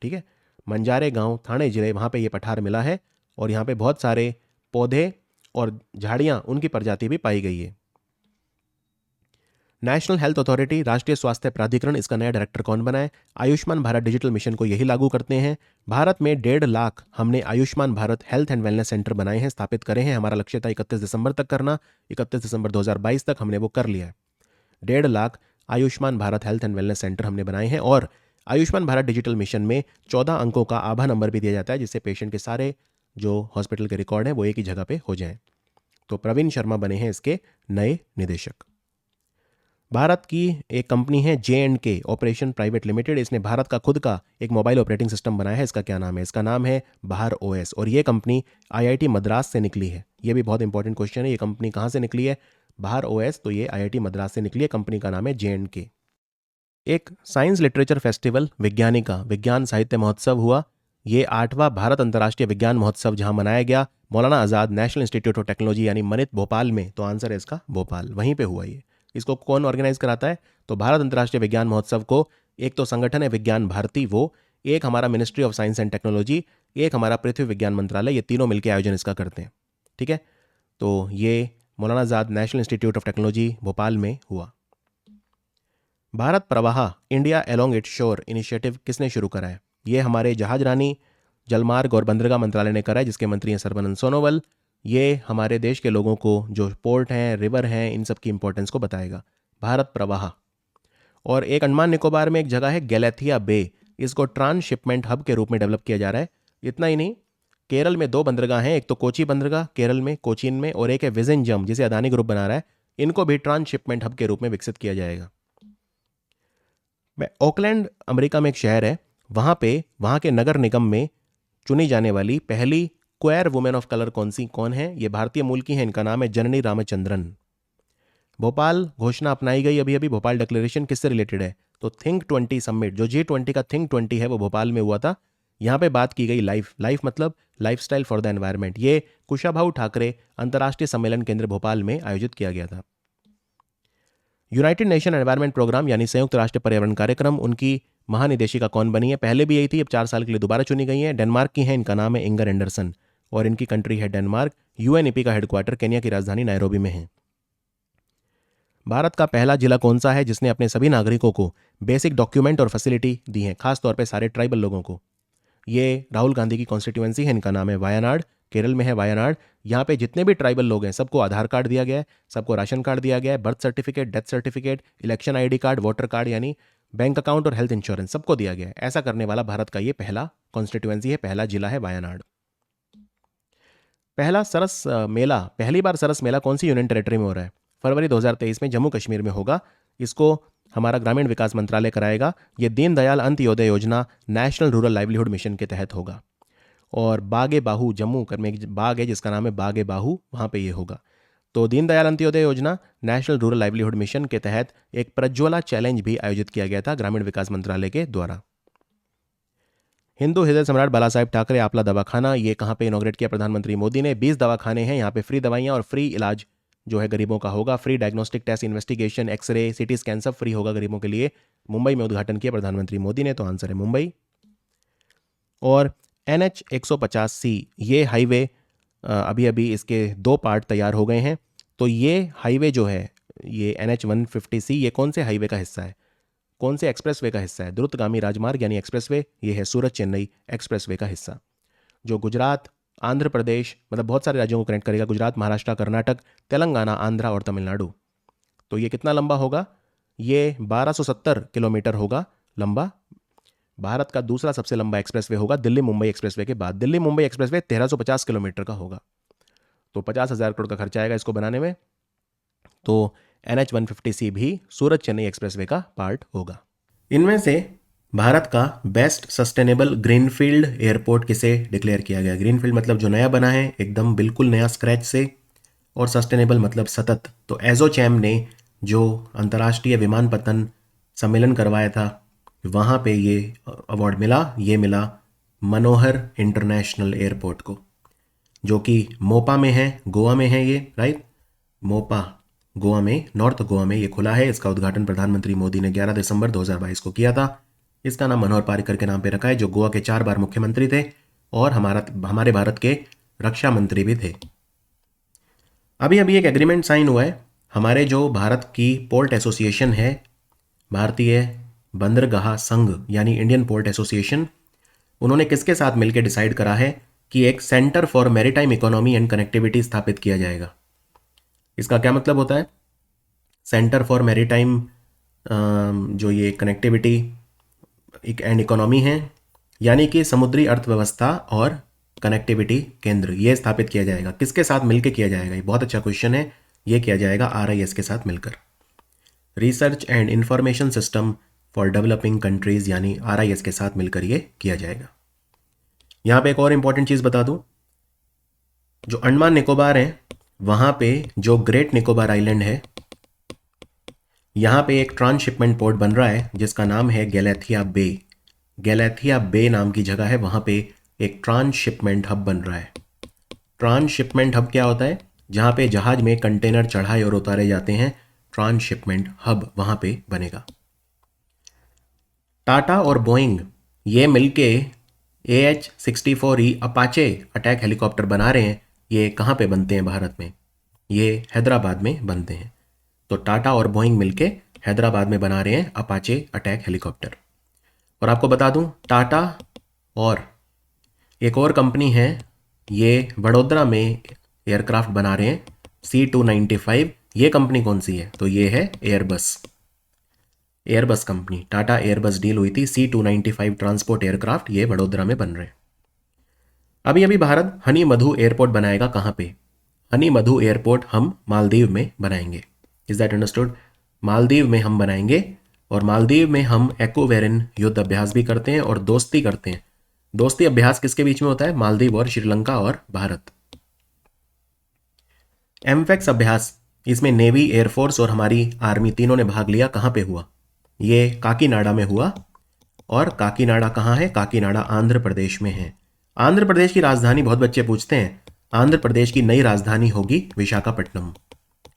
ठीक है, मंजारे गांव, ठाणे जिले, वहाँ पे ये पठार मिला है। और यहाँ पे बहुत सारे पौधे और झाड़ियाँ, उनकी प्रजाति भी पाई गई है। नेशनल हेल्थ अथॉरिटी, राष्ट्रीय स्वास्थ्य प्राधिकरण, इसका नया डायरेक्टर कौन बना है? आयुष्मान भारत डिजिटल मिशन को यही लागू करते हैं। भारत में 1.5 लाख हमने Ayushman Bharat health and wellness centre बनाए हैं, स्थापित करे हैं। हमारा लक्ष्य था 31 दिसंबर तक करना। 31 दिसंबर 2022 तक हमने वो कर लिया है। 1.5 lakh Ayushman Bharat health and wellness centre हमने बनाए हैं। और आयुष्मान भारत डिजिटल मिशन में 14 अंकों का आभा नंबर भी दिया जाता है, जिससे पेशेंट के सारे जो हॉस्पिटल के रिकॉर्ड हैं वो एक ही जगह पे हो जाएं। तो प्रवीण शर्मा बने हैं इसके नए निदेशक। भारत की एक कंपनी है J&K ऑपरेशन प्राइवेट लिमिटेड। इसने भारत का खुद का एक मोबाइल ऑपरेटिंग सिस्टम बनाया है। इसका क्या नाम है? इसका नाम है बाहर OS। और ये कंपनी IIT मद्रास से निकली है। ये भी बहुत इंपॉर्टेंट क्वेश्चन है, ये कंपनी कहाँ से निकली है? बाहर OS, तो ये IIT मद्रास से निकली है। कंपनी का नाम है J&K। एक साइंस लिटरेचर फेस्टिवल, विज्ञानिका विज्ञान साहित्य महोत्सव हुआ। ये 8वां भारत अंतर्राष्ट्रीय विज्ञान महोत्सव जहां मनाया गया मौलाना Azad national institute of technology यानी मनित भोपाल में। तो आंसर है इसका भोपाल, वहीं पे हुआ ये। इसको कौन ऑर्गेनाइज कराता है? तो भारत अंतर्राष्ट्रीय विज्ञान महोत्सव को एक तो संगठन है विज्ञान भारती, वो एक हमारा ministry of science and technology, एक हमारा पृथ्वी विज्ञान मंत्रालय, ये तीनों मिलकर आयोजन इसका करते हैं। ठीक है, तो ये Maulana Azad national institute of technology Bhopal में हुआ। Bharat Pravah India along its shore initiative किसने शुरू करा है? ये हमारे जहाज रानी, जलमार्ग और बंदरगाह मंत्रालय ने करा है, जिसके मंत्री हैं सर्बानंद सोनोवाल। ये हमारे देश के लोगों को जो पोर्ट हैं, रिवर हैं, इन सब की इंपॉर्टेंस को बताएगा। भारत प्रवाह। और एक अंडमान निकोबार में एक जगह है गैलेथिया बे, इसको ट्रांसशिपमेंट हब के रूप में डेवलप किया जा रहा है। इतना ही नहीं, केरल में 2 बंदरगाह हैं, एक तो कोची बंदरगाह केरल में कोचीन में, और एक है विजिंजम जिसे अदानी ग्रुप बना रहा है। इनको भी ट्रांसशिपमेंट हब के रूप में विकसित किया जाएगा। ऑकलैंड अमेरिका में एक शहर है, वहां के नगर निगम में चुनी जाने वाली पहली क्वेयर वुमेन ऑफ कलर कौन है? ये भारतीय मूल की है, इनका नाम है जननी रामचंद्रन। भोपाल घोषणा अपनाई गई अभी अभी। भोपाल डिक्लेरेशन किससे रिलेटेड है? तो थिंक 20 समिट, जो G20 का थिंक 20 है वो भोपाल में हुआ था। यहाँ पे बात की गई लाइफ मतलब लाइफस्टाइल फॉर द एनवायरमेंट। ये कुशाभाऊ ठाकरे अंतर्राष्ट्रीय सम्मेलन केंद्र भोपाल में आयोजित किया गया था। यूनाइटेड नेशन एनवायरमेंट प्रोग्राम यानी संयुक्त राष्ट्र पर्यावरण कार्यक्रम, उनकी महानिदेशिका कौन बनी है? पहले भी यही थी, अब 4 साल के लिए दोबारा चुनी गई है। डेनमार्क की है, इनका नाम है इंगर एंडरसन और इनकी कंट्री है डेनमार्क। UNEP का हेडक्वार्टर केन्या की राजधानी नायरोबी में है। भारत का पहला जिला कौन सा है जिसने अपने सभी नागरिकों को बेसिक डॉक्यूमेंट और फैसिलिटी दी है, खासतौर पर सारे ट्राइबल लोगों को? ये राहुल गांधी की कॉन्स्टिट्यूएंसी है, इनका नाम है वायनाड, केरल में है वायनाड। यहाँ पे जितने भी ट्राइबल लोग हैं सबको आधार कार्ड दिया गया है, सबको राशन कार्ड दिया गया है, birth certificate, death certificate, election ID card, voter card यानी बैंक अकाउंट और हेल्थ इंश्योरेंस सबको दिया गया है। ऐसा करने वाला भारत का ये पहला कॉन्स्टिट्यूएंसी है, पहला जिला है वायनाड। पहली बार सरस मेला कौन सी यूनियन टेरेटरी में हो रहा है? फरवरी 2023 में जम्मू कश्मीर में होगा। इसको हमारा ग्रामीण विकास मंत्रालय कराएगा। ये दीनदयाल अंत्योदय योजना नेशनल रूरल लाइवलीहुड मिशन के तहत होगा। और बागे बाहू, जम्मू में एक बाग है जिसका नाम है बागे बाहू, वहाँ पे ये होगा। तो दीनदयाल अंत्योदय योजना नेशनल रूरल लाइवलीहुड मिशन के तहत एक प्रज्वला चैलेंज भी आयोजित किया गया था ग्रामीण विकास मंत्रालय के द्वारा। हिंदू हृदय सम्राट बाला साहेब ठाकरे आपला दवाखाना, ये कहाँ पे इनॉग्रेट किया प्रधानमंत्री मोदी ने? 20 दवाखाने हैं, यहाँ पे फ्री दवाइयाँ और फ्री इलाज जो है गरीबों का होगा। Free diagnostic test, investigation, X-ray, CT scan सब फ्री होगा गरीबों के लिए। मुंबई में उद्घाटन किया प्रधानमंत्री मोदी ने, तो आंसर है मुंबई। और NH 150C ये हाईवे अभी अभी इसके 2 पार्ट तैयार हो गए हैं। तो ये हाईवे जो है, ये NH 150C, ये कौन से हाईवे का हिस्सा है, कौन से एक्सप्रेसवे का हिस्सा है? द्रुतगामी राजमार्ग यानी एक्सप्रेसवे, ये है सूरत चेन्नई एक्सप्रेसवे का हिस्सा, जो गुजरात, आंध्र प्रदेश, मतलब बहुत सारे राज्यों को कनेक्ट करेगा। गुजरात, महाराष्ट्र, कर्नाटक, तेलंगाना, आंध्रा और तमिलनाडु। तो ये कितना लंबा होगा? ये 1270 किलोमीटर होगा लंबा। भारत का दूसरा सबसे लंबा एक्सप्रेसवे होगा दिल्ली मुंबई एक्सप्रेसवे के बाद। दिल्ली मुंबई एक्सप्रेसवे 1350 किलोमीटर का होगा। तो 50,000 करोड़ का खर्चा आएगा इसको बनाने में। तो NH 150C भी सूरत चेन्नई एक्सप्रेसवे का पार्ट होगा। इनमें से भारत का बेस्ट सस्टेनेबल ग्रीनफील्ड एयरपोर्ट किसे डिक्लेयर किया गया? ग्रीनफील्ड मतलब जो नया बना है, एकदम बिल्कुल नया स्क्रैच से, और सस्टेनेबल मतलब सतत। तो एसोचैम ने जो अंतर्राष्ट्रीय विमानपत्तन सम्मेलन करवाया था, वहाँ पे ये अवार्ड मिला। ये मिला मनोहर इंटरनेशनल एयरपोर्ट को, जो कि मोपा में है, गोवा में है ये, राइट। मोपा गोवा में, नॉर्थ गोवा में ये खुला है। इसका उद्घाटन प्रधानमंत्री मोदी ने 11 दिसंबर 2022 को किया था। इसका नाम मनोहर पारिकर के नाम पे रखा है, जो गोवा के 4 बार मुख्यमंत्री थे और हमारे भारत के रक्षा मंत्री भी थे। अभी अभी एक एग्रीमेंट साइन हुआ है। हमारे जो भारत की पोर्ट एसोसिएशन है, भारतीय बंदरगाह संघ यानी इंडियन पोर्ट एसोसिएशन, उन्होंने किसके साथ मिलकर डिसाइड करा है कि एक centre for maritime economy and connectivity स्थापित किया जाएगा। इसका क्या मतलब होता है? सेंटर फॉर मैरीटाइम जो ये कनेक्टिविटी एंड इकोनॉमी है, यानी कि समुद्री अर्थव्यवस्था और कनेक्टिविटी केंद्र, ये स्थापित किया जाएगा। किसके साथ मिलकर किया जाएगा? ये बहुत अच्छा क्वेश्चन है। ये किया जाएगा RIS के साथ मिलकर, research and information system for developing countries, यानी RIS के साथ मिलकर ये किया जाएगा। यहाँ पे एक और इंपॉर्टेंट चीज़ बता दूँ, जो अंडमान निकोबार है, वहाँ पे जो ग्रेट निकोबार आइलैंड है, यहाँ पे एक ट्रांसशिपमेंट पोर्ट बन रहा है जिसका नाम है गैलेथिया बे। गैलेथिया बे नाम की जगह है, वहाँ पे एक ट्रांसशिपमेंट हब बन रहा है। ट्रांसशिपमेंट हब क्या होता है? जहाँ पे जहाज में कंटेनर चढ़ाए और उतारे जाते हैं, ट्रांसशिपमेंट हब वहाँ पे बनेगा। टाटा और बोइंग ये मिलके AH-64E अपाचे अटैक हेलीकॉप्टर बना रहे हैं। ये कहाँ पे बनते हैं भारत में? ये हैदराबाद में बनते हैं। तो टाटा और बोइंग मिलके हैदराबाद में बना रहे हैं अपाचे अटैक हेलीकॉप्टर। और आपको बता दूं, टाटा और एक और कंपनी है, ये वडोदरा में एयरक्राफ्ट बना रहे हैं C-295। ये कंपनी कौन सी है? तो ये है Airbus. Airbus company, Tata Airbus deal हुई थी, C-295 ट्रांसपोर्ट एयरक्राफ्ट ये वडोदरा में बन रहे हैं। अभी अभी भारत हनी मधु एयरपोर्ट बनाएगा। कहाँ पे? हनी मधु एयरपोर्ट हम मालदीव में बनाएंगे। Is that understood? मालदीव में हम बनाएंगे, और मालदीव में हम एक्वावेरिन युद्ध अभ्यास भी करते हैं और दोस्ती करते हैं। दोस्ती अभ्यास किसके बीच में होता है? मालदीव और श्रीलंका और भारत। एमफेक्स अभ्यास, इसमें नेवी, एयरफोर्स और हमारी आर्मी तीनों ने भाग लिया। कहाँ पे हुआ? ये काकीनाडा में हुआ। और काकीनाडा कहाँ है? काकीनाडा आंध्र प्रदेश में है। आंध्र प्रदेश की राजधानी बहुत बच्चे पूछते हैं। आंध्र प्रदेश की नई राजधानी होगी विशाखापट्टनम।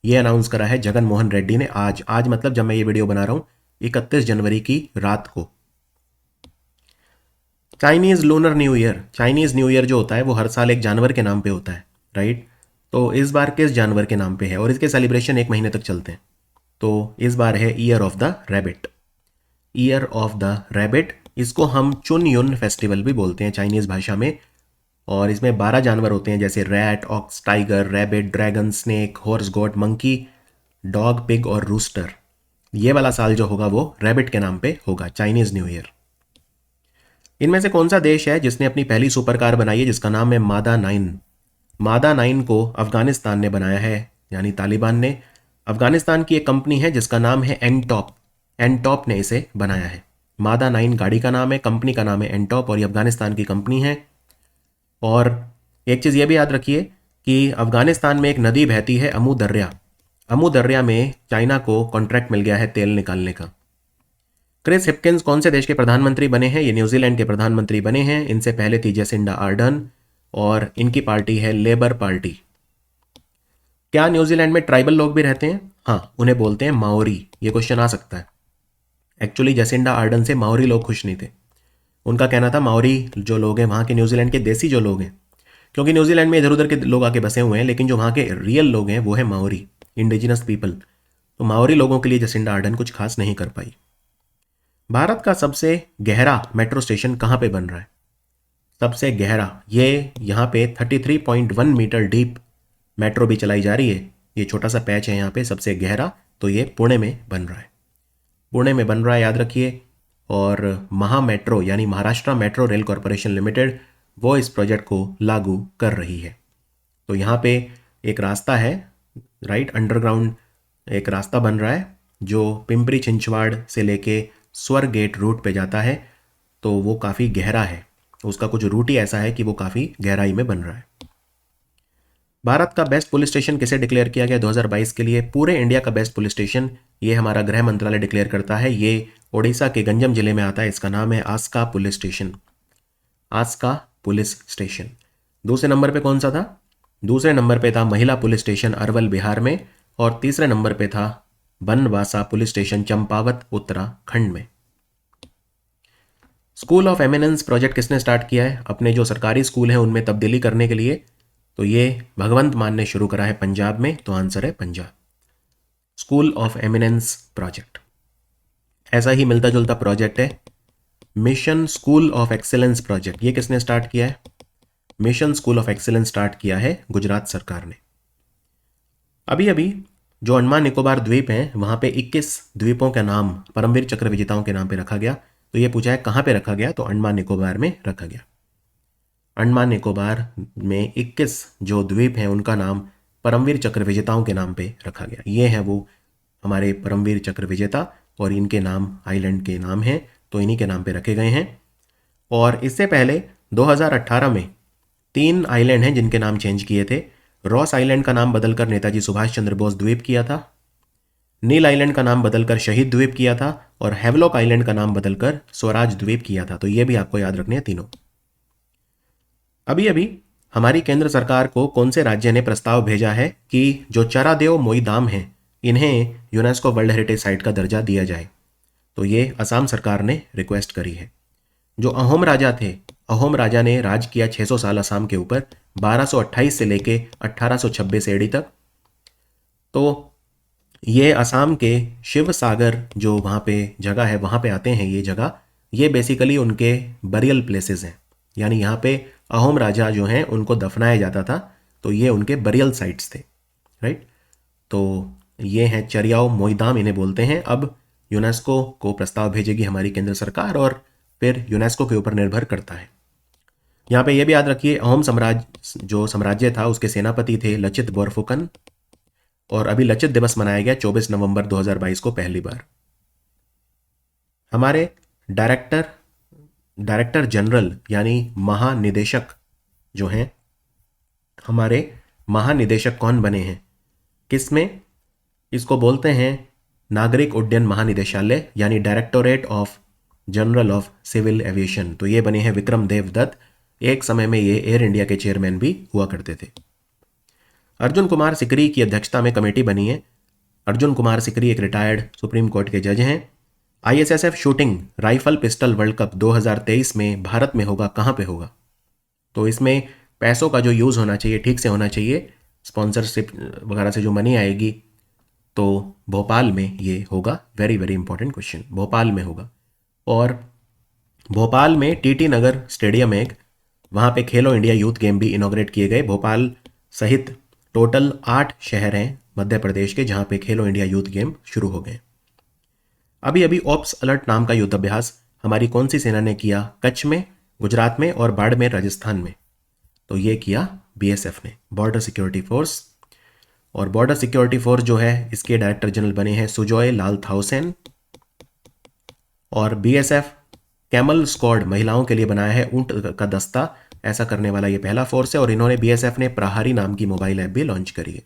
ये अनाउंस करा है जगन मोहन रेड्डी ने आज मतलब जब मैं ये वीडियो बना रहा हूं, 31 जनवरी की रात को। Chinese lunar new year, Chinese new year जो होता है वो हर साल एक जानवर के नाम पे होता है, राइट। तो इस बार किस जानवर के नाम पे है? और इसके सेलिब्रेशन 1 महीने तक चलते हैं। तो इस बार है year of the rabbit. Year of the rabbit, इसको हम चुन युन फेस्टिवल भी बोलते हैं चाइनीज भाषा में। और इसमें 12 जानवर होते हैं, जैसे rat, ox, tiger, rabbit, dragon, snake, horse, goat, monkey, dog, pig और रूस्टर। ये वाला साल जो होगा वो रैबिट के नाम पे होगा, चाइनीज न्यू ईयर। इनमें से कौन सा देश है जिसने अपनी पहली सुपर कार बनाई है, जिसका नाम है मादा 9? मादा 9 को अफगानिस्तान ने बनाया है, यानी तालिबान ने। अफगानिस्तान की एक कंपनी है जिसका नाम है एनटॉप। एनटॉप ने इसे बनाया है। मादा 9 गाड़ी का नाम है, कंपनी का नाम है एनटॉप, और ये अफगानिस्तान की कंपनी है। और एक चीज़ ये भी याद रखिए कि अफगानिस्तान में एक नदी बहती है, अमू दर्या। अमू दर्या में चाइना को कॉन्ट्रैक्ट मिल गया है तेल निकालने का। क्रिस हिपकिंस कौन से देश के प्रधानमंत्री बने हैं? ये न्यूजीलैंड के प्रधानमंत्री बने हैं। इनसे पहले थी जेसिंडा आर्डर्न, और इनकी पार्टी है लेबर पार्टी। क्या न्यूजीलैंड में ट्राइबल लोग भी रहते हैं? हाँ, उन्हें बोलते हैं माओरी। ये क्वेश्चन आ सकता है। एक्चुअली जेसिंडा आर्डर्न से माओरी लोग खुश नहीं थे। उनका कहना था माओरी जो लोग हैं वहाँ के, न्यूजीलैंड के देसी जो लोग हैं, क्योंकि न्यूजीलैंड में इधर उधर के लोग आके बसे हुए हैं, लेकिन जो वहाँ के रियल लोग हैं वो है माओरी, इंडिजिनस पीपल। तो माओरी लोगों के लिए जेसिंडा आर्डर्न कुछ खास नहीं कर पाई। भारत का सबसे गहरा मेट्रो स्टेशन कहाँ पे बन रहा है? सबसे गहरा, ये यहाँ पे 33.1 मीटर डीप मेट्रो भी चलाई जा रही है। ये छोटा सा पैच है यहाँ पे, सबसे गहरा। तो ये पुणे में बन रहा है, पुणे में बन रहा है, याद रखिए। और महा मेट्रो यानी Maharashtra metro rail corporation limited, वो इस प्रोजेक्ट को लागू कर रही है। तो यहाँ पे एक रास्ता है, राइट, अंडरग्राउंड एक रास्ता बन रहा है जो पिंपरी चिंचवाड़ से लेके स्वर गेट रूट पे जाता है। तो वो काफ़ी गहरा है, उसका कुछ रूट ही ऐसा है कि वो काफ़ी गहराई में बन रहा है। भारत का बेस्ट पुलिस स्टेशन किसे डिक्लेयर किया गया 2022 के लिए? पूरे इंडिया का बेस्ट पुलिस स्टेशन ये हमारा गृह मंत्रालय डिक्लेयर करता है। ये ओडिशा के गंजम जिले में आता है। इसका नाम है Aska police station. Aska police station. दूसरे नंबर पे कौन सा था? दूसरे नंबर पे था महिला पुलिस स्टेशन अरवल बिहार में, और तीसरे नंबर पे था बनवासा पुलिस स्टेशन चंपावत उत्तराखंड में। स्कूल ऑफ एमिनेंस प्रोजेक्ट किसने स्टार्ट किया है अपने जो सरकारी स्कूल हैं उनमें तब्दीली करने के लिए? तो ये भगवंत मान ने शुरू करा है पंजाब में, तो आंसर है Punjab. School of eminence project. ऐसा ही मिलता जुलता प्रोजेक्ट है mission school of excellence project. ये किसने स्टार्ट किया है? Mission school of excellence start किया है गुजरात सरकार ने। अभी अभी जो अंडमान निकोबार द्वीप हैं वहां पे 21 द्वीपों का नाम परमवीर चक्र विजेताओं के नाम पे रखा गया। तो ये पूछा है कहां पे रखा गया, तो अंडमान निकोबार में रखा गया। अंडमान निकोबार में 21 जो द्वीप हैं उनका नाम परमवीर चक्र विजेताओं के नाम पे रखा गया। ये है वो हमारे परमवीर चक्र विजेता, और इनके नाम आइलैंड के नाम हैं, तो इन्हीं के नाम पे रखे गए हैं। और इससे पहले 2018 में 3 आइलैंड हैं जिनके नाम चेंज किए थे। रॉस आइलैंड का नाम बदलकर नेताजी सुभाष चंद्र बोस द्वीप किया था, नील आइलैंड का नाम बदलकर शहीद द्वीप किया था, और हैवलॉक आइलैंड का नाम बदलकर स्वराज द्वीप किया था। तो ये भी आपको याद रखने हैं तीनों। अभी अभी हमारी केंद्र सरकार को कौन से राज्य ने प्रस्ताव भेजा है कि जो चरादेव मोईदाम हैं इन्हें यूनेस्को वर्ल्ड हेरिटेज साइट का दर्जा दिया जाए? तो ये असम सरकार ने रिक्वेस्ट करी है। जो अहोम राजा थे, अहोम राजा ने राज किया 600 साल असम के ऊपर, 1228 से लेके 1826 एडी तक। तो ये असम के शिव सागर जो वहाँ पे जगह है वहाँ पे आते हैं ये जगह। ये बेसिकली उनके बरियल प्लेसेस हैं, यानी यहाँ पे अहोम राजा जो हैं उनको दफनाया जाता था, तो ये उनके बरियल साइट्स थे, राइट। तो ये हैं चरियाओ मोईदाम इन्हें बोलते हैं। अब यूनेस्को को प्रस्ताव भेजेगी हमारी केंद्र सरकार, और फिर यूनेस्को के ऊपर निर्भर करता है। यहाँ पे ये भी याद रखिए अहोम साम्राज्य जो साम्राज्य था उसके सेनापति थे लचित बोरफुकन, और अभी लचित दिवस मनाया गया 24 नवंबर 2022 को पहली बार। हमारे डायरेक्टर जनरल यानी महानिदेशक जो हैं, हमारे महानिदेशक कौन बने हैं किसमें? इसको बोलते हैं नागरिक उड्डयन महानिदेशालय, यानी directorate of general of civil aviation. तो ये बने हैं विक्रम देव दत्त। एक समय में ये एयर इंडिया के चेयरमैन भी हुआ करते थे। अर्जुन कुमार सिकरी की अध्यक्षता में कमेटी बनी है। अर्जुन कुमार सिकरी एक रिटायर्ड सुप्रीम कोर्ट के जज हैं। ISSF shooting rifle pistol world cup 2023 में भारत में होगा, कहाँ पे होगा? तो इसमें पैसों का जो यूज़ होना चाहिए ठीक से होना चाहिए, स्पॉन्सरशिप वगैरह से जो मनी आएगी, तो भोपाल में ये होगा। Very very important question, Bhopal में होगा। और भोपाल में टीटी नगर स्टेडियम है, वहाँ पे खेलो इंडिया यूथ गेम भी इनॉग्रेट किए गए। भोपाल सहित टोटल 8 शहर हैं मध्य प्रदेश के जहाँ पे खेलो इंडिया यूथ गेम शुरू हो गए। अभी अभी ऑप्स अलर्ट नाम का युद्धाभ्यास हमारी कौन सी सेना ने किया? कच्छ में, गुजरात में और बाड़मेर राजस्थान में। तो ये किया बीएसएफ ने, बॉर्डर सिक्योरिटी फोर्स। और बॉर्डर सिक्योरिटी फोर्स जो है इसके डायरेक्टर जनरल बने हैं सुजॉय लाल थाउसेन। और बीएसएफ कैमल स्क्वाड महिलाओं के लिए बनाया है ऊंट का दस्ता, ऐसा करने वाला ये पहला फोर्स है। और इन्होंने बीएसएफ ने प्रहारी नाम की मोबाइल ऐप भी लॉन्च करी है।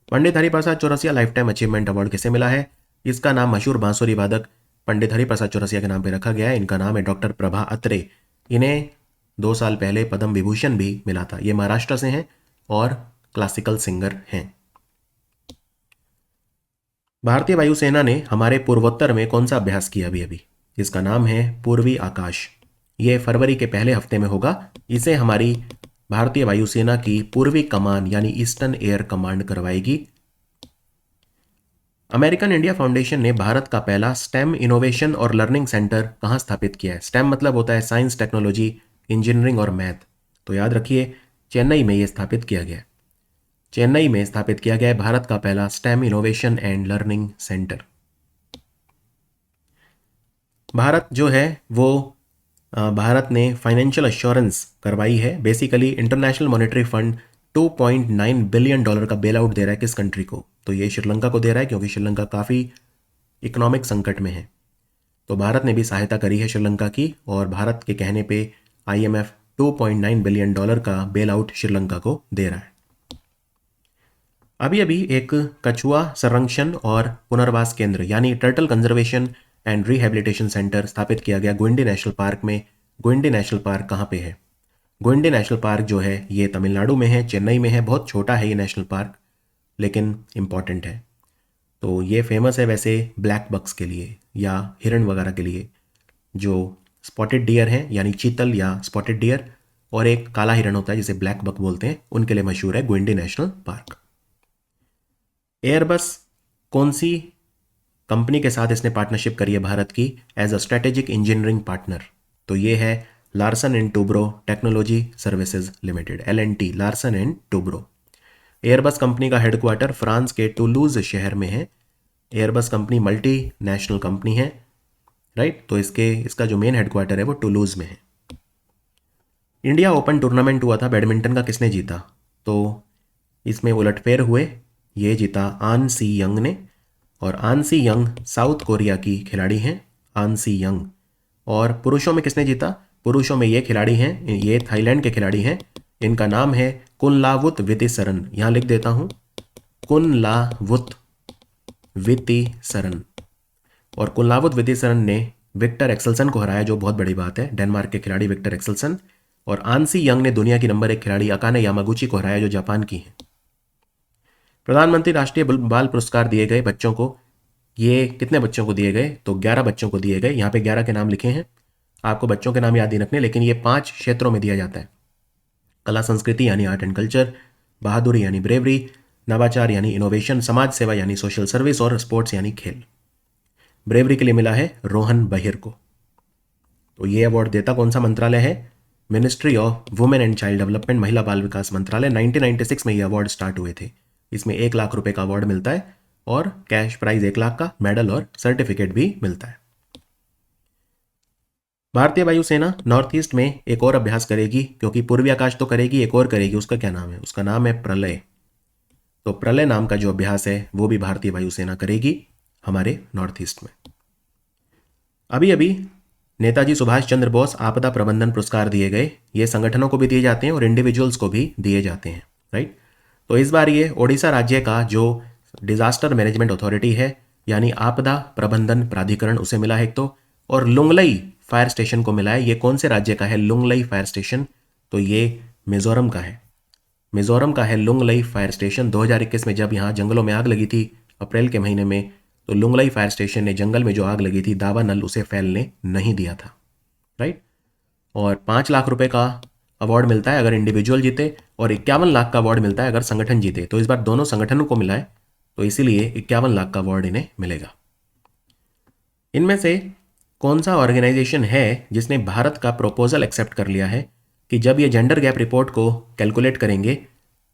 Pandit Hariprasad Chaurasia life time achievement award किसे मिला है? इसका नाम मशहूर बांसुरी वादक पंडित हरिप्रसाद चौरसिया के नाम पे रखा गया है। इनका नाम है डॉक्टर प्रभा अत्रे। इन्हें 2 साल पहले पद्म विभूषण भी मिला था। ये महाराष्ट्र से हैं और क्लासिकल सिंगर हैं। भारतीय वायुसेना ने हमारे पूर्वोत्तर में कौन सा अभ्यास किया अभी अभी? इसका नाम है पूर्वी आकाश। ये फरवरी के पहले हफ्ते में होगा। इसे हमारी भारतीय वायुसेना की पूर्वी कमान यानी ईस्टर्न एयर कमांड करवाएगी। अमेरिकन इंडिया फाउंडेशन ने भारत का पहला स्टेम इनोवेशन और लर्निंग सेंटर कहाँ स्थापित किया है? स्टेम मतलब होता है साइंस, टेक्नोलॉजी, इंजीनियरिंग और मैथ। तो याद रखिए चेन्नई में ये स्थापित किया गया। चेन्नई में स्थापित किया गया है भारत का पहला stem innovation and learning centre. Bharat जो है वो भारत ने फाइनेंशियल एश्योरेंस करवाई है। Basically international monetary fund $2.9 billion का बेल आउट दे रहा है किस कंट्री को? तो ये श्रीलंका को दे रहा है, क्योंकि श्रीलंका काफ़ी इकोनॉमिक संकट में है। तो भारत ने भी सहायता करी है श्रीलंका की, और भारत के कहने पे IMF $2.9 बिलियन का बेल आउट श्रीलंका को दे रहा है। अभी अभी एक कछुआ संरक्षण और पुनर्वास केंद्र यानी turtle conservation and rehabilitation centre स्थापित किया गया गुइंडी नेशनल पार्क में। गुइंडी नेशनल पार्क कहाँ पे है? गुइंडी नेशनल पार्क जो है ये तमिलनाडु में है, चेन्नई में है। बहुत छोटा है ये नेशनल पार्क, लेकिन इम्पॉर्टेंट है। तो ये फेमस है वैसे ब्लैक बक्स के लिए या हिरण वगैरह के लिए, जो स्पॉटेड डियर हैं यानी चीतल या स्पॉटेड डियर, और एक काला हिरण होता है जिसे ब्लैक बक बोलते हैं, उनके लिए मशहूर है गुइंडी नेशनल पार्क। एयरबस कौन सी कंपनी के साथ इसने पार्टनरशिप करी है भारत की as a strategic engineering partner? तो ये है Larsen and Toubro technology services limited, LNT, Larsen and Toubro. Airbus company का हेडक्वार्टर फ्रांस के टूलूज शहर में है। Airbus company multi national company है, राइट। तो इसका जो मेन हेडक्वार्टर है वो टूलूज में है। इंडिया ओपन टूर्नामेंट हुआ था बैडमिंटन का, किसने जीता? तो इसमें उलटफेर हुए, ये जीता आन सी यंग ने, और आन सी यंग साउथ कोरिया की खिलाड़ी हैं, आन सी यंग। और पुरुषों में किसने जीता? पुरुषों में ये खिलाड़ी हैं, ये थाईलैंड के खिलाड़ी हैं, इनका नाम है कुनलावुत वितिसरन। यहाँ लिख देता हूँ, कुनलावुत वितिसरन। और कुनलावुत वितिसरन ने विक्टर एक्सेल्सन को हराया, जो बहुत बड़ी बात है, डेनमार्क के खिलाड़ी विक्टर एक्सेल्सन। और आनसी यंग ने दुनिया की नंबर 1 खिलाड़ी अकाने यामागुची को हराया, जो जापान की है। प्रधानमंत्री राष्ट्रीय बाल पुरस्कार दिए गए बच्चों को। ये कितने बच्चों को दिए गए? तो 11 बच्चों को दिए गए। यहाँ पे 11 के नाम लिखे हैं, आपको बच्चों के नाम याद ही रखने, लेकिन ये 5 क्षेत्रों में दिया जाता है। कला संस्कृति यानी आर्ट एंड कल्चर, बहादुरी यानी ब्रेवरी, नवाचार यानी इनोवेशन, समाज सेवा यानी सोशल सर्विस, और स्पोर्ट्स यानी खेल। ब्रेवरी के लिए मिला है रोहन बहिर को। तो ये अवार्ड देता कौन सा मंत्रालय है? Ministry of women and child development, महिला बाल विकास मंत्रालय। 1996 में ये अवार्ड स्टार्ट हुए थे। इसमें 1 लाख रुपए का अवार्ड मिलता है, और कैश प्राइज 1 लाख का, मेडल और सर्टिफिकेट भी मिलता है। भारतीय वायुसेना नॉर्थ ईस्ट में एक और अभ्यास करेगी, क्योंकि पूर्वी आकाश तो करेगी, एक और करेगी। उसका क्या नाम है? उसका नाम है प्रलय। तो प्रलय नाम का जो अभ्यास है वो भी भारतीय वायुसेना करेगी हमारे नॉर्थ ईस्ट में। अभी अभी नेताजी सुभाष चंद्र बोस आपदा प्रबंधन पुरस्कार दिए गए। ये संगठनों को भी दिए जाते हैं और इंडिविजुअल्स को भी दिए जाते हैं, राइट। तो इस बार ये ओडिशा राज्य का जो डिजास्टर मैनेजमेंट अथॉरिटी है यानी आपदा प्रबंधन प्राधिकरण, उसे मिला है एक तो, और लुंगलई फायर स्टेशन को मिला है। ये कौन से राज्य का है लुंगलई फायर स्टेशन? तो ये मिजोरम का है। मिजोरम का है लुंगलई फायर स्टेशन। 2021 में जब यहाँ जंगलों में आग लगी थी अप्रैल के महीने में, तो लुंगलई फायर स्टेशन ने जंगल में जो आग लगी थी दावानल, उसे फैलने नहीं दिया था, राइट। और 5 लाख रुपए का अवार्ड मिलता है अगर इंडिविजुअल जीते, और 51 लाख का अवार्ड मिलता है अगर संगठन जीते। तो इस बार दोनों संगठनों को मिला है, तो इसीलिए 51 लाख का अवार्ड इन्हें मिलेगा। इनमें से कौन सा ऑर्गेनाइजेशन है जिसने भारत का प्रपोजल एक्सेप्ट कर लिया है कि जब ये जेंडर गैप रिपोर्ट को कैलकुलेट करेंगे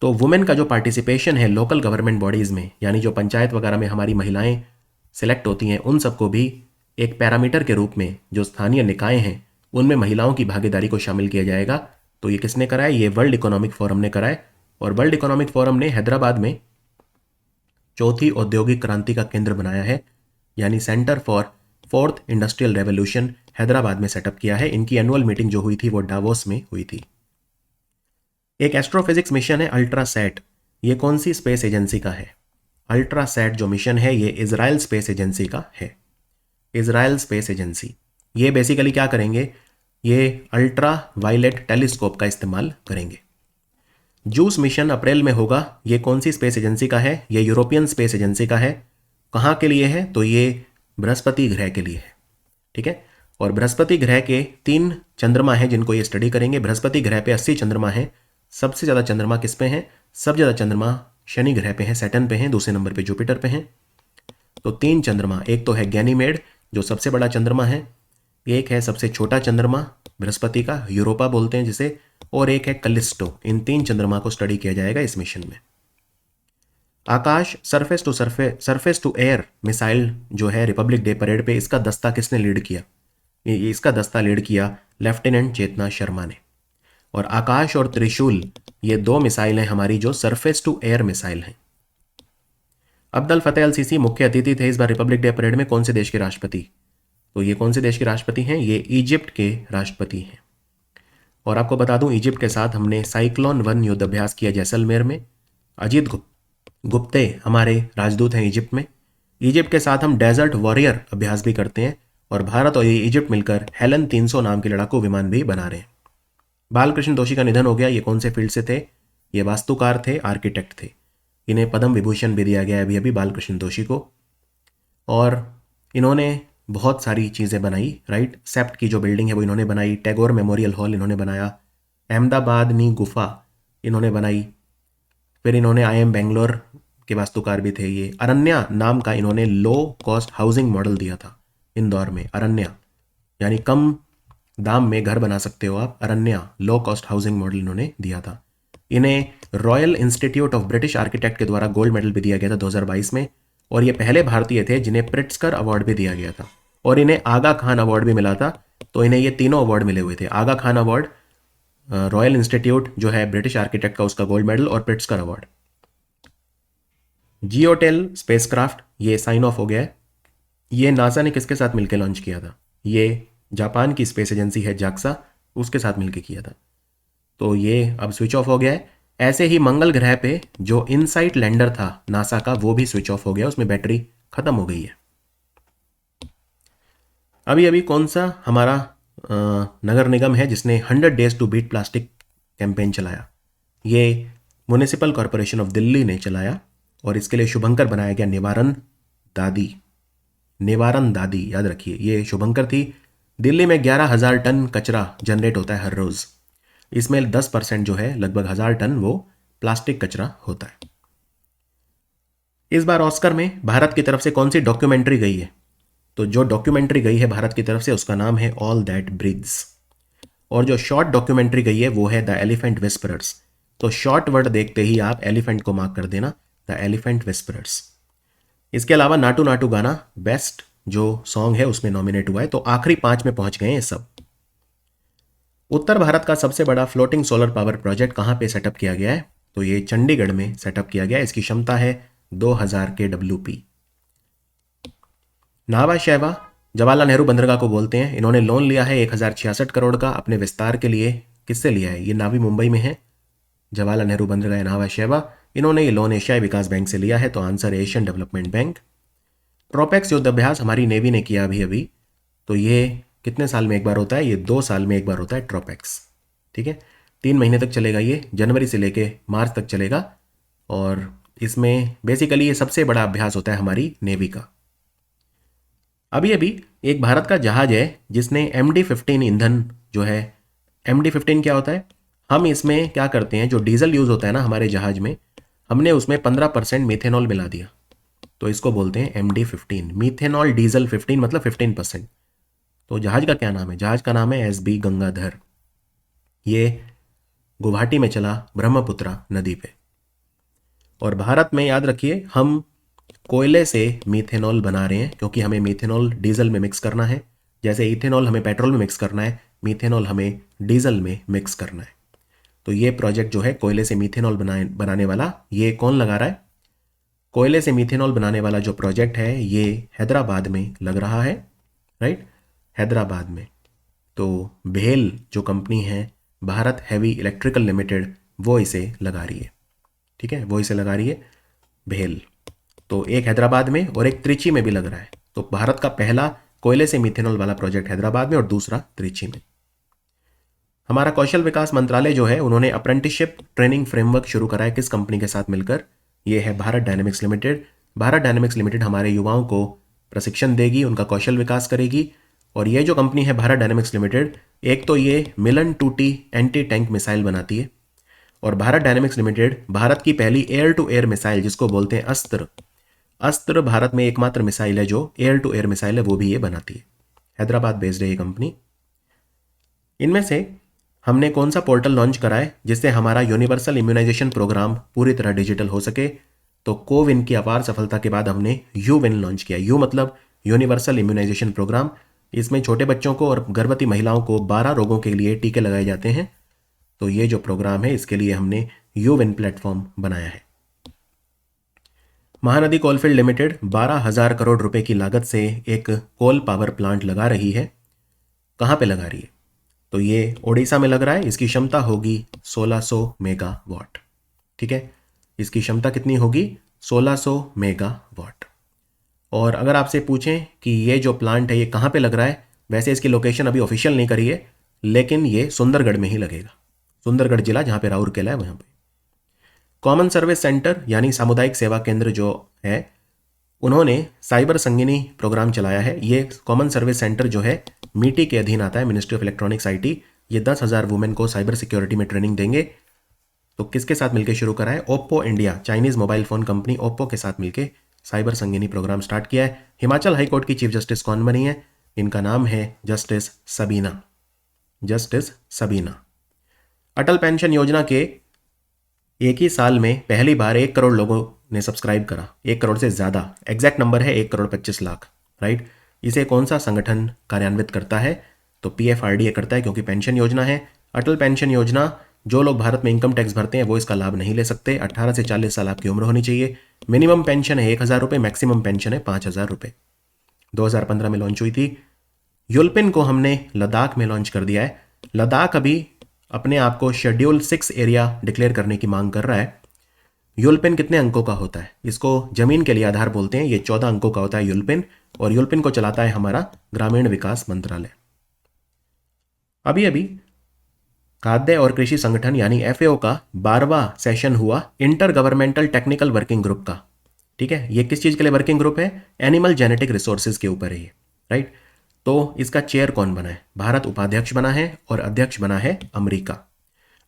तो वुमेन का जो पार्टिसिपेशन है लोकल गवर्नमेंट बॉडीज़ में, यानी जो पंचायत वगैरह में हमारी महिलाएं सेलेक्ट होती हैं, उन सबको भी एक पैरामीटर के रूप में जो स्थानीय निकाय हैं उनमें महिलाओं की भागीदारी को शामिल किया जाएगा। तो ये किसने कराया? ये वर्ल्ड इकोनॉमिक फोरम ने कराया। और वर्ल्ड इकोनॉमिक फोरम ने हैदराबाद में चौथी औद्योगिक क्रांति का केंद्र बनाया है, यानी centre for 4th industrial revolution Hyderabad में सेटअप किया है। इनकी एनुअल मीटिंग जो हुई थी वो डावोस में हुई थी। एक एस्ट्रोफिजिक्स मिशन है अल्ट्रासैट। ये कौन सी स्पेस एजेंसी का है? अल्ट्रासैट जो मिशन है ये इजराइल स्पेस एजेंसी का है। इजराइल स्पेस एजेंसी ये बेसिकली क्या करेंगे? ये अल्ट्रा वायलेट टेलीस्कोप का इस्तेमाल करेंगे। जूस मिशन अप्रैल में होगा। ये कौन सी स्पेस एजेंसी का है? ये यूरोपियन स्पेस एजेंसी का है। कहाँ के लिए है? तो ये बृहस्पति ग्रह के लिए है, ठीक है। और बृहस्पति ग्रह के 3 चंद्रमा हैं जिनको ये स्टडी करेंगे। बृहस्पति ग्रह पे 80 चंद्रमा हैं। सबसे ज़्यादा चंद्रमा किस पे हैं? सबसे ज़्यादा चंद्रमा शनि ग्रह पे हैं, सैटर्न पे हैं, दूसरे नंबर पे जुपिटर पे हैं। तो 3 चंद्रमा, एक तो है गैनीमेड जो सबसे बड़ा चंद्रमा है, एक है सबसे छोटा चंद्रमा बृहस्पति का, यूरोपा बोलते हैं जिसे, और एक है कलिस्टो। इन 3 चंद्रमा को स्टडी किया जाएगा इस मिशन में। आकाश सरफेस टू एयर मिसाइल जो है रिपब्लिक डे परेड पे, इसका दस्ता किसने लीड किया? इसका दस्ता लीड किया लेफ्टिनेंट चेतना शर्मा ने। और आकाश और त्रिशूल ये 2 मिसाइल हैं हमारी जो सरफेस टू एयर मिसाइल हैं। अब्दुल फतेह अल सीसी मुख्य अतिथि थे इस बार रिपब्लिक डे परेड में। कौन से देश के राष्ट्रपति? तो ये कौन से देश के राष्ट्रपति हैं? ये इजिप्ट के राष्ट्रपति हैं। और आपको बता दूं, इजिप्ट के साथ हमने साइक्लोन 1 युद्ध अभ्यास किया जैसलमेर में। अजीत गुप्ते हमारे राजदूत हैं इजिप्ट में। इजिप्ट के साथ हम डेजर्ट वॉरियर अभ्यास भी करते हैं। और भारत और इजिप्ट मिलकर हेलन 300 नाम के लड़ाकू विमान भी बना रहे हैं। बालकृष्ण दोषी का निधन हो गया। ये कौन से फील्ड से थे? ये वास्तुकार थे, आर्किटेक्ट थे। इन्हें पद्म विभूषण भी दिया गया अभी अभी बालकृष्ण दोषी को। और इन्होंने बहुत सारी चीज़ें बनाई, राइट। सेप्ट की जो बिल्डिंग है वो इन्होंने बनाई। टैगोर मेमोरियल हॉल इन्होंने बनाया। अहमदाबाद नी गुफा इन्होंने बनाई। फिर इन्होंने IIM बेंगलोर के वास्तुकार भी थे। ये अरण्या नाम का इन्होंने लो कॉस्ट हाउसिंग मॉडल दिया था इंदौर में। अरण्या यानी कम दाम में घर बना सकते हो आप। अरण्या लो कॉस्ट हाउसिंग मॉडल इन्होंने दिया था। इन्हें royal institute of British architect के द्वारा गोल्ड मेडल भी दिया गया था 2022 में। और ये पहले भारतीय थे जिन्हें प्रिट्जकर अवार्ड भी दिया गया था। और इन्हें आगा खान अवार्ड भी मिला था। तो इन्हें ये तीनों अवार्ड मिले हुए थे। आगा खान अवार्ड, रॉयल इंस्टीट्यूट जो है ब्रिटिश आर्किटेक्ट का, उसका गोल्ड मेडल, और प्रिट्जकर अवार्ड। जियोटेल स्पेसक्राफ्ट ये साइन ऑफ हो गया है। ये नासा ने किसके साथ मिलकर लॉन्च किया था? ये जापान की स्पेस एजेंसी है जाक्सा, उसके साथ मिलकर किया था। तो ये अब स्विच ऑफ हो गया है। ऐसे ही मंगल ग्रह पे जो इनसाइट लैंडर था नासा का, वो भी स्विच ऑफ हो गया, उसमें बैटरी खत्म हो गई है। अभी अभी कौन सा हमारा नगर निगम है जिसने 100 days to beat plastic campaign चलाया? ये म्युनिसिपल कॉरपोरेशन ऑफ दिल्ली ने चलाया। और इसके लिए शुभंकर बनाया गया निवारण दादी। निवारण दादी याद रखिए, ये शुभंकर थी। दिल्ली में 11,000 टन कचरा जनरेट होता है हर रोज़। इसमें 10% जो है, लगभग 1,000 टन, वो प्लास्टिक कचरा होता है। इस बार ऑस्कर में भारत की तरफ से कौन सी डॉक्यूमेंट्री गई है? तो जो डॉक्यूमेंट्री गई है भारत की तरफ से उसका नाम है ऑल दैट ब्रीथ्स। और जो शॉर्ट डॉक्यूमेंट्री गई है वो है द एलिफेंट विस्परर्स। तो शॉर्ट वर्ड देखते ही आप एलिफेंट को मार्क कर देना, द एलिफेंट विस्परर्स। इसके अलावा नाटू नाटू गाना बेस्ट जो सॉन्ग है उसमें नॉमिनेट हुआ है। तो आखिरी 5 में पहुंच गए हैं सब। उत्तर भारत का सबसे बड़ा फ्लोटिंग सोलर पावर प्रोजेक्ट कहाँ पे सेटअप किया गया है? तो ये चंडीगढ़ में सेटअप किया गया है। इसकी क्षमता है 2000 kWp। नावा शैवा जवाहरलाल नेहरू बंदरगाह को बोलते हैं। इन्होंने लोन लिया है 1066 करोड़ का अपने विस्तार के लिए। किससे लिया है? ये नावी मुंबई में है, जवाहरलाल नेहरू बंदरगाह नावा शैवा। इन्होंने ये लोन एशियाई विकास बैंक से लिया है। तो आंसर एशियन डेवलपमेंट बैंक। ट्रोपेक्स युद्ध अभ्यास हमारी नेवी ने किया अभी अभी। तो ये कितने साल में एक बार होता है? ये 2 साल में एक बार होता है ट्रोपेक्स। ठीक है, 3 महीने तक चलेगा ये, जनवरी से लेके मार्च तक चलेगा। और इसमें बेसिकली ये सबसे बड़ा अभ्यास होता है हमारी नेवी का। अभी अभी एक भारत का जहाज है जिसने MD-15 ईंधन जो है, MD-15 क्या होता है? हम इसमें क्या करते हैं, जो डीजल यूज़ होता है ना हमारे जहाज में, हमने उसमें 15% मीथेनॉल मिला दिया। तो इसको बोलते हैं MD-15, मीथेनॉल डीजल 15 मतलब 15%। तो जहाज का क्या नाम है? जहाज का नाम है SB गंगाधर। ये गुवाहाटी में चला ब्रह्मपुत्रा नदी पे। और भारत में याद रखिए हम कोयले से मीथेनॉल बना रहे हैं, क्योंकि हमें मीथेनॉल डीजल में मिक्स करना है। जैसे इथेनॉल हमें पेट्रोल में मिक्स करना है, मीथेनॉल हमें डीजल में मिक्स करना है। तो ये प्रोजेक्ट जो है कोयले से मीथेनॉल बनाने वाला, ये कौन लगा रहा है? कोयले से मीथेनॉल बनाने वाला जो प्रोजेक्ट है ये हैदराबाद में लग रहा है, राइट, हैदराबाद में। तो भेल जो कंपनी है भारत हैवी इलेक्ट्रिकल लिमिटेड, वो इसे लगा रही है। ठीक है, वो इसे लगा रही है भेल। तो एक हैदराबाद में और एक त्रिची में भी लग रहा है। तो भारत का पहला कोयले से मिथेनॉल वाला प्रोजेक्ट हैदराबाद में और दूसरा त्रिची में। हमारा कौशल विकास मंत्रालय जो है उन्होंने अप्रेंटिसशिप ट्रेनिंग फ्रेमवर्क शुरू करा है। किस कंपनी के साथ मिलकर? ये है Bharat dynamics limited. Bharat dynamics limited हमारे युवाओं को प्रशिक्षण देगी, उनका कौशल विकास करेगी। और ये जो कंपनी है भारत डायनेमिक्स लिमिटेड, एक तो ये मिलन 2T एंटी टैंक मिसाइल बनाती है। और भारत डायनेमिक्स लिमिटेड भारत की पहली एयर टू एयर मिसाइल जिसको बोलते हैं अस्त्र, भारत में एकमात्र मिसाइल है जो एयर टू एयर मिसाइल है, वो भी ये बनाती है। हैदराबाद बेस्ड है ये कंपनी। इनमें से हमने कौन सा पोर्टल लॉन्च करा है जिससे हमारा यूनिवर्सल इम्यूनाइजेशन प्रोग्राम पूरी तरह डिजिटल हो सके? तो कोविन की अपार सफलता के बाद हमने यूविन लॉन्च किया। यू मतलब यूनिवर्सल इम्यूनाइजेशन प्रोग्राम। इसमें छोटे बच्चों को और गर्भवती महिलाओं को 12 रोगों के लिए टीके लगाए जाते हैं। तो ये जो प्रोग्राम है इसके लिए हमने यूविन प्लेटफॉर्म बनाया है। महानदी कोलफील्ड लिमिटेड 12,000 करोड़ रुपए की लागत से एक कोल पावर प्लांट लगा रही है। कहाँ पे लगा रही है? तो ये ओडिशा में लग रहा है। इसकी क्षमता होगी 1600 मेगावाट। ठीक है, इसकी क्षमता कितनी होगी? 1600 मेगावाट। और अगर आपसे पूछें कि ये जो प्लांट है ये कहाँ पे लग रहा है, वैसे इसकी लोकेशन अभी ऑफिशियल नहीं करी है, लेकिन ये सुंदरगढ़ में ही लगेगा। सुंदरगढ़ जिला जहाँ पे राउरकेला है वहाँ पे। कॉमन सर्विस सेंटर यानी सामुदायिक सेवा केंद्र जो है, उन्होंने साइबर संगिनी प्रोग्राम चलाया है। ये कॉमन सर्विस सेंटर जो है मीटी के अधीन आता है, मिनिस्ट्री ऑफ इलेक्ट्रॉनिक्स IT। ये 10,000 वुमेन को साइबर सिक्योरिटी में ट्रेनिंग देंगे। तो किसके साथ मिलकर शुरू करा है? Oppo India, Chinese mobile phone company Oppo के साथ मिलकर साइबर संगिनी प्रोग्राम स्टार्ट किया है। हिमाचल हाईकोर्ट की चीफ जस्टिस कौन बनी है? इनका नाम है जस्टिस सबीना। जस्टिस सबीना। अटल पेंशन योजना के एक ही साल में पहली बार 1 करोड़ लोगों ने सब्सक्राइब करा। 1 करोड़ से ज़्यादा, एग्जैक्ट नंबर है 1,25,00,000, राइट। इसे कौन सा संगठन कार्यान्वित करता है? तो PFRDA करता है, क्योंकि पेंशन योजना है। अटल पेंशन योजना, जो लोग भारत में इनकम टैक्स भरते हैं वो इसका लाभ नहीं ले सकते। 18 से 40 साल आपकी उम्र होनी चाहिए। मिनिमम पेंशन है 1,000 रुपये, मैक्सिमम पेंशन है 5,000 रुपये। 2015 में लॉन्च हुई थी। यूलपिन को हमने लद्दाख में लॉन्च कर दिया है। लद्दाख अभी अपने आप को शेड्यूल 6 एरिया डिक्लेयर करने की मांग कर रहा है। यूलपिन कितने अंकों का होता है? इसको जमीन के लिए आधार बोलते हैं। ये 14 अंकों का होता है यूलपिन, और यूलपिन को चलाता है हमारा ग्रामीण विकास मंत्रालय। अभी अभी खाद्य और कृषि संगठन यानी FAO का 12वां सेशन हुआ, inter governmental technical working group का। ठीक है, ये किस चीज के लिए वर्किंग ग्रुप है? एनिमल जेनेटिक रिसोर्सेज के ऊपर है ये, राइट। तो इसका चेयर कौन बना है? भारत उपाध्यक्ष बना है, और अध्यक्ष बना है अमेरिका।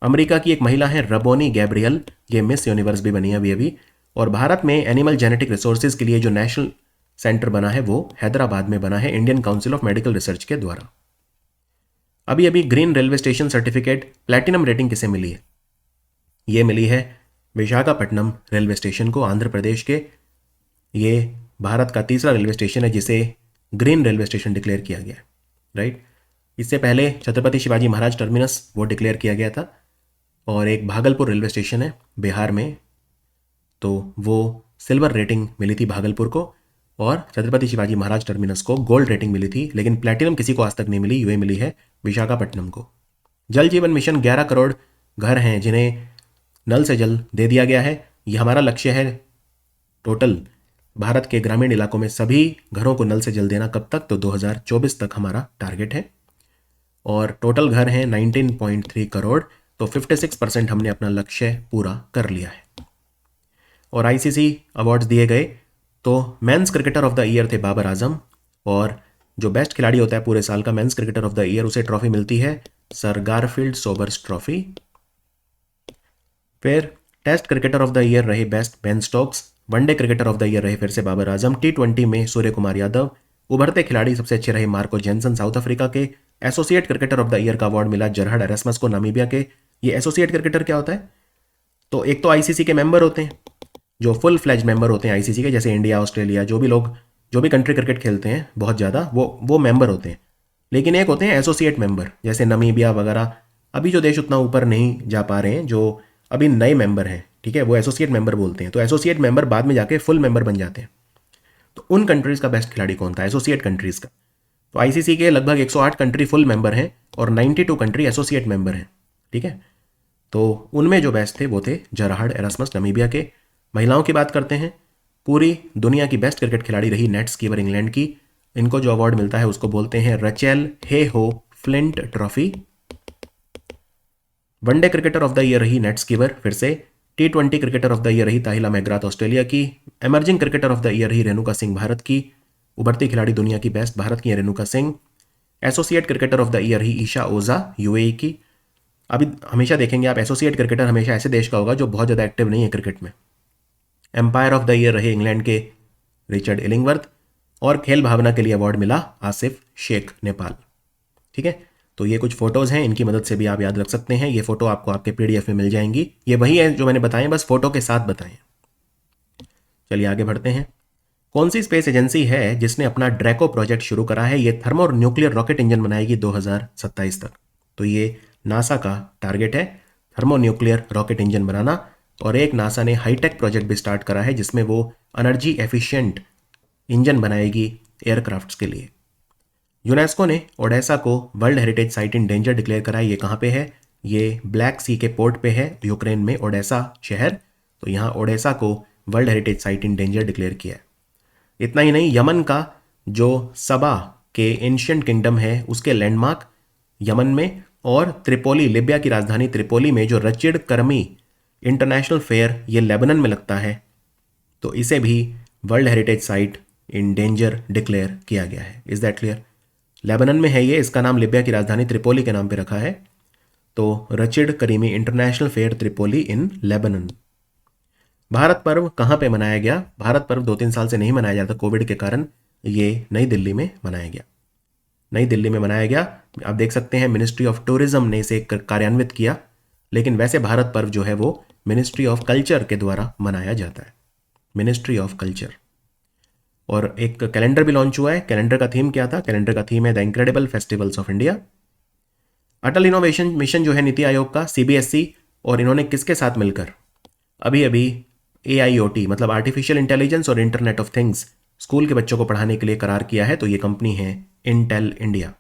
अमेरिका की एक महिला है रबोनी गैब्रियल, ये मिस यूनिवर्स भी बनी है अभी। और भारत में एनिमल जेनेटिक रिसोर्सेज के लिए जो नेशनल सेंटर बना है वो हैदराबाद में बना है, Indian council of medical research के द्वारा। अभी अभी green railway station certificate platinum rating किसे मिली है? ये मिली है विशाखापट्टनम रेलवे स्टेशन को, आंध्र प्रदेश के। ये भारत का तीसरा रेलवे स्टेशन है जिसे ग्रीन रेलवे स्टेशन डिक्लेयर किया गया है, राइट। इससे पहले छत्रपति शिवाजी महाराज टर्मिनस वो डिक्लेयर किया गया था, और एक भागलपुर रेलवे स्टेशन है बिहार में, तो वो सिल्वर रेटिंग मिली थी भागलपुर को, और छत्रपति शिवाजी महाराज टर्मिनस को गोल्ड रेटिंग मिली थी। लेकिन प्लैटिनम किसी को आज तक नहीं मिली, ये मिली है विशाखापट्टनम को। जल जीवन मिशन 11 करोड़ घर हैं जिन्हें नल से जल दे दिया गया है। ये हमारा लक्ष्य है टोटल भारत के ग्रामीण इलाकों में सभी घरों को नल से जल देना। कब तक? तो 2024 तक हमारा टारगेट है। और टोटल घर हैं 19.3 करोड़, तो 56% हमने अपना लक्ष्य पूरा कर लिया है। और ICC अवार्ड्स दिए गए, तो mains cricketer of the year थे बाबर आजम, और जो बेस्ट खिलाड़ी होता है पूरे साल का men's cricketer of the year, उसे ट्रॉफी मिलती है सर गारफील्ड सोबर्स ट्रॉफी। फिर test cricketer of the year रहे best Ben Stokes, one day cricketer of the year रहे फिर से बाबर आजम, T20 में सूर्य कुमार यादव, उभरते खिलाड़ी सबसे अच्छे रहे मार्को जेनसन साउथ अफ्रीका के, associate cricketer of the year का अवार्ड मिला जरहड एरेस्मस को नामीबिया के। ये एसोसिएट क्रिकेटर क्या होता है? तो एक तो ICC के मेंबर होते हैं, जो फुल फ्लैज मेंबर होते हैं ICC के, जैसे इंडिया, ऑस्ट्रेलिया, जो भी लोग जो भी कंट्री क्रिकेट खेलते हैं बहुत ज़्यादा, वो मेंबर होते हैं। लेकिन एक होते हैं एसोसिएट मेंबर, जैसे नामीबिया वगैरह, अभी जो देश उतना ऊपर नहीं जा पा रहे हैं, जो अभी नए मेंबर हैं, ठीक है, वो एसोसिएट मेंबर बोलते हैं। तो एसोसिएट मेंबर बाद में जाके फुल मेंबर बन जाते हैं। तो उन कंट्रीज का बेस्ट खिलाड़ी कौन था? एसोसिएट कंट्रीज का। तो ICC के लगभग 108 कंट्री फुल मेंबर हैं और 92 कंट्री एसोसिएट मेंबर हैं, ठीक है। तो उनमें जो बेस्ट थे वो थे जरहाड एरास्मस नामीबिया के। महिलाओं की बात करते हैं, पूरी दुनिया की बेस्ट क्रिकेट खिलाड़ी रही नेट स्कीवर इंग्लैंड की। इनको जो अवार्ड मिलता है उसको बोलते हैं रचेल हे हो flint trophy. One day cricketer of the year रही नेट स्कीवर फिर से। T20 cricketer of the year रही ताहिला मैग्राथ ऑस्ट्रेलिया की। Emerging cricketer of the year रही रेणुका सिंह भारत की। उभरती खिलाड़ी दुनिया की बेस्ट भारत की है Renuka Singh. Associate cricketer of the year रही ईशा ओझा UAE की। अभी हमेशा देखेंगे आप, एसोसिएट क्रिकेटर हमेशा ऐसे देश का होगा जो बहुत ज़्यादा एक्टिव नहीं है क्रिकेट में। एम्पायर ऑफ द ईयर रहे इंग्लैंड के रिचर्ड इलिंगवर्थ। और खेल भावना के लिए अवार्ड मिला आसिफ शेख नेपाल, ठीक है। तो ये कुछ फोटोज़ हैं, इनकी मदद से भी आप याद रख सकते हैं। ये फोटो आपको आपके PDF में मिल जाएंगी। ये वही है जो मैंने बताए, बस फोटो के साथ बताएं। चलिए आगे बढ़ते हैं। कौन सी स्पेस एजेंसी है जिसने अपना ड्रैको प्रोजेक्ट शुरू करा है? ये थर्मो न्यूक्लियर रॉकेट इंजन बनाएगी 2027 तक। तो ये नासा का टारगेट है थर्मो न्यूक्लियर रॉकेट इंजन बनाना। और एक नासा ने हाईटेक प्रोजेक्ट भी स्टार्ट करा है जिसमें वो एनर्जी एफिशिएंट इंजन बनाएगी एयरक्राफ्ट्स के लिए। यूनेस्को ने ओडेसा को world heritage site in danger declare करा है। ये कहाँ पे है? ये ब्लैक सी के पोर्ट पे है, यूक्रेन में ओडेसा शहर। तो यहाँ ओडेसा को world heritage site in danger declare किया है। इतना ही नहीं, यमन का जो सबा के एंशियंट किंगडम है उसके लैंडमार्क यमन में, और त्रिपोली, लिबिया की राजधानी त्रिपोली में जो रचिड कर्मी इंटरनेशनल फेयर ये लेबनन में लगता है, तो इसे भी world heritage site in danger declare किया गया है। Is that clear? लेबनन में है ये, इसका नाम लिबिया की राजधानी त्रिपोली के नाम पे रखा है। तो रचिड करीमी इंटरनेशनल फेयर त्रिपोली इन लेबनन। भारत पर्व कहाँ पे मनाया गया? भारत पर्व 2-3 साल से नहीं मनाया जाता कोविड के कारण, ये नई दिल्ली में मनाया गया। नई दिल्ली में मनाया गया। आप देख सकते हैं मिनिस्ट्री ऑफ टूरिज्म ने इसे कार्यान्वित किया, लेकिन वैसे भारत पर्व जो है वो मिनिस्ट्री ऑफ कल्चर के द्वारा मनाया जाता है, मिनिस्ट्री ऑफ कल्चर। और एक कैलेंडर भी लॉन्च हुआ है। कैलेंडर का थीम क्या था? कैलेंडर का थीम है the incredible festivals of India. Atal innovation mission जो है नीति आयोग का, सीबीएसई, और इन्होंने किसके साथ मिलकर अभी अभी AIoT मतलब आर्टिफिशियल इंटेलिजेंस और इंटरनेट ऑफ थिंग्स स्कूल के बच्चों को पढ़ाने के लिए करार किया है। तो ये कंपनी है इंटेल इंडिया।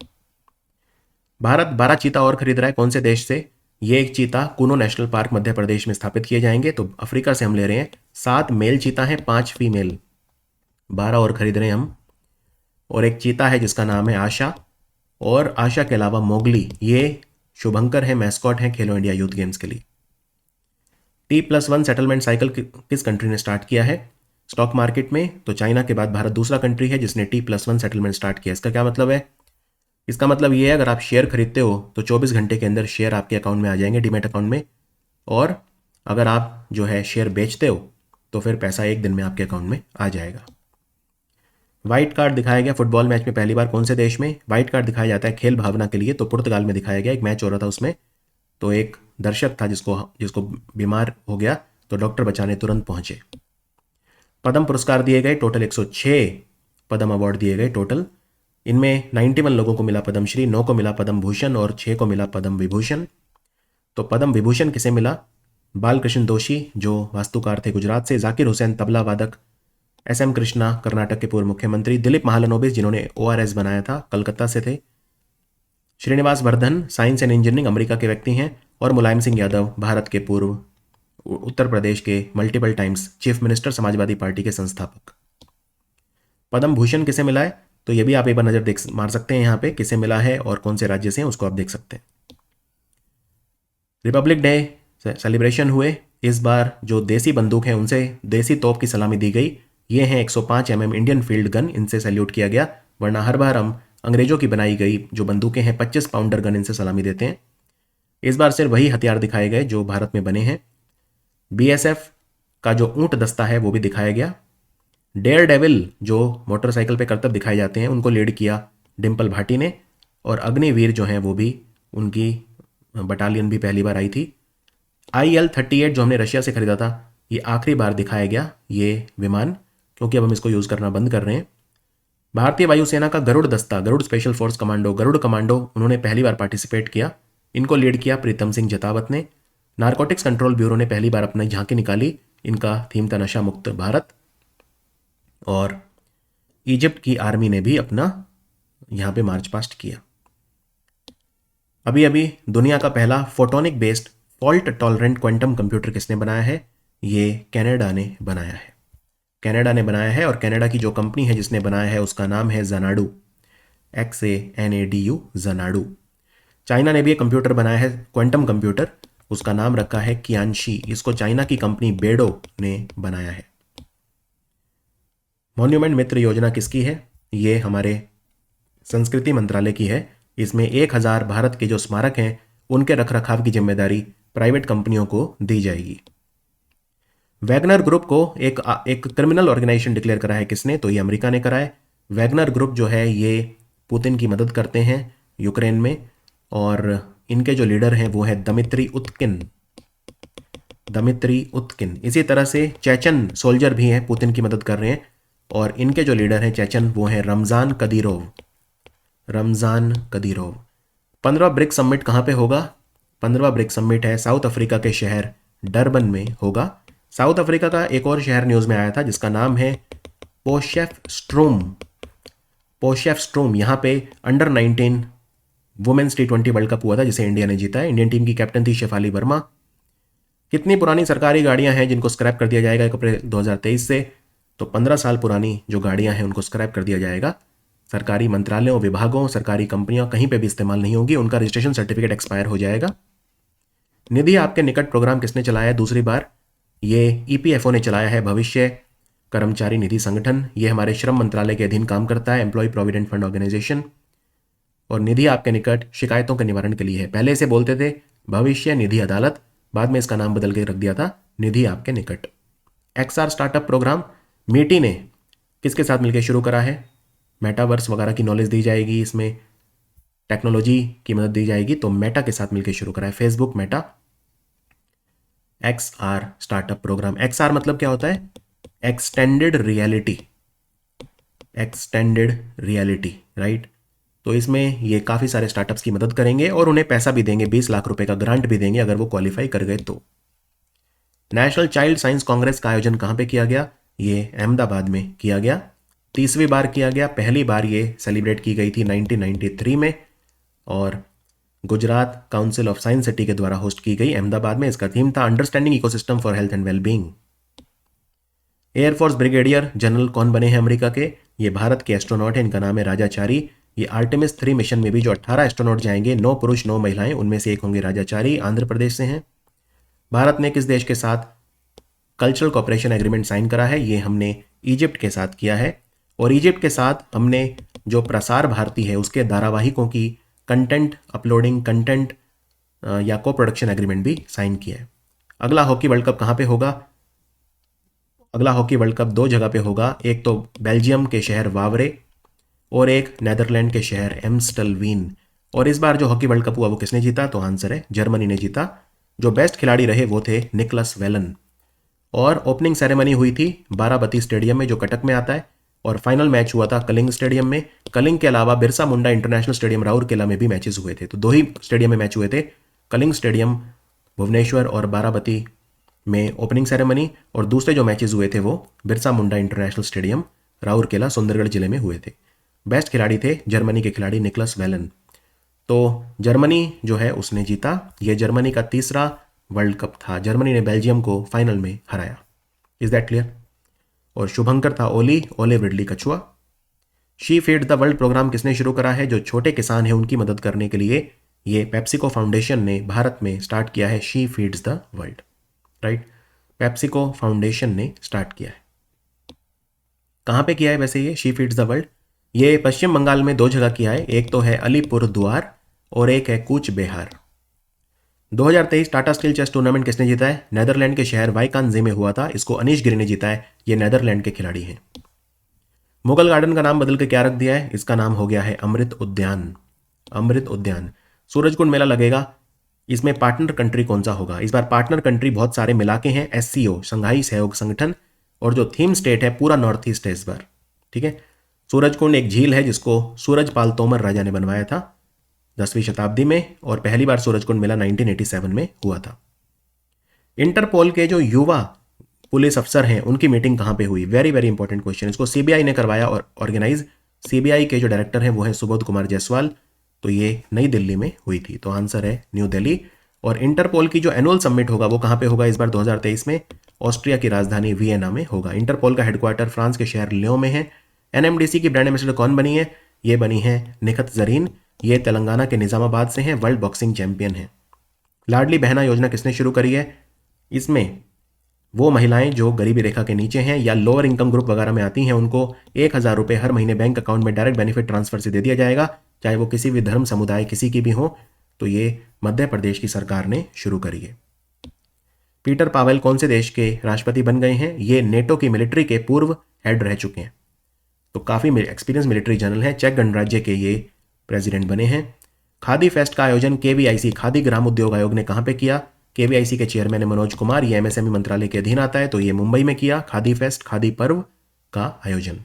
भारत 12 चीता और खरीद रहा है। कौन से देश से? ये एक चीता कूनो नेशनल पार्क मध्य प्रदेश में स्थापित किए जाएंगे। तो अफ्रीका से हम ले रहे हैं। 7 मेल चीता हैं, 5 फीमेल, 12 और खरीद रहे हैं हम। और एक चीता है जिसका नाम है आशा, और आशा के अलावा मोगली, ये शुभंकर है, मैस्कॉट है खेलो इंडिया यूथ गेम्स के लिए। T+1 सेटलमेंट साइकिल किस कंट्री ने स्टार्ट किया है स्टॉक मार्केट में? तो चाइना के बाद भारत दूसरा कंट्री है जिसने T+1 सेटलमेंट स्टार्ट किया। इसका क्या मतलब है? इसका मतलब ये है अगर आप शेयर खरीदते हो तो 24 घंटे के अंदर शेयर आपके अकाउंट में आ जाएंगे, डीमैट अकाउंट में, और अगर आप जो है शेयर बेचते हो तो फिर पैसा एक दिन में आपके अकाउंट में आ जाएगा। व्हाइट कार्ड दिखाया गया फुटबॉल मैच में पहली बार। कौन से देश में व्हाइट कार्ड दिखाया जाता है? खेल भावना के लिए। तो पुर्तगाल में दिखाया गया। एक मैच हो रहा था उसमें, तो एक दर्शक था जिसको बीमार हो गया, तो डॉक्टर बचाने तुरंत पहुंचे। पद्म पुरस्कार दिए गए, टोटल 106 पद्म अवार्ड दिए गए टोटल। इनमें 91 लोगों को मिला पद्मश्री, 9 को मिला पद्म भूषण और 6 को मिला पद्म विभूषण। तो पद्म विभूषण किसे मिला? बालकृष्ण दोषी जो वास्तुकार थे गुजरात से, जाकिर हुसैन तबला वादक, SM कृष्णा कर्नाटक के पूर्व मुख्यमंत्री, दिलीप महालनोबिस जिन्होंने ORS बनाया था कलकत्ता से थे, Srinivas Vardhan science and engineering America के व्यक्ति हैं, और मुलायम सिंह यादव भारत के पूर्व उत्तर प्रदेश के multiple times chief minister, Samajwadi party के संस्थापक। पद्म भूषण किसे मिला है? तो ये भी आप एक बार नजर मार सकते हैं यहाँ पे किसे मिला है और कौन से राज्य से हैं उसको आप देख सकते हैं। रिपब्लिक डे सेलिब्रेशन हुए। इस बार जो देसी बंदूक है उनसे देसी तोप की सलामी दी गई। ये हैं 105 mm इंडियन फील्ड गन, इनसे सैल्यूट किया गया। वरना हर बार हम अंग्रेजों की बनाई गई जो बंदूकें हैं 25 पाउंडर गन, इनसे सलामी देते हैं। इस बार सिर्फ वही हथियार दिखाए गए जो भारत में बने हैं। BSF का जो ऊंट दस्ता है वो भी दिखाया गया। डेयर डेविल जो मोटरसाइकिल पे करतब दिखाए जाते हैं उनको लीड किया डिम्पल भाटी ने, और अग्निवीर जो हैं वो भी, उनकी बटालियन भी पहली बार आई थी। IL-38 जो हमने रशिया से खरीदा था, ये आखिरी बार दिखाया गया ये विमान, क्योंकि अब हम इसको यूज़ करना बंद कर रहे हैं। भारतीय वायुसेना का गरुड़ दस्ता, Garud special force commando, Garud commando, उन्होंने पहली बार पार्टिसिपेट किया। इनको लीड किया प्रीतम सिंह जतावत ने। नारकोटिक्स कंट्रोल ब्यूरो ने पहली बार अपनी झांकी निकाली, इनका थीम था नशा मुक्त भारत। और इजिप्ट की आर्मी ने भी अपना यहाँ पे मार्च पास्ट किया। अभी अभी दुनिया का पहला photonic based fault tolerant quantum computer किसने बनाया है? ये कनाडा ने बनाया है। कनाडा ने बनाया है, और कनाडा की जो कंपनी है जिसने बनाया है उसका नाम है ज़नाडू, XANADU, ज़नाडू। चाइना ने भी एक कंप्यूटर बनाया है क्वांटम कंप्यूटर, उसका नाम रखा है कियानशी। इसको चाइना की कंपनी बेडो ने बनाया है। मॉन्यूमेंट मित्र योजना किसकी है? ये हमारे संस्कृति मंत्रालय की है। इसमें 1000 भारत के जो स्मारक हैं उनके रखरखाव की जिम्मेदारी प्राइवेट कंपनियों को दी जाएगी। वैगनर ग्रुप को एक क्रिमिनल ऑर्गेनाइजेशन डिक्लेयर करा है किसने? तो ये अमेरिका ने करा है। वैगनर ग्रुप जो है ये पुतिन की मदद करते हैं यूक्रेन में, और इनके जो लीडर हैं वो है दमित्री उत्किन। इसी तरह से चेचन सोल्जर भी हैं, पुतिन की मदद कर रहे हैं, और इनके जो लीडर हैं चेचन वो हैं रमजान कदीरोव। 15वां ब्रिक्स समिट कहाँ पे होगा? 15वां ब्रिक्स समिट है साउथ अफ्रीका के शहर डरबन में होगा। साउथ अफ्रीका का एक और शहर न्यूज़ में आया था जिसका नाम है पोशेफस्ट्रूम। पोशेफस्ट्रूम, यहाँ पे under-19 women's T20 world cup हुआ था जिसे इंडिया ने जीता है। इंडियन टीम की कैप्टन थी शेफाली वर्मा। कितनी पुरानी सरकारी गाड़ियां हैं जिनको स्क्रैप कर दिया जाएगा 1 अप्रैल 2023 से? तो 15 साल पुरानी जो गाड़ियां हैं उनको स्क्रैप कर दिया जाएगा। सरकारी मंत्रालयों, विभागों, सरकारी कंपनियों कहीं पे भी इस्तेमाल नहीं होगी, उनका रजिस्ट्रेशन सर्टिफिकेट एक्सपायर हो जाएगा। निधि आपके निकट प्रोग्राम किसने चलाया है दूसरी बार? ये EPFO ने चलाया है, भविष्य कर्मचारी निधि संगठन। ये हमारे श्रम मंत्रालय के अधीन काम करता है, एम्प्लॉय प्रोविडेंट फंड ऑर्गेनाइजेशन। और निधि आपके निकट शिकायतों के निवारण के लिए है। पहले इसे बोलते थे भविष्य निधि अदालत, बाद में इसका नाम बदल के रख दिया था निधि आपके निकट। XR स्टार्टअप प्रोग्राम मीटी ने किसके साथ मिलकर शुरू करा है? मेटावर्स वगैरह की नॉलेज दी जाएगी, इसमें टेक्नोलॉजी की मदद दी जाएगी, तो मेटा के साथ मिलकर शुरू करा है, Facebook Meta. XR startup program. XR मतलब क्या होता है? Extended reality. Extended reality, right. तो इसमें ये काफ़ी सारे स्टार्टअप्स की मदद करेंगे और उन्हें पैसा भी देंगे, 20 लाख रुपए का ग्रांट भी देंगे अगर वो क्वालिफाई कर गए तो। नेशनल चाइल्ड साइंस कांग्रेस का आयोजन कहाँ पे किया गया? ये अहमदाबाद में किया गया। 30वीं बार किया गया। पहली बार ये सेलिब्रेट की गई थी 1993 में और Gujarat council of science city के द्वारा होस्ट की गई अहमदाबाद में। इसका थीम था understanding ecosystem for health and wellbeing. Air force brigadier general कौन बने हैं अमेरिका के? ये भारत के एस्ट्रोनॉट हैं, इनका नाम है राजाचारी। ये आर्टेमिस 3 मिशन में भी जो 18 एस्ट्रोनॉट जाएंगे, 9 पुरुष 9 महिलाएं, उनमें से एक होंगे राजाचारी, आंध्र प्रदेश से हैं। भारत ने किस देश के साथ कल्चरल कॉपरेशन एग्रीमेंट साइन करा है? ये हमने इजिप्ट के साथ किया है। और इजिप्ट के साथ हमने जो प्रसार भारती है उसके धारावाहिकों की कंटेंट अपलोडिंग, कंटेंट या को प्रोडक्शन एग्रीमेंट भी साइन किया है। अगला हॉकी वर्ल्ड कप कहाँ पे होगा? अगला हॉकी वर्ल्ड कप 2 जगह पे होगा, एक तो बेल्जियम के शहर वावरे और एक नेदरलैंड के शहर एम्स्टलवीन। और इस बार जो हॉकी वर्ल्ड कप हुआ वो किसने जीता? तो आंसर है जर्मनी ने जीता। जो बेस्ट खिलाड़ी रहे वो थे निकलस वेलन। और ओपनिंग सेरेमनी हुई थी बाराबती स्टेडियम में जो कटक में आता है, और फाइनल मैच हुआ था कलिंग स्टेडियम में। कलिंग के अलावा बिरसा मुंडा इंटरनेशनल स्टेडियम राउरकेला में भी मैचेस हुए थे। तो 2 ही स्टेडियम में मैच हुए थे, कलिंग स्टेडियम भुवनेश्वर और बाराबती में ओपनिंग सेरेमनी, और दूसरे जो मैचेस हुए थे वो बिरसा मुंडा इंटरनेशनल स्टेडियम राउरकेला सुंदरगढ़ जिले में हुए थे। बेस्ट खिलाड़ी थे जर्मनी के खिलाड़ी निकलस वेलन। तो जर्मनी जो है उसने जीता। यह जर्मनी का 3रा वर्ल्ड कप था। जर्मनी ने बेल्जियम को फाइनल में हराया। Is that clear? और शुभंकर था ओले रिडली कछुआ। She feed the world program किसने शुरू करा है? जो छोटे किसान हैं उनकी मदद करने के लिए ये पेप्सिको फाउंडेशन ने भारत में स्टार्ट किया है, she feeds the world, right. PepsiCo foundation ने स्टार्ट किया है। कहाँ पे किया है वैसे ये शी फीड्स द वर्ल्ड? ये पश्चिम बंगाल में 2 जगह किया है, एक तो है अलीपुर द्वार और एक है Cooch Behar. 2023 Tata steel chess tournament किसने जीता है? नेदरलैंड के शहर वाइकानजे में हुआ था, इसको अनीश गिरी ने जीता है। ये नेदरलैंड के खिलाड़ी हैं। मुगल गार्डन का नाम बदल के क्या रख दिया है? इसका नाम हो गया है अमृत उद्यान। अमृत उद्यान। सूरजकुंड मेला लगेगा, इसमें पार्टनर कंट्री कौन सा होगा? इस बार पार्टनर कंट्री बहुत सारे मिला के हैं, SCO संघाई सहयोग संगठन, और जो थीम स्टेट है पूरा नॉर्थ ईस्ट है इस बार, ठीक है। सूरजकुंड एक झील है जिसको सूरजपाल तोमर राजा ने बनवाया था 10वीं शताब्दी में, और पहली बार सूरजकुंड मेला 1987 में हुआ था। इंटरपोल के जो युवा पुलिस अफसर हैं उनकी मीटिंग कहाँ पे हुई? Very very important question. इसको CBI ने करवाया और ऑर्गेनाइज। CBI के जो डायरेक्टर हैं वो हैं सुबोध कुमार जायसवाल। तो ये नई दिल्ली में हुई थी, तो आंसर है न्यू दिल्ली। और इंटरपोल की जो एनुअल समिट होगा वो कहाँ पे होगा इस बार 2023 में? ऑस्ट्रिया की राजधानी वियना में होगा। इंटरपोल का हेडक्वार्टर फ्रांस के शहर लियो में है। NMDC की ब्रांड एम्बेसडर कौन बनी है? ये बनी है निखत जरीन। ये तेलंगाना के निजामाबाद से हैं, वर्ल्ड बॉक्सिंग चैंपियन हैं। लाडली बहना योजना किसने शुरू करी है? इसमें वो महिलाएं जो गरीबी रेखा के नीचे हैं या लोअर इनकम ग्रुप वगैरह में आती हैं उनको 1000 रुपये हर महीने बैंक अकाउंट में डायरेक्ट बेनिफिट ट्रांसफर से दे दिया जाएगा, चाहे वो किसी भी धर्म समुदाय किसी की भी हो। तो ये मध्य प्रदेश की सरकार ने शुरू करी है। पीटर पावेल कौन से देश के राष्ट्रपति बन गए हैं? ये नेटो की मिलिट्री के पूर्व हेड रह चुके हैं, तो काफ़ी एक्सपीरियंस मिलिट्री जनरल हैं। चेक गणराज्य के ये प्रेसिडेंट बने हैं। खादी फेस्ट का आयोजन KVIC खादी ग्राम उद्योग आयोग ने कहाँ पे किया? KVIC के चेयरमैन है मनोज कुमार, ये MSME मंत्रालय के अधीन आता है, तो ये मुंबई में किया खादी फेस्ट, खादी पर्व का आयोजन।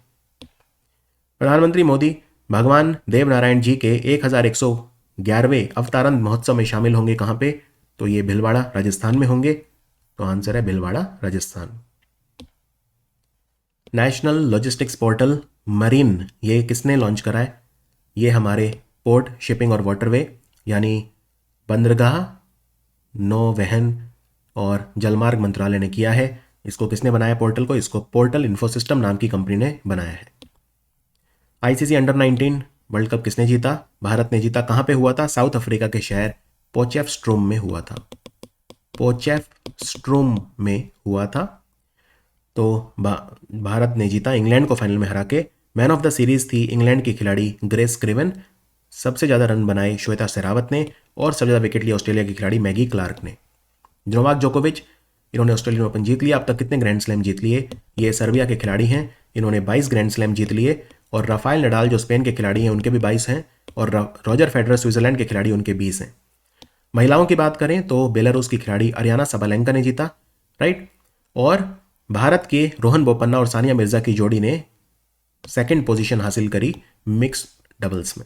प्रधानमंत्री मोदी भगवान देवनारायण जी के 1111वें अवतारण महोत्सव में शामिल होंगे कहाँ पे? तो ये भिलवाड़ा राजस्थान में होंगे। तो आंसर है Bhilwara Rajasthan. National logistics portal marine, ये किसने लॉन्च करा है? ये हमारे पोर्ट, शिपिंग और वाटरवे यानी बंदरगाह, नौवहन और जलमार्ग मंत्रालय ने किया है। इसको किसने बनाया पोर्टल को? इसको पोर्टल इन्फोसिस्टम नाम की कंपनी ने बनाया है। आईसीसी अंडर 19 वर्ल्ड कप किसने जीता? भारत ने जीता। कहाँ पे हुआ था? साउथ अफ्रीका के शहर पोचेफस्ट्रूम में हुआ था। पोचेफस्ट्रूम में हुआ था। तो भारत ने जीता इंग्लैंड को फाइनल में हरा के। मैन ऑफ द सीरीज थी इंग्लैंड की खिलाड़ी ग्रेस क्रिवन। सबसे ज़्यादा रन बनाए श्वेता शेरावत ने और सबसे ज़्यादा विकेट लिए ऑस्ट्रेलिया की खिलाड़ी मैगी क्लार्क ने। नोवाक जोकोविच, इन्होंने ऑस्ट्रेलियन ओपन जीत लिया। अब तक कितने ग्रैंड स्लैम जीत लिए? ये सर्बिया के खिलाड़ी हैं, इन्होंने 22 ग्रैंड स्लैम जीत लिए। और राफेल नडाल जो स्पेन के खिलाड़ी हैं उनके भी 22 हैं। और रॉजर फेडरर स्विट्जरलैंड के खिलाड़ी, उनके 20 हैं। महिलाओं की बात करें तो बेलारूस की खिलाड़ी अरियाना सबालेंका ने जीता, राइट। और भारत के रोहन बोपन्ना और सानिया मिर्जा की जोड़ी ने सेकंड पोजीशन हासिल करी मिक्स डबल्स में।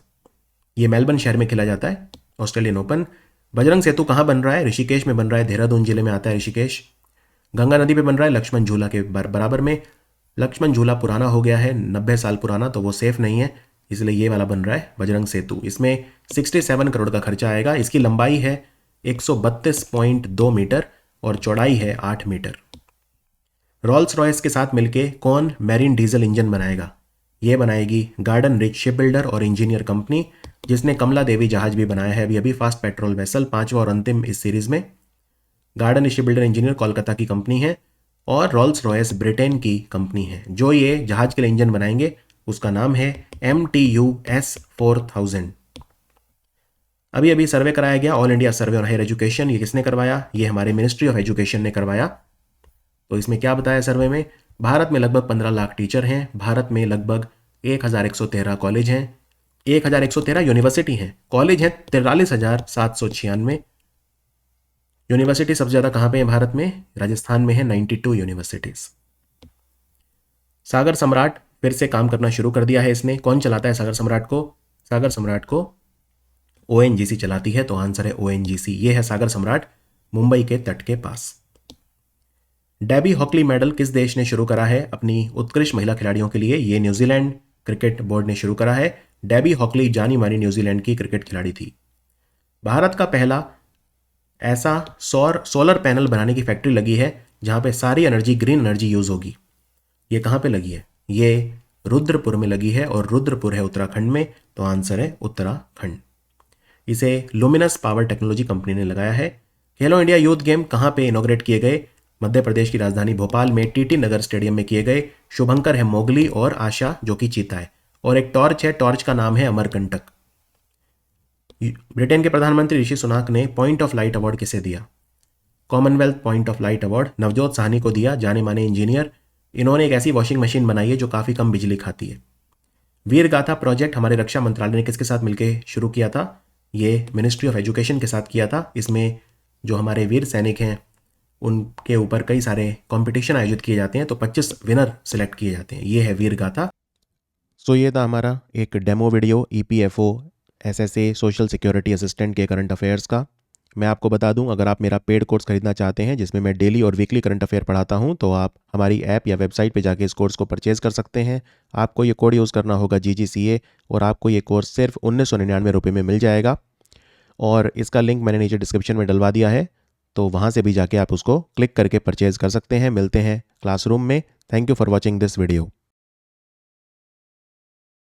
ये मेलबर्न शहर में खेला जाता है ऑस्ट्रेलियन ओपन। बजरंग सेतु कहाँ बन रहा है? ऋषिकेश में बन रहा है, देहरादून जिले में आता है ऋषिकेश। गंगा नदी पे बन रहा है लक्ष्मण झूला के बराबर में। लक्ष्मण झूला पुराना हो गया है, 90 साल पुराना, तो वो सेफ नहीं है, इसलिए ये वाला बन रहा है बजरंग सेतु। इसमें 67 करोड़ का खर्चा आएगा। इसकी लंबाई है 132.2 मीटर और चौड़ाई है 8 मीटर। रॉल्स रॉयस के साथ मिलके कौन मैरीन डीजल इंजन बनाएगा? ये बनाएगी गार्डन रिच शिप बिल्डर और इंजीनियर कंपनी, जिसने कमला देवी जहाज भी बनाया है अभी फास्ट पेट्रोल वेसल, 5वां और अंतिम इस सीरीज में। Garden rich ship builder engineer Kolkata की कंपनी है और रॉल्स रॉयस ब्रिटेन की कंपनी है। जो ये जहाज के लिए इंजन बनाएंगे उसका नाम है MTUS 4000। अभी अभी सर्वे कराया गया, all India survey on higher education. ये किसने करवाया? ये हमारे मिनिस्ट्री ऑफ एजुकेशन ने करवाया। तो इसमें क्या बताया सर्वे में? भारत में लगभग 15 लाख टीचर हैं। भारत में लगभग 1113 कॉलेज हैं, 1113 यूनिवर्सिटी हैं। कॉलेज हैं 43,796। यूनिवर्सिटी सबसे ज़्यादा कहाँ पे है भारत में? राजस्थान में है, 92 यूनिवर्सिटीज़। सागर सम्राट फिर से काम करना शुरू कर दिया है इसने। कौन चलाता है सागर सम्राट को? सागर सम्राट को ONGC चलाती है, तो आंसर है ONGC। ये है सागर सम्राट, मुंबई के तट के पास। डेबी हॉकली मेडल किस देश ने शुरू करा है अपनी उत्कृष्ट महिला खिलाड़ियों के लिए? ये न्यूजीलैंड क्रिकेट बोर्ड ने शुरू करा है। डेबी हॉकली जानी मानी न्यूजीलैंड की क्रिकेट खिलाड़ी थी। भारत का पहला ऐसा सोलर पैनल बनाने की फैक्ट्री लगी है जहां पे सारी एनर्जी ग्रीन एनर्जी यूज होगी। ये कहां पे लगी है? ये रुद्रपुर में लगी है और रुद्रपुर है उत्तराखंड में, तो आंसर है उत्तराखंड। इसे लुमिनस पावर टेक्नोलॉजी कंपनी ने लगाया है। खेलो इंडिया यूथ गेम कहां पे इनॉग्रेट किए गए? मध्य प्रदेश की राजधानी भोपाल में TT नगर स्टेडियम में किए गए। शुभंकर है मोगली और आशा जो कि चीता है, और एक टॉर्च है, टॉर्च का नाम है अमरकंटक। ब्रिटेन के प्रधानमंत्री ऋषि सुनाक ने पॉइंट ऑफ लाइट अवार्ड किसे दिया? Commonwealth point of light award Navjot Sahni को दिया, जाने माने इंजीनियर। इन्होंने एक ऐसी वॉशिंग मशीन बनाई है जो काफ़ी कम बिजली खाती है। वीर गाथा प्रोजेक्ट हमारे रक्षा मंत्रालय ने किसके साथ मिलकर शुरू किया था? ये मिनिस्ट्री ऑफ एजुकेशन के साथ किया था। इसमें जो हमारे वीर सैनिक हैं उनके ऊपर कई सारे कंपटीशन आयोजित किए जाते हैं, तो 25 विनर सिलेक्ट किए जाते हैं। ये है वीर गाथा। सो ये था हमारा एक demo video EPFO SSA social security assistant के करंट अफेयर्स का। मैं आपको बता दूं, अगर आप मेरा पेड कोर्स खरीदना चाहते हैं जिसमें मैं डेली और वीकली करंट अफेयर पढ़ाता हूं, तो आप हमारी ऐप या वेबसाइट पे जाके इस कोर्स को परचेज़ कर सकते हैं। आपको ये कोड यूज़ करना होगा GGCA और आपको ये कोर्स सिर्फ 1999 रुपये में मिल जाएगा। और इसका लिंक मैंने नीचे डिस्क्रिप्शन में डलवा दिया है, तो वहाँ से भी जाके आप उसको क्लिक करके परचेज़ कर सकते हैं। मिलते हैं क्लासरूम में। Thank you for watching this video.